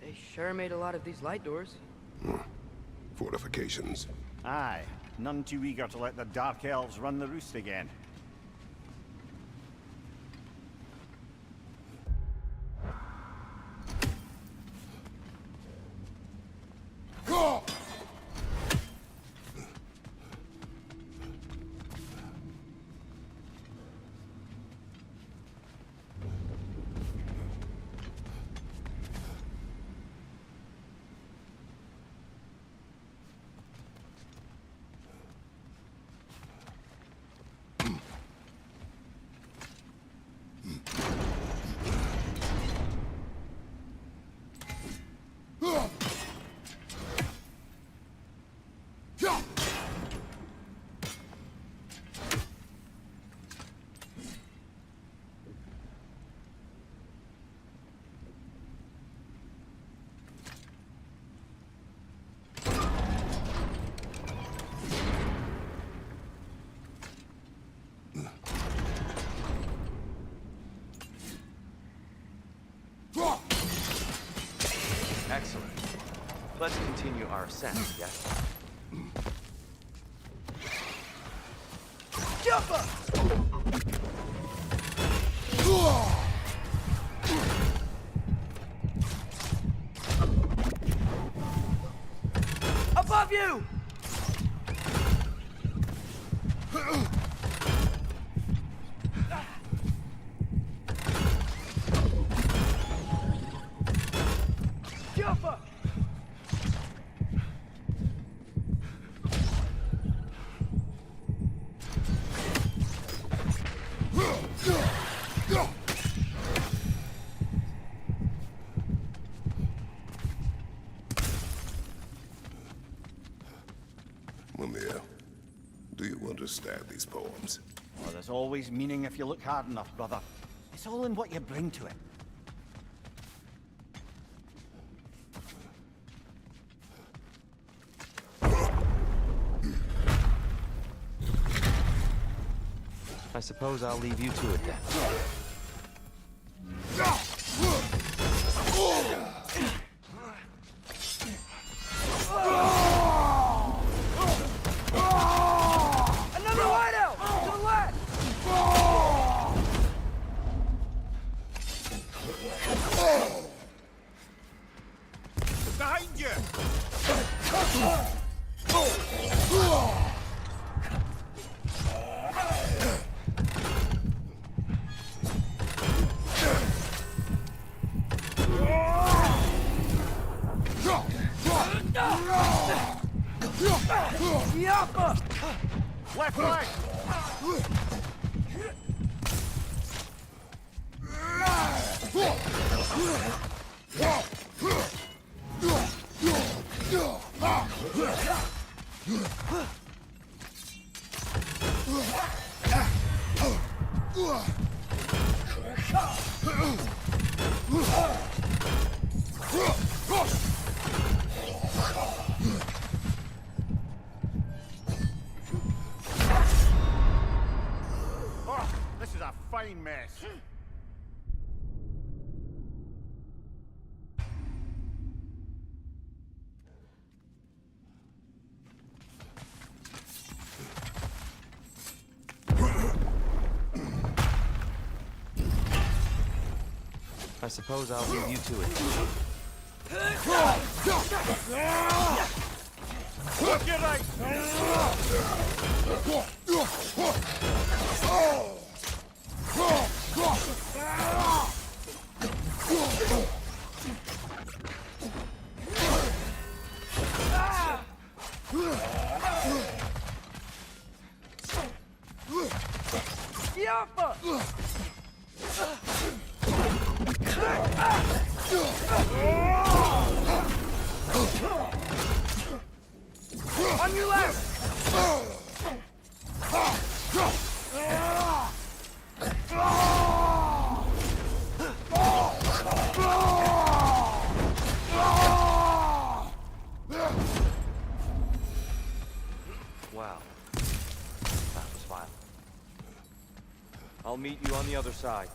They sure made a lot of these light doors.
Fortifications.
Aye. None too eager to let the Dark Elves run the roost again.
Excellent. Let's continue our ascent, yes?
Jump up! Above you! Jump up!
Mimir, do you understand these poems?
Well, there's always meaning if you look hard enough, brother. It's all in what you bring to it.
I suppose I'll leave you to it then.
Left leg! Oh, this is a fine mess.
I suppose I'll leave you to it.
Look your right!
On your left!
Wow. That was violent. I'll meet you on the other side.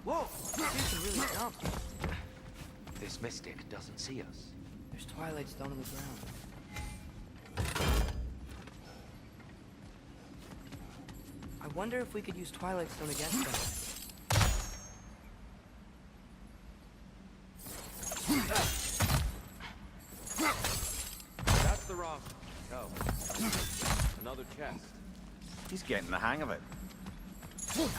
Whoa! These can really jump.
This mystic doesn't see us.
There's Twilight Stone on the ground. I wonder if we could use Twilight Stone against them.
That's the wrong. No. Another chest.
He's getting the hang of it.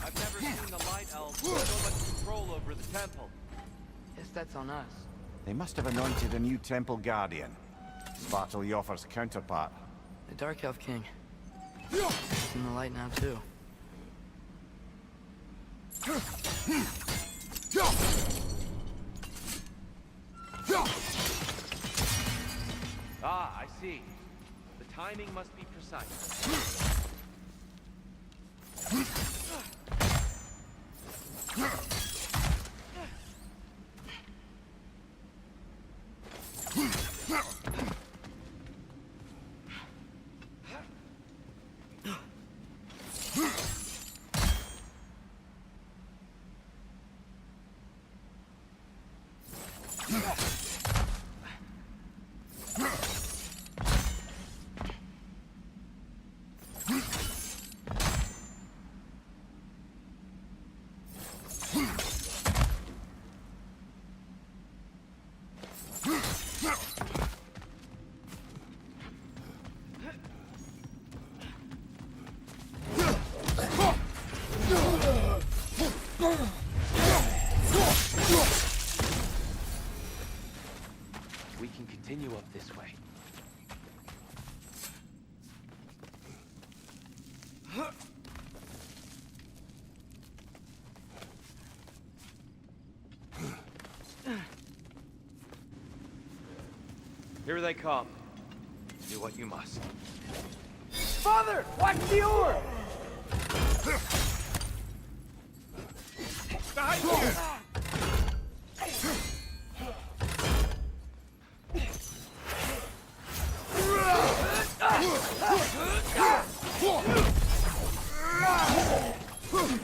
I've never seen the Light Elves with so much control over the temple.
Guess that's on us.
They must have anointed a new temple guardian. Svartal Yoffer's counterpart.
The Dark Elf King. He's in the light now, too.
Ah, I see. The timing must be precise. We can continue up this way. Here they come. Do what you must.
Father! Watch the oar!
Behind you!
Find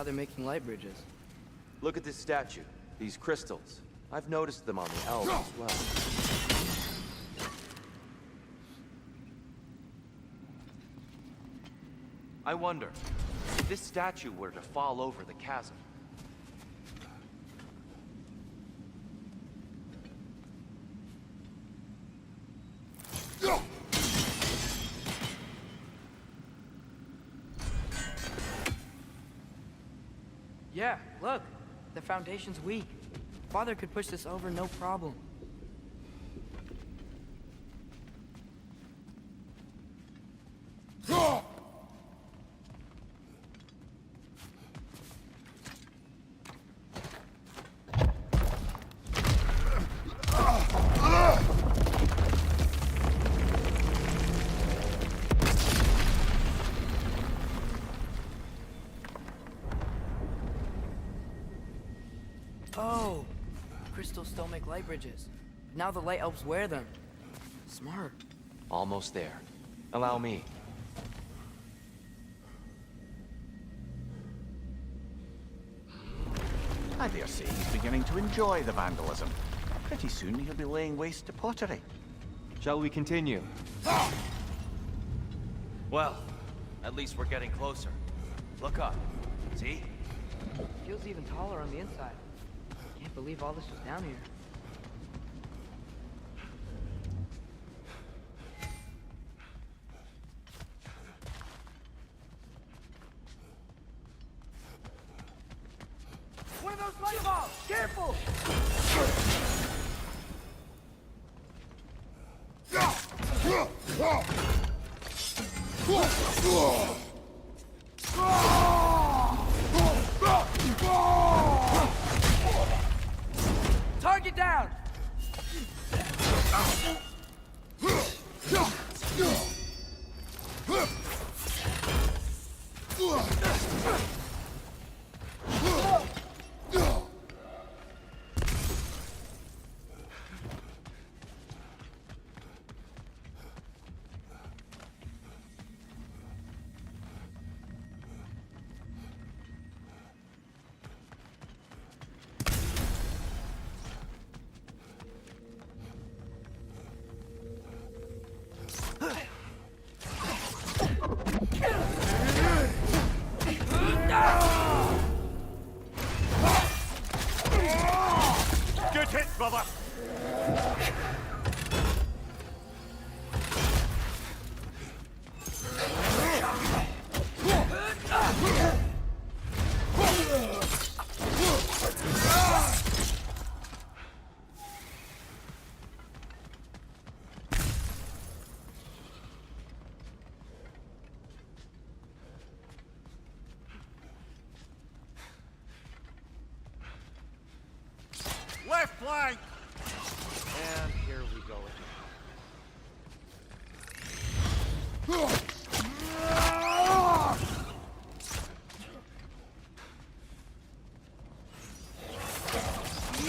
How they're making light bridges.
Look at this statue. These crystals. I've noticed them on the elves as well. I wonder, if this statue were to fall over the chasm.
Yeah, look. The foundation's weak. Father could push this over no problem. Oh, crystals still make light bridges. Now the light elves wear them. Smart.
Almost there. Allow me.
I dare say he's beginning to enjoy the vandalism. Pretty soon he'll be laying waste to pottery.
Shall we continue? Well, at least we're getting closer. Look up. See?
Feels even taller on the inside. Can't believe all this was down here. One of those light balls! Careful! Target down!
Good hit, brother! Left flank!
And here we go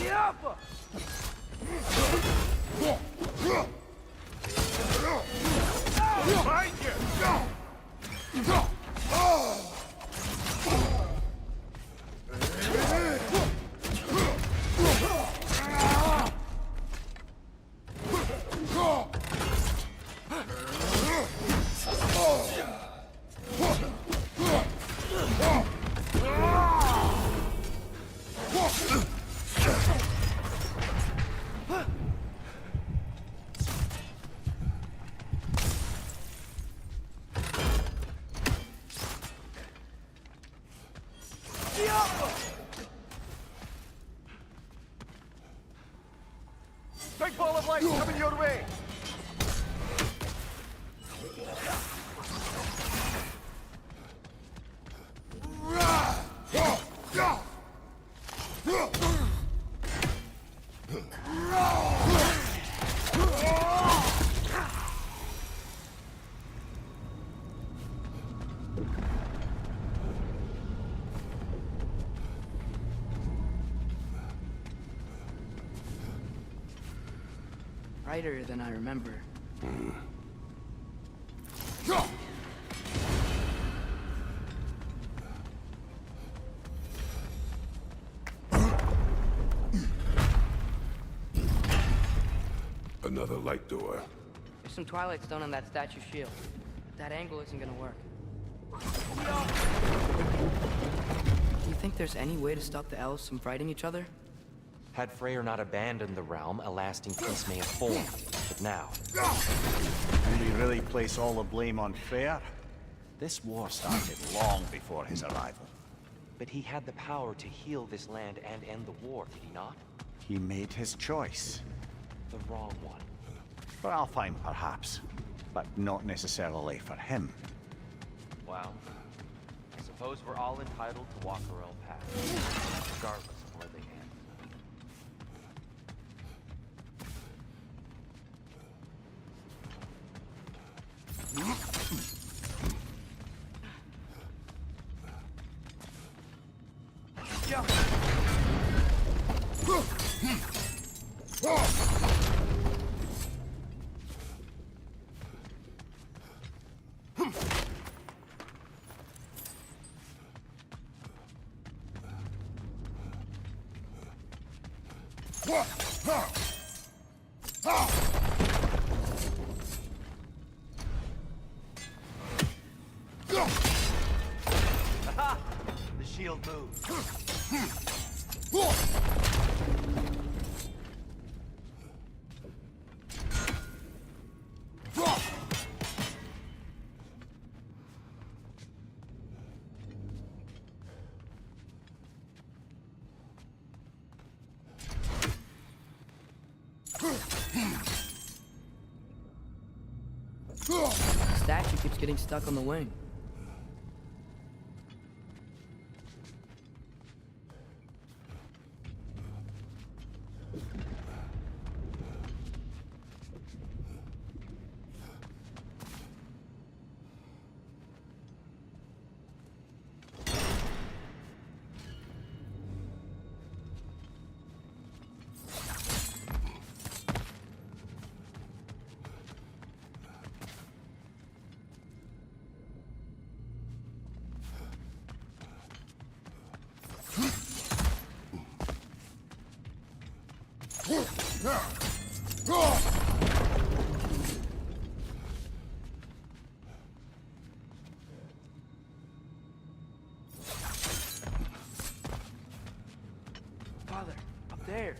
Yup!
Find you!
big ball of light coming your way!
Brighter than I remember.
Another light door.
There's some Twilight Stone on that statue shield. That angle isn't gonna work. Do you think there's any way to stop the elves from fighting each other?
Had Freyr not abandoned the realm, a lasting peace may have formed. But now...
And we really place all the blame on Freyr? This war started long before his arrival.
But he had the power to heal this land and end the war, did he not?
He made his choice.
The wrong one.
For Alfheim, perhaps. But not necessarily for him.
Well, I suppose we're all entitled to walk our own path, regardless of where they end.
Aha! The shield moves.
The statue keeps getting stuck on the wing. Father, up there.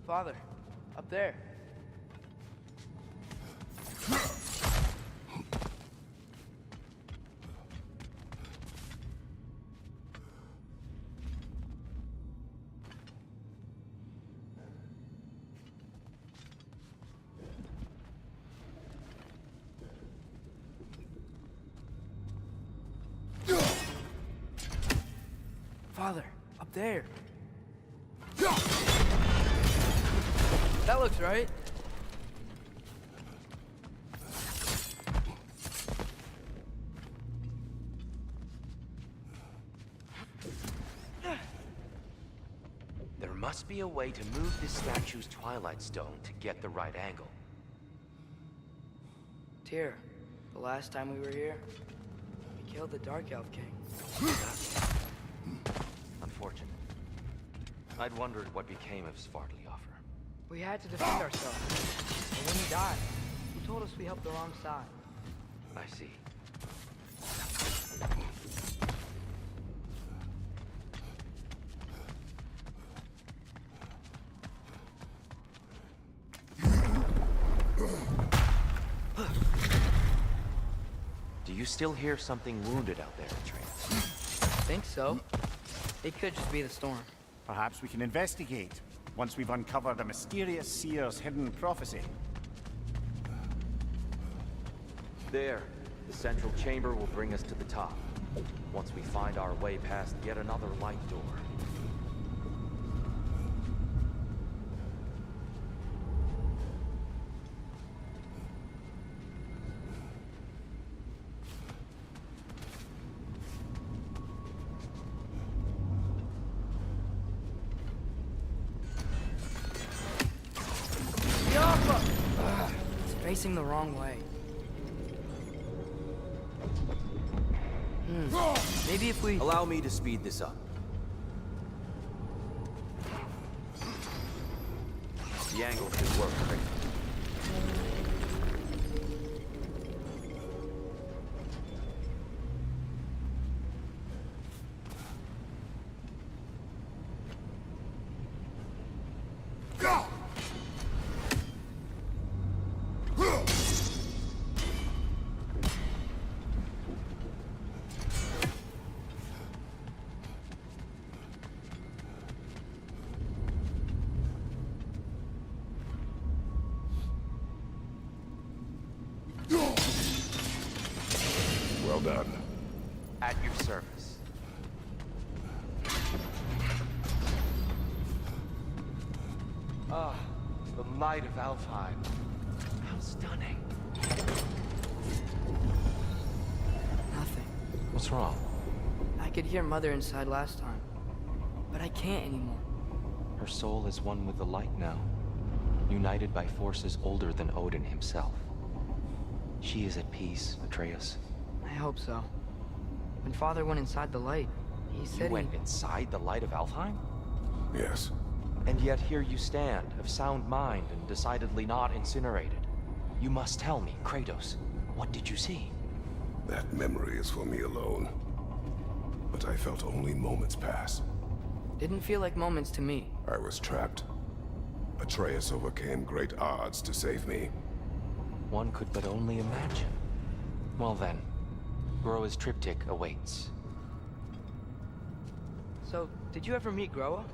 Father, up there. Father, up there. That looks right.
There must be a way to move this statue's Twilight Stone to get the right angle.
Tyr, the last time we were here, we killed the Dark Elf King.
Unfortunate. I'd wondered what became of Svartalfheim.
We had to defend ourselves. And when he died, he told us we helped the wrong side.
I see. you still hear something wounded out there, Atreus?
Think so. It could just be the storm.
Perhaps we can investigate, once we've uncovered a mysterious seer's hidden prophecy.
There. The central chamber will bring us to the top. Once we find our way past yet another light door.
It's facing the wrong way. Maybe if we...
Allow me to speed this up. The angle should work, right?
Well done.
At your service. Ah, the light of Alfheim. How stunning.
Nothing.
What's wrong?
I could hear Mother inside last time, but I can't anymore.
Her soul is one with the light now, united by forces older than Odin himself. She is at peace, Atreus.
I hope so. When Father went inside the light, he said
You went inside the light of Alfheim?
Yes.
And yet here you stand, of sound mind and decidedly not incinerated. You must tell me, Kratos, what did you see?
That memory is for me alone. But I felt only moments pass.
Didn't feel like moments to me.
I was trapped. Atreus overcame great odds to save me.
One could but only imagine. Well then, Groa's triptych awaits.
So, did you ever meet Groa?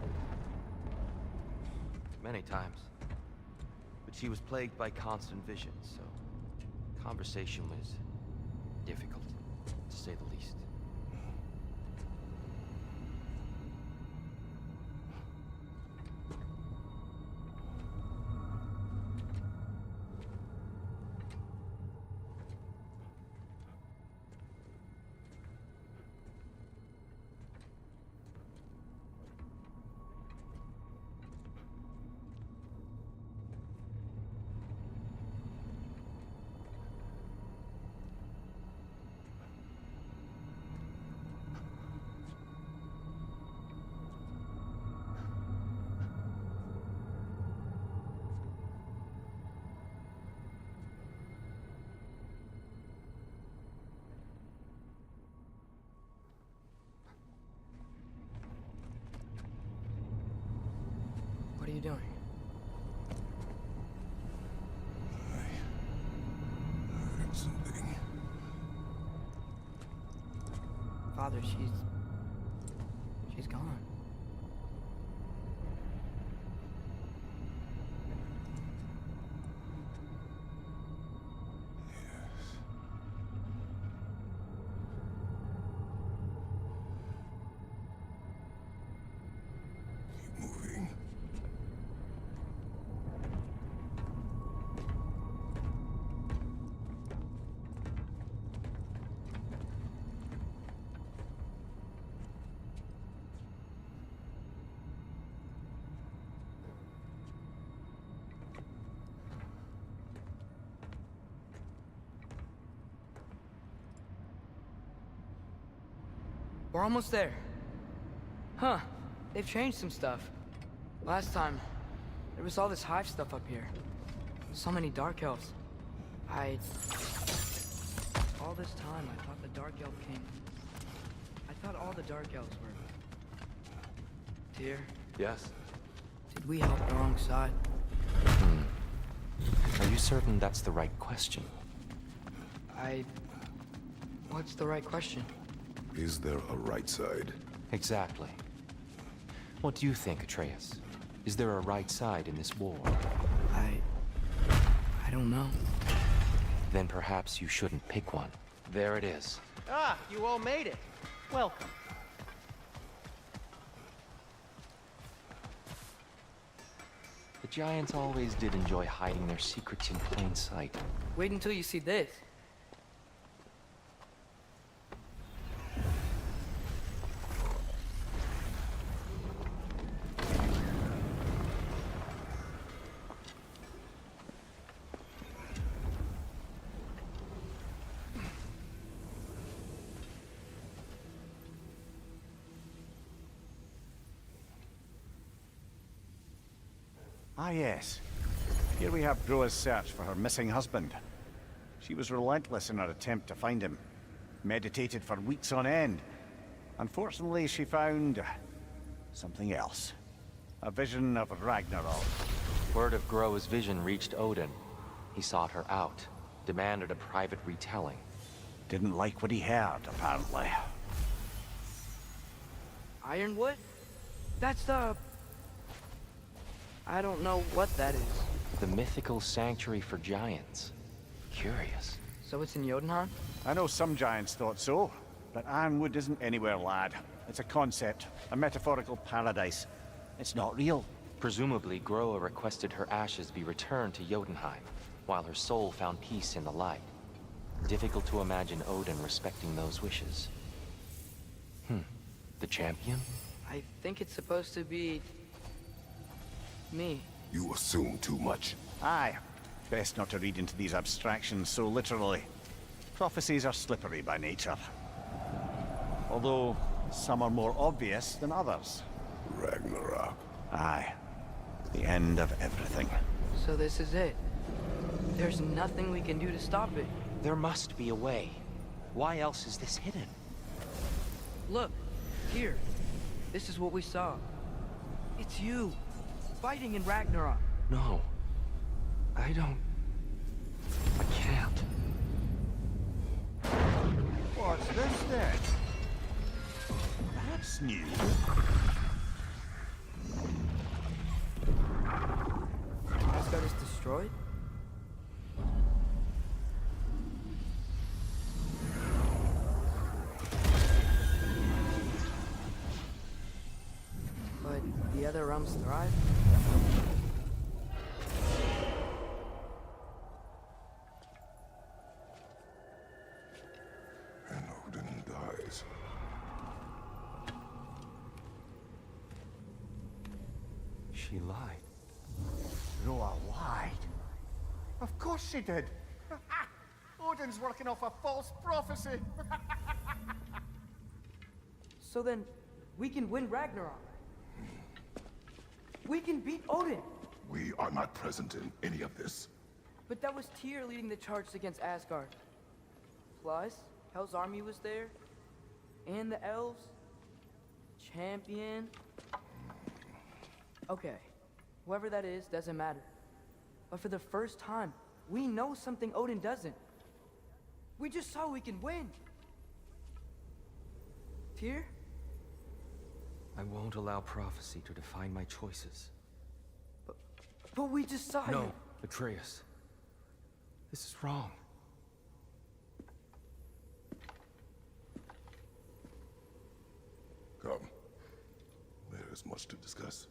Many times. But she was plagued by constant visions, so conversation was difficult, to say the least.
What are you doing?
I heard something.
Father, she's gone.
Keep moving.
We're almost there. Huh. They've changed some stuff. Last time, there was all this hive stuff up here. So many Dark Elves. All this time, I thought the Dark Elf King... I thought all the Dark Elves were... Tyr,
Yes?
did we help the wrong side?
Are you certain that's the right question?
What's the right question?
Is there a right side?
Exactly. What do you think, Atreus? Is there a right side in this war?
I don't know.
Then perhaps you shouldn't pick one. There it is.
Ah, you all made it. Welcome.
The Giants always did enjoy hiding their secrets in plain sight.
Wait until you see this.
Ah, yes. Here we have Groa's search for her missing husband. She was relentless in her attempt to find him. Meditated for weeks on end. Unfortunately, she found something else. A vision of Ragnarok.
Word of Groa's vision reached Odin. He sought her out, demanded a private retelling.
Didn't like what he heard, apparently.
Ironwood? That's the... I don't know what that is.
The mythical sanctuary for giants. Curious.
So it's in Jotunheim?
I know some giants thought so, but Ironwood isn't anywhere, lad. It's a concept, a metaphorical paradise. It's not real.
Presumably, Groa requested her ashes be returned to Jotunheim, while her soul found peace in the light. Difficult to imagine Odin respecting those wishes. The champion?
I think it's supposed to be... me.
You assume too much.
Aye. Best not to read into these abstractions so literally. Prophecies are slippery by nature. Although, some are more obvious than others.
Ragnarok.
Aye. The end of everything.
So this is it. There's nothing we can do to stop it.
There must be a way. Why else is this hidden?
Look, here. This is what we saw. It's you, fighting in Ragnarok.
No. I don't... I can't.
What's this then? That's new.
Asgard is destroyed? But the other realms thrive?
And Odin dies.
She lied.
Groa lied. Of course she did. Odin's working off a false prophecy.
So then, we can win Ragnarok. We can beat Odin.
We are not present in any of this.
But that was Tyr leading the charge against Asgard. Plus, Hell's army was there. And the elves. Champion. Okay. Whoever that is doesn't matter. But for the first time, we know something Odin doesn't. We just saw we can win. Tyr?
I won't allow prophecy to define my choices.
But we just saw
No,
you.
Atreus. This is wrong.
Come. There is much to discuss.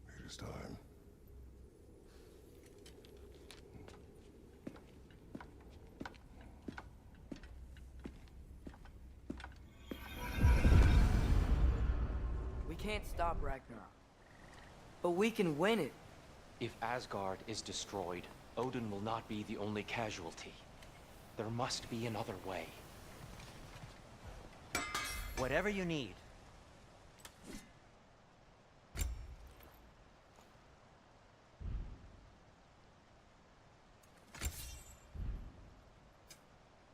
It is time.
We can't stop Ragnarok. But we can win it.
If Asgard is destroyed, Odin will not be the only casualty. There must be another way.
Whatever you need.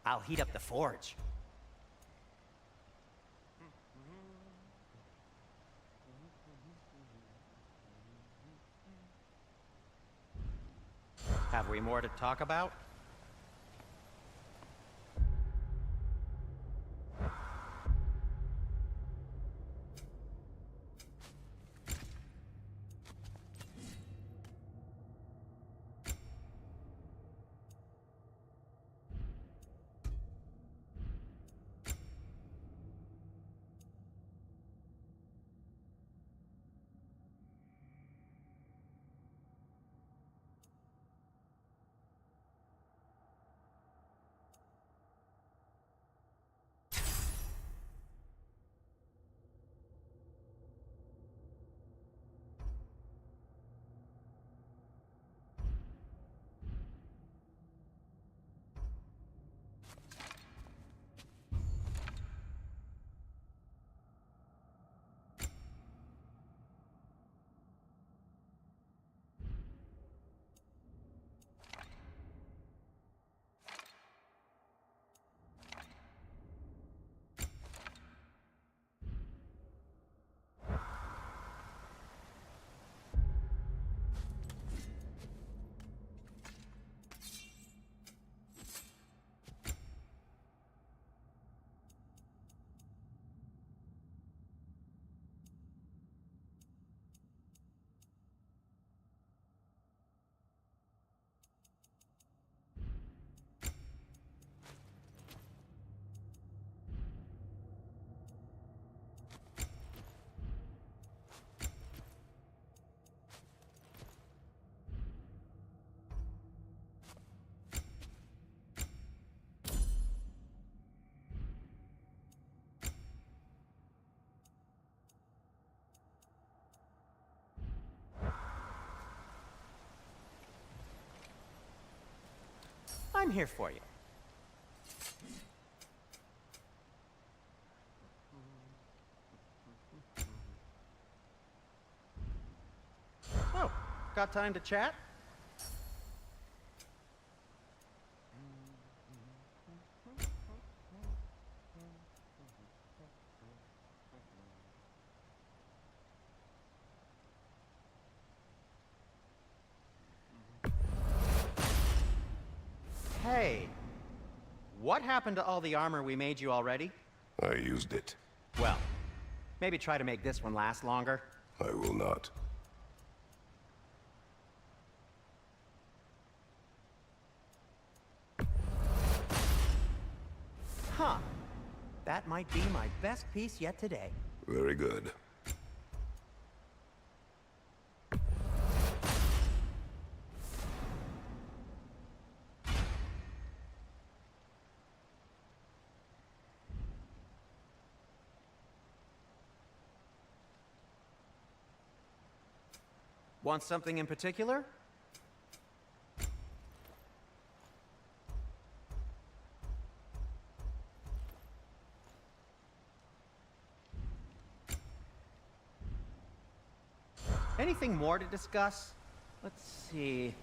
I'll heat up the forge. Have we more to talk about? I'm here for you. Oh, got time to chat? Hey, what happened to all the armor we made you already?
I used it.
Well, maybe try to make this one last longer.
I will not.
Huh. That might be my best piece yet today.
Very good.
Want something in particular? Anything more to discuss? Let's see.